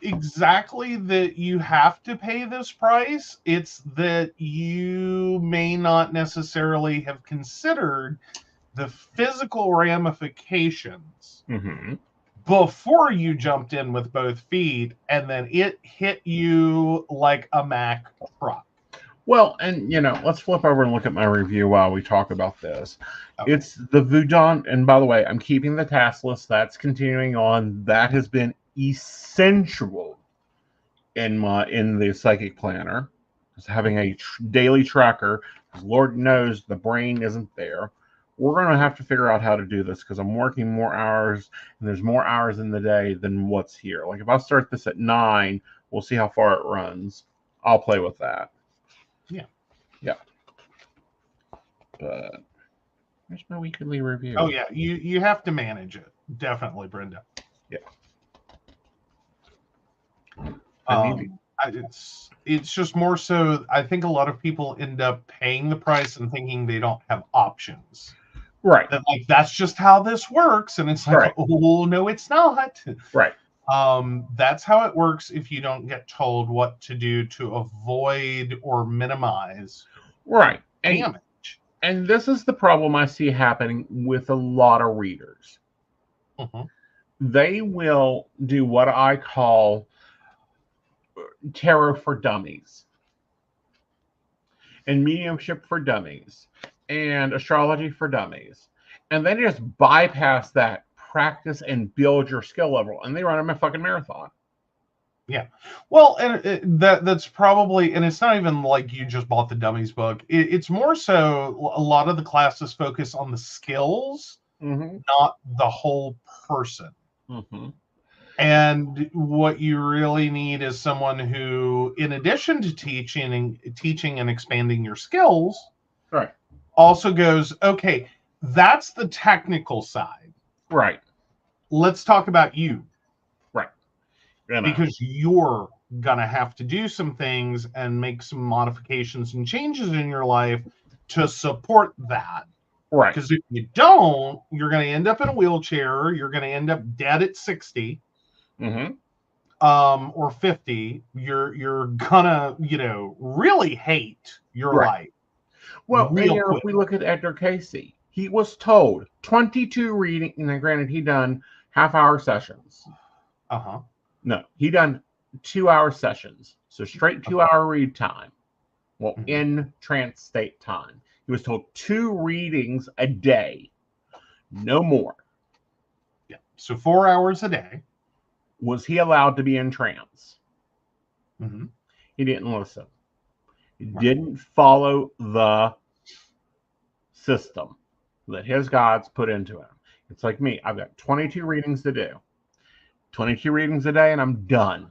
exactly that you have to pay this price. It's that you may not necessarily have considered the physical ramifications Mm-hmm. before you jumped in with both feet, and then it hit you like a Mack truck. Well, and, you know, let's flip over and look at my review while we talk about this. Okay. It's the Voodoo, and by the way, I'm keeping the task list. That's continuing on. That has been essential in the psychic planner. Just having a daily tracker, because Lord knows the brain isn't there. We're going to have to figure out how to do this, because I'm working more hours, and there's more hours in the day than what's here. Like, if I start this at 9, we'll see how far it runs. I'll play with that. Yeah. Yeah. But here's my weekly review. Oh, yeah. You have to manage it. Definitely, Brenda. Yeah. It's just more so, I think a lot of people end up paying the price and thinking they don't have options. Right. That, like, that's just how this works. And it's like, right. Oh, no, it's not. Right. That's how it works if you don't get told what to do to avoid or minimize damage. And this is the problem I see happening with a lot of readers. Mm-hmm. They will do what I call tarot for dummies, and mediumship for dummies, and astrology for dummies. And they just bypass that, practice and build your skill level, and they run a fucking marathon. Yeah. Well, and that's probably, and it's not even like you just bought the dummies book. It's more so a lot of the classes focus on the skills, not the whole person. And what you really need is someone who, in addition to teaching and expanding your skills, right, also goes, okay, that's the technical side. Right. Let's talk about you. Right. Because you're going to have to do some things and make some modifications and changes in your life to support that. Right. Because if you don't, you're going to end up in a wheelchair. You're going to end up dead at 60. Or 50. You're gonna, really hate your life. Well, if we look at Edgar Casey, he was told 22 reading, and granted, he done half-hour sessions. No, he done 2-hour sessions, so straight 2-hour read time. Well, in trance state time, he was told 2 readings a day, no more. Yeah, so 4 hours a day. Was he allowed to be in trance? He didn't listen. He didn't follow the system that his gods put into him. It's like me. I've got 22 readings to do. 22 readings a day, and I'm done.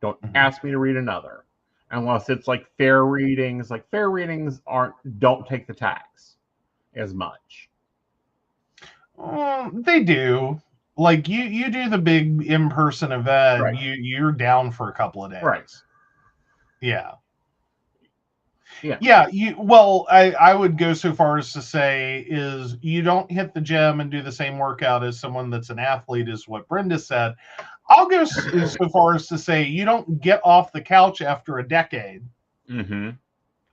Don't ask me to read another. Unless it's like fair readings. Like fair readings don't take the tax as much. They do. Like you do the big in-person event, you're down for a couple of days. Right. Yeah. Yeah. I would go so far as to say is you don't hit the gym and do the same workout as someone that's an athlete, is what Brenda said. I'll go so far as to say you don't get off the couch after a decade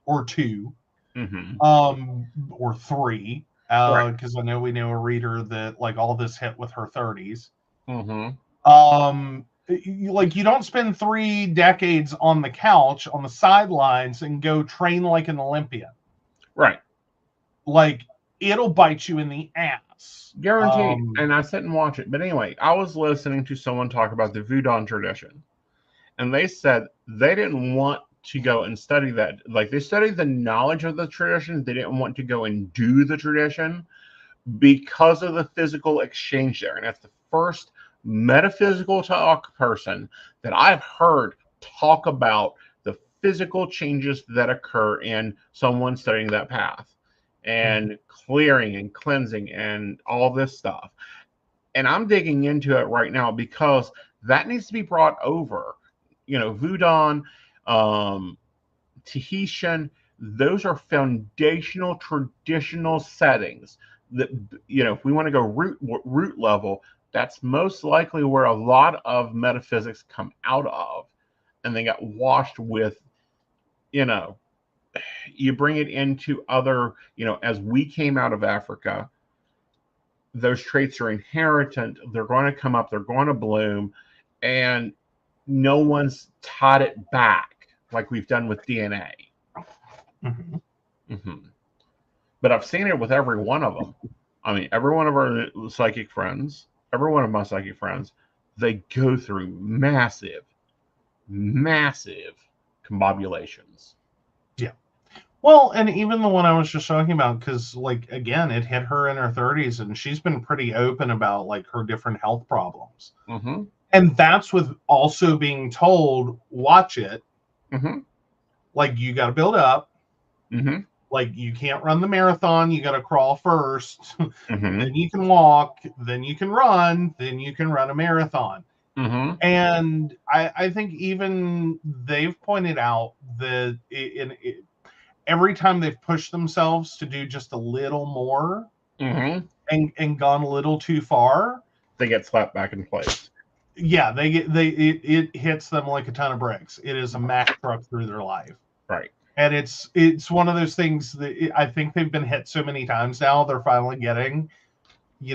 or 2 or 3. Because I know we know a reader that like all this hit with her 30s. You don't spend 3 decades on the couch on the sidelines and go train like an Olympian. Right. Like it'll bite you in the ass. Guaranteed. And I sit and watch it. But anyway, I was listening to someone talk about the Voodoo tradition. And they said they didn't want to go and study that. Like they studied the knowledge of the tradition. They didn't want to go and do the tradition because of the physical exchange there. And that's the first metaphysical talk person that I've heard talk about the physical changes that occur in someone studying that path and clearing and cleansing and all this stuff. And I'm digging into it right now because that needs to be brought over. Voodoo, Tahitian, those are foundational traditional settings that, if we want to go root level, that's most likely where a lot of metaphysics come out of, and they got washed with, you bring it into other, as we came out of Africa, those traits are inherent. They're going to come up, they're going to bloom, and no one's taught it back like we've done with DNA. But I've seen it with every one of them. I mean, every one of our psychic friends, every one of my psychic friends, they go through massive combobulations. Yeah. Well, and even the one I was just talking about, because, like, again, it hit her in her 30s, and she's been pretty open about, like, her different health problems. And that's with also being told, watch it. Like, you got to build up. Like, you can't run the marathon. You got to crawl first. Then you can walk. Then you can run. Then you can run a marathon. And I think even they've pointed out that every time they've pushed themselves to do just a little more and gone a little too far, they get slapped back in place. Yeah, it hits them like a ton of bricks. It is a Mack truck through their life. Right. And it's one of those things that I think they've been hit so many times now, they're finally getting,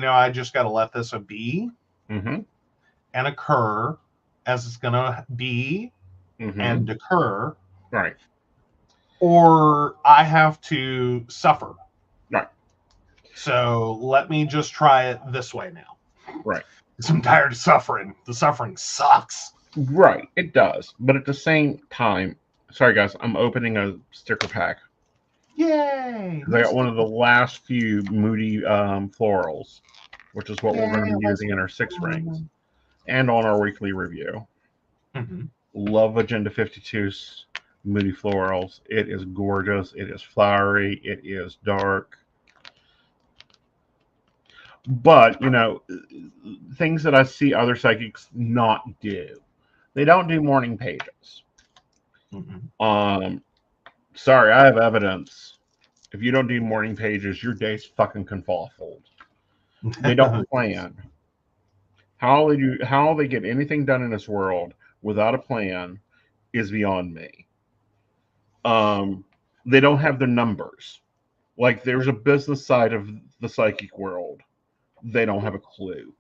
I just got to let this be and occur as it's going to be and occur. Right. Or I have to suffer. Right. So let me just try it this way now. Right. Because I'm tired of suffering. The suffering sucks. Right. It does. But at the same time, sorry guys, I'm opening a sticker pack. Yay! I got one of the last few Moody florals, which is what we're going to be using in our 6 rings and on our weekly review. Mm-hmm. Love Agenda 52's Moody florals. It is gorgeous. It is flowery. It is dark. But, you know, things that I see other psychics not do. They don't do morning pages. Mm-hmm. Sorry, I have evidence. If you don't do morning pages, your day's fucking confuzzled. They don't plan. How they get anything done in this world without a plan is beyond me. They don't have the numbers. Like, there's a business side of the psychic world. They don't have a clue.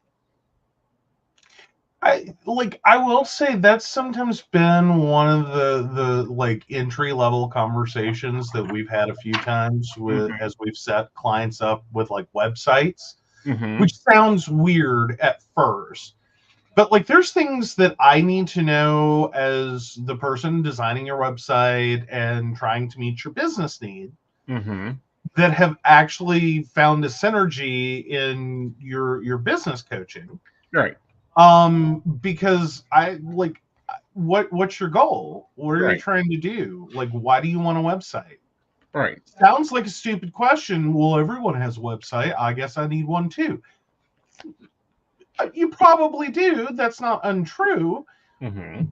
I will say that's sometimes been one of the like entry level conversations that we've had a few times with as we've set clients up with like websites, which sounds weird at first. But like there's things that I need to know as the person designing your website and trying to meet your business need that have actually found a synergy in your business coaching. Right. Because I like what's your goal? What are you trying to do? Like, why do you want a website? Right. Sounds like a stupid question. Well, everyone has a website. I guess I need one too. You probably do. That's not untrue.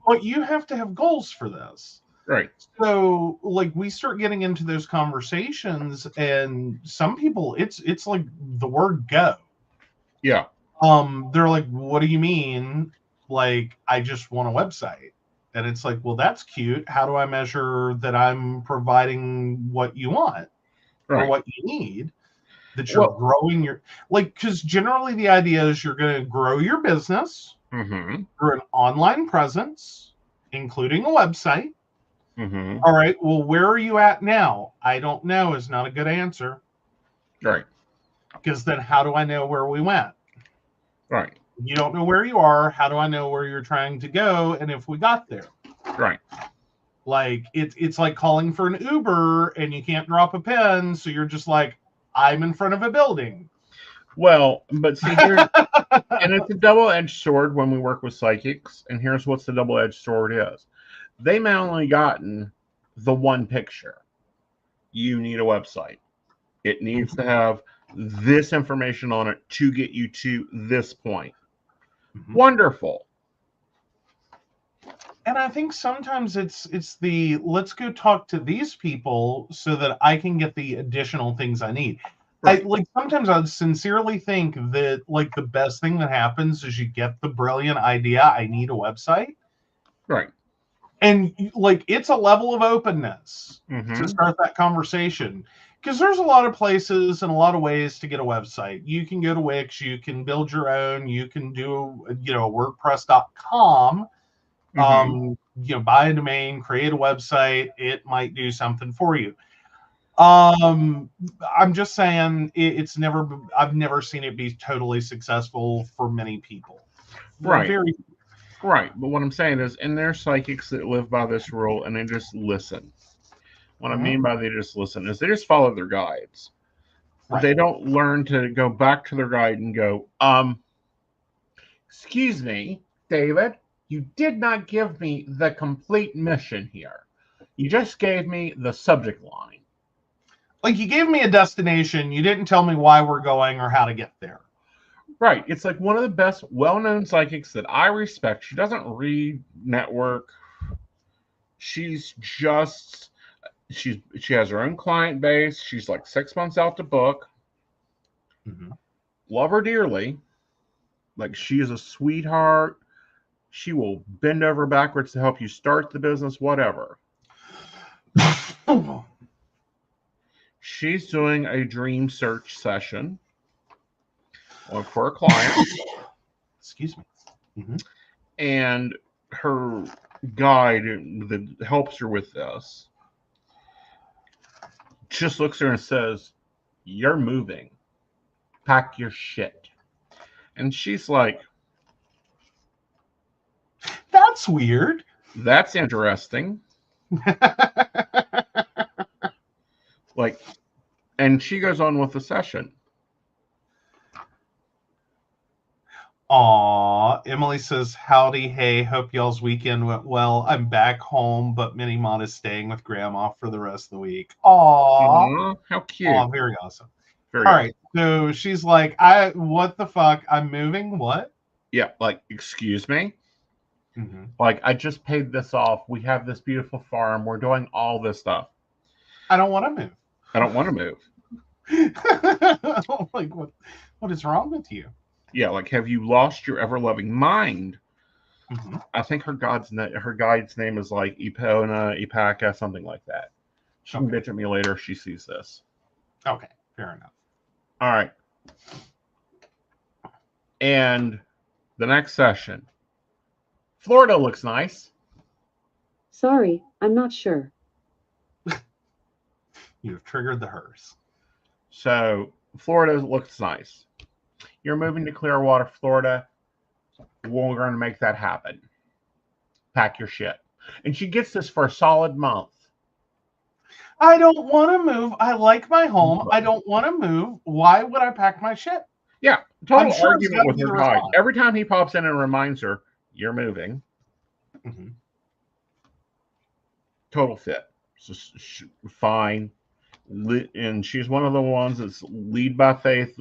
But you have to have goals for this. Right. So, like, we start getting into those conversations, and some people, it's like the word go. Yeah. They're like, what do you mean? Like, I just want a website. And it's like, well, that's cute. How do I measure that I'm providing what you want or what you need? That you're growing your, like, because generally the idea is you're going to grow your business through an online presence, including a website. All right. Well, where are you at now? I don't know is not a good answer. Right. Because then how do I know where we went? Right. You don't know where you are. How do I know where you're trying to go and if we got there? Right. Like it's like calling for an Uber and you can't drop a pin, so you're just like, I'm in front of a building. Well, but see here, and it's a double-edged sword when we work with psychics. And here's what the double-edged sword is: they may only gotten the one picture. You need a website. It needs to have this information on it to get you to this point. Wonderful. And I think sometimes it's the let's go talk to these people so that I can get the additional things I need. Right. Sometimes I sincerely think that like the best thing that happens is you get the brilliant idea, I need a website. Right. And like it's a level of openness to start that conversation. Because there's a lot of places and a lot of ways to get a website. You can go to Wix, you can build your own, you can do, WordPress.com, buy a domain, create a website. It might do something for you. I'm just saying I've never seen it be totally successful for many people. Right. Right. But what I'm saying is, and there's psychics that live by this rule and they just listen. What I mean by they just listen is they just follow their guides. Right. They don't learn to go back to their guide and go, excuse me, David, you did not give me the complete mission here. You just gave me the subject line. Like you gave me a destination. You didn't tell me why we're going or how to get there. Right. It's like one of the best well-known psychics that I respect. She doesn't read network. She has her own client base. She's like 6 months out to book. Love her dearly. Like she is a sweetheart. She will bend over backwards to help you start the business, whatever. She's doing a dream search session for a client. Excuse me. And her guide that helps her with this just looks at her and says, "You're moving." Pack your shit. And she's like, That's weird. that's interesting. Like, and she goes on with the session. Aw, Emily says, howdy, hey, hope y'all's weekend went well. I'm back home, but Minnie Mod is staying with Grandma for the rest of the week. Aw. Aw, how cute. Aw, very awesome. Very All awesome. right, so she's like, what the fuck? I'm moving? What? Yeah, like, excuse me? Mm-hmm. Like, I just paid this off. We have this beautiful farm. We're doing all this stuff. I don't want to move. I don't want to move. Like, what is wrong with you? Yeah, like, have you lost your ever-loving mind? Mm-hmm. I think her guide's name is like Epona, Epaka, something like that. She can bitch at me later if she sees this. Okay, fair enough. All right. And the next session. Florida looks nice. Sorry, I'm not sure. You've triggered the hers. So Florida looks nice. You're moving to Clearwater, Florida. We're going to make that happen. Pack your shit. And she gets this for a solid month. I don't want to move. I like my home. I don't want to move. Why would I pack my shit? Yeah, total sure argument with it's her gotta be guide. response. Every time he pops in and reminds her, you're moving. Mm-hmm. Total fit. So fine. And she's one of the ones that's lead by faith,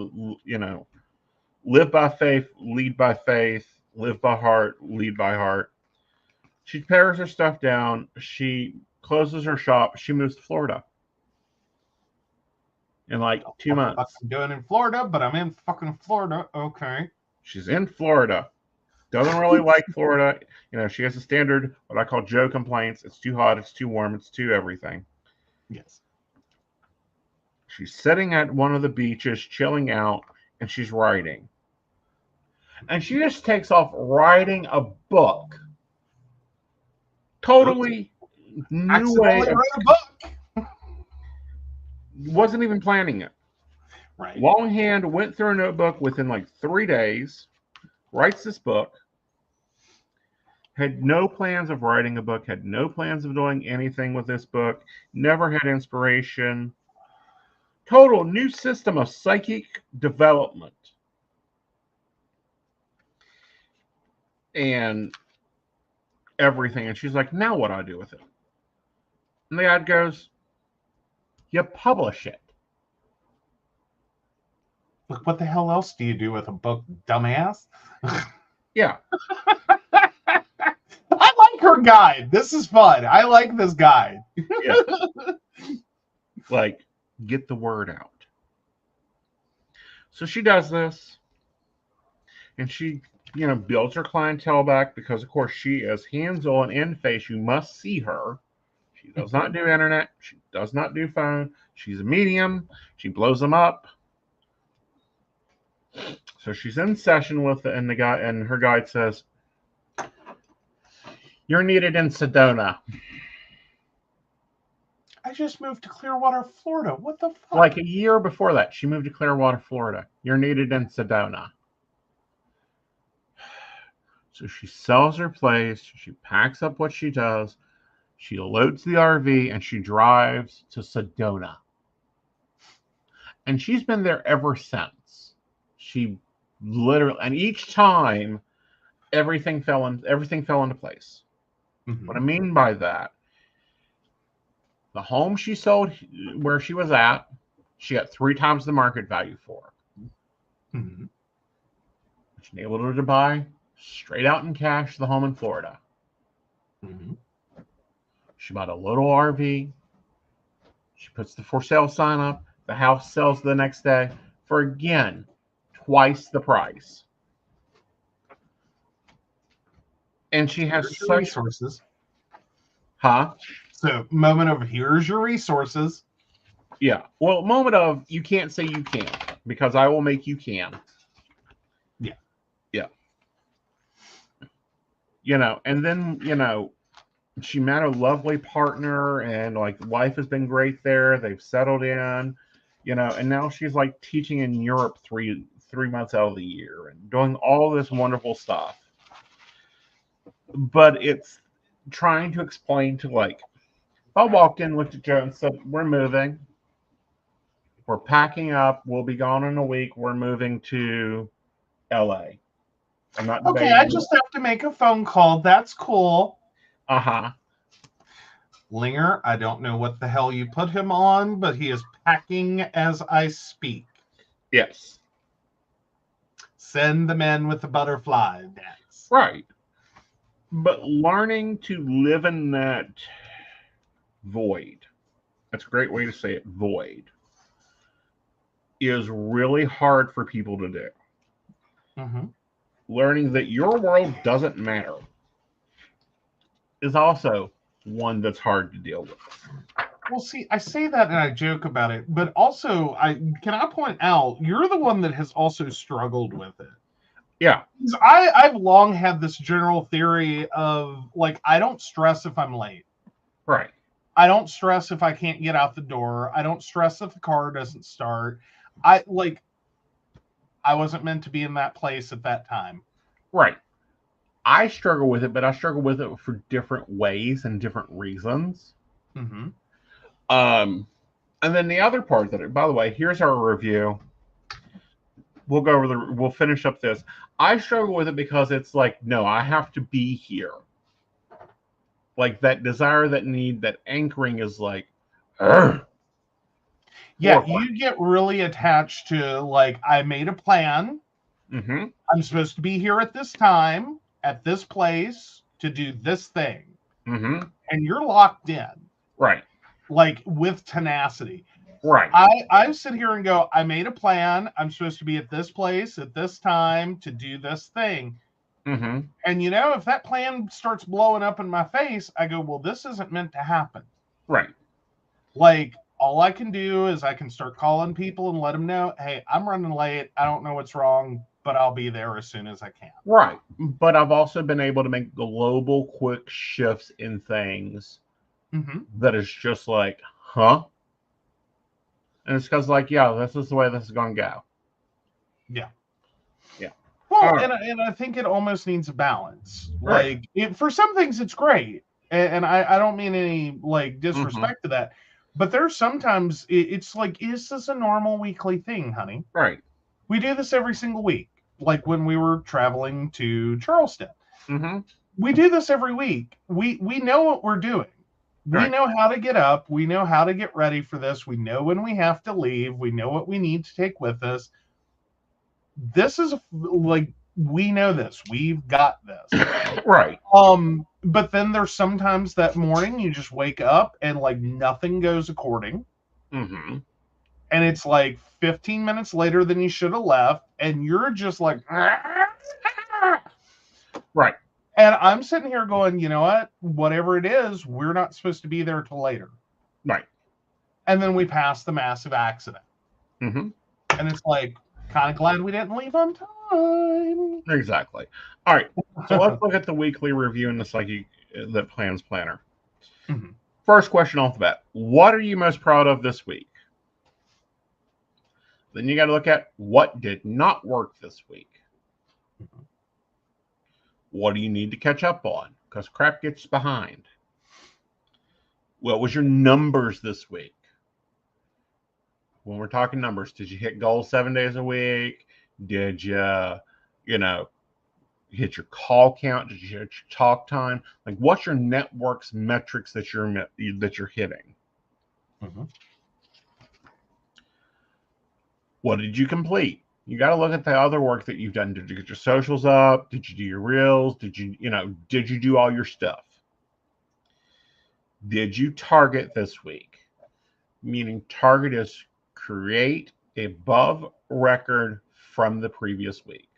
live by faith, lead by faith, live by heart, lead by heart. She pairs her stuff down. She closes her shop. She moves to Florida in like 2 months. I'm doing in Florida, but I'm in fucking Florida. Okay. She's in Florida. Doesn't really like Florida. She has a standard, what I call Joe complaints. It's too hot. It's too warm. It's too everything. Yes. She's sitting at one of the beaches, chilling out, and she's writing. And she just takes off writing a book. Totally new way. Wrote a book. Wasn't even planning it. Right. Longhand went through a notebook within like 3 days, writes this book, had no plans of writing a book, had no plans of doing anything with this book, never had inspiration. Total new system of psychic development. And everything. And she's like, now what do I do with it? And the guy goes, you publish it. Look, what the hell else do you do with a book, dumbass? Yeah. I like her guide. This is fun. I like this guide. Yeah. Like, get the word out. So she does this. And she, builds her clientele back because, of course, she is hands-on in face. You must see her. She does not do internet. She does not do phone. She's a medium. She blows them up. So she's in session with it, and her guide says, you're needed in Sedona. I just moved to Clearwater, Florida. What the fuck? Like a year before that, she moved to Clearwater, Florida. You're needed in Sedona. So she sells her place. She packs up what she does. She loads the RV, and she drives to Sedona. And she's been there ever since. She literally, and each time, everything fell into place. Mm-hmm. What I mean by that, the home she sold where she was at, she got 3 times the market value for. Mm-hmm. She enabled her to buy straight out in cash the home in Florida. Mm-hmm. She bought a little RV. She puts the for sale sign up. The house sells the next day for, again, twice the price. And she has Here's your such resources. Huh? So, moment of here's your resources. Yeah. Well, moment of you can't say you can't because I will make you can. Yeah. Yeah. And then, she met a lovely partner and like wife has been great there. They've settled in you know, and now she's like teaching in Europe three months out of the year and doing all this wonderful stuff. But it's trying to explain to like, I walked in, looked at Joe, and said, "We're moving. We're packing up. We'll be gone in a week. We're moving to LA." I'm not Okay, debating. I just have to make a phone call. That's cool. Uh-huh. Linger, I don't know what the hell you put him on, but he is packing as I speak. Yes. Send the men with the butterfly dance. Right. But learning to live in that void, that's a great way to say it, void, is really hard for people to do. Mm-hmm. Learning that your world doesn't matter is also one that's hard to deal with. Well, see, I say that and I joke about it, but also I point out you're the one that has also struggled with it. Yeah. I've long had this general theory of like I don't stress if I'm late. Right. I don't stress if I can't get out the door. I don't stress if the car doesn't start. I wasn't meant to be in that place at that time. Right. I struggle with it, but I struggle with it for different ways and different reasons. Mm-hmm. And then the other part that, by the way, here's our review. We'll finish up this. I struggle with it because it's like, no, I have to be here. Like that desire, that need, that anchoring is like, yeah, you get really attached to like, I made a plan. Mm-hmm. I'm supposed to be here at this time, at this place to do this thing. Mm-hmm. And you're locked in. Right. Like with tenacity. Right. I sit here and go, I made a plan. I'm supposed to be at this place at this time to do this thing. Mm-hmm. And you know, if that plan starts blowing up in my face, I go, well, this isn't meant to happen. Right. Like, all I can do is I can start calling people and let them know, hey, I'm running late. I don't know what's wrong, but I'll be there as soon as I can. Right. But I've also been able to make global quick shifts in things that is just like, huh? And it's because, like, yeah, this is the way this is going to go. Yeah. Yeah. Well, and I think it almost needs a balance. Right. Like, for some things, it's great. And I don't mean any, like, disrespect to that. But there's sometimes it's like, is this a normal weekly thing, honey? Right. We do this every single week. Like when we were traveling to Charleston. Mm-hmm. We do this every week. We know what we're doing. We know how to get up. We know how to get ready for this. We know when we have to leave. We know what we need to take with us. This is like, we know this. We've got this. Right. But then there's sometimes that morning you just wake up and like nothing goes according. Mm-hmm. And it's like 15 minutes later than you should have left. And you're just like, right. And I'm sitting here going, you know what? Whatever it is, we're not supposed to be there till later. Right. And then we pass the massive accident. Mm-hmm. And it's like, kind of glad we didn't leave on time. Exactly. All right. So let's look at the weekly review in the Psyche that Plans Planner. Mm-hmm. First question off the bat. What are you most proud of this week? Then you got to look at what did not work this week. Mm-hmm. What do you need to catch up on? Because crap gets behind. What was your numbers this week? When we're talking numbers, did you hit goals 7 days a week? Did you, hit your call count? Did you hit your talk time? Like, what's your network's metrics that you're hitting? Mm-hmm. What did you complete? You got to look at the other work that you've done. Did you get your socials up? Did you do your reels? Did you do all your stuff? Did you target this week? Meaning target is create above record from the previous week.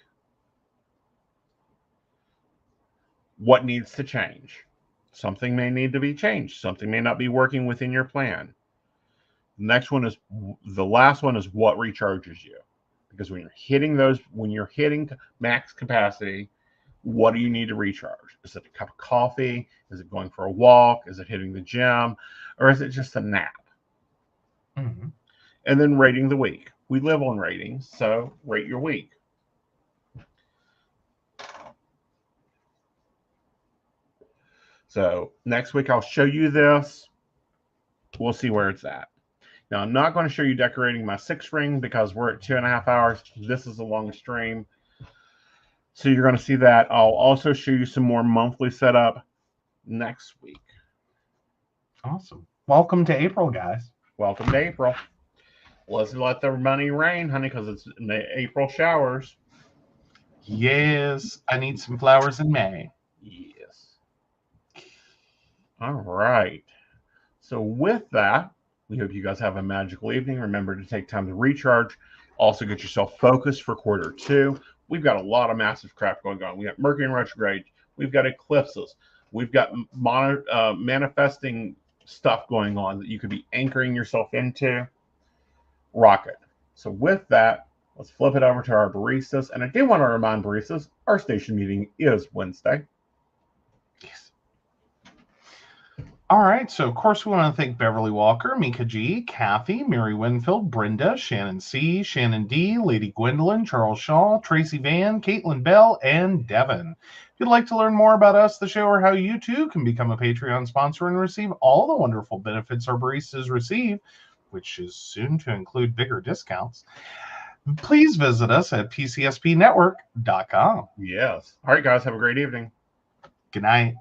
What needs to change? Something may need to be changed. Something may not be working within your plan. The last one is what recharges you. Because when you're hitting max capacity, what do you need to recharge? Is it a cup of coffee? Is it going for a walk? Is it hitting the gym? Or is it just a nap? Mm-hmm. And then rating the week. We live on ratings, so rate your week. So next week I'll show you this. We'll see where it's at. Now I'm not going to show you decorating my 6 ring because we're at 2.5 hours. This is a long stream. So you're going to see that. I'll also show you some more monthly setup next week. Awesome. Welcome to April, guys. Welcome to April. Let's let the money rain, honey, because it's in the April showers. Yes, I need some flowers in May. Yes. All right. So with that, we hope you guys have a magical evening. Remember to take time to recharge. Also get yourself focused for quarter 2. We've got a lot of massive crap going on. We got Mercury in retrograde. We've got eclipses. We've got manifesting stuff going on that you could be anchoring yourself into. Rocket. So with that, let's flip it over to our baristas. And I do want to remind baristas, our station meeting is Wednesday. Yes. All right. So, of course, we want to thank Beverly Walker, Mika G, Kathy, Mary Winfield, Brenda, Shannon C, Shannon D, Lady Gwendolyn, Charles Shaw, Tracy Van, Caitlin Bell, and Devin. If you'd like to learn more about us, the show, or how you too can become a Patreon sponsor and receive all the wonderful benefits our baristas receive, which is soon to include bigger discounts, please visit us at PCSPnetwork.com. Yes. All right, guys. Have a great evening. Good night.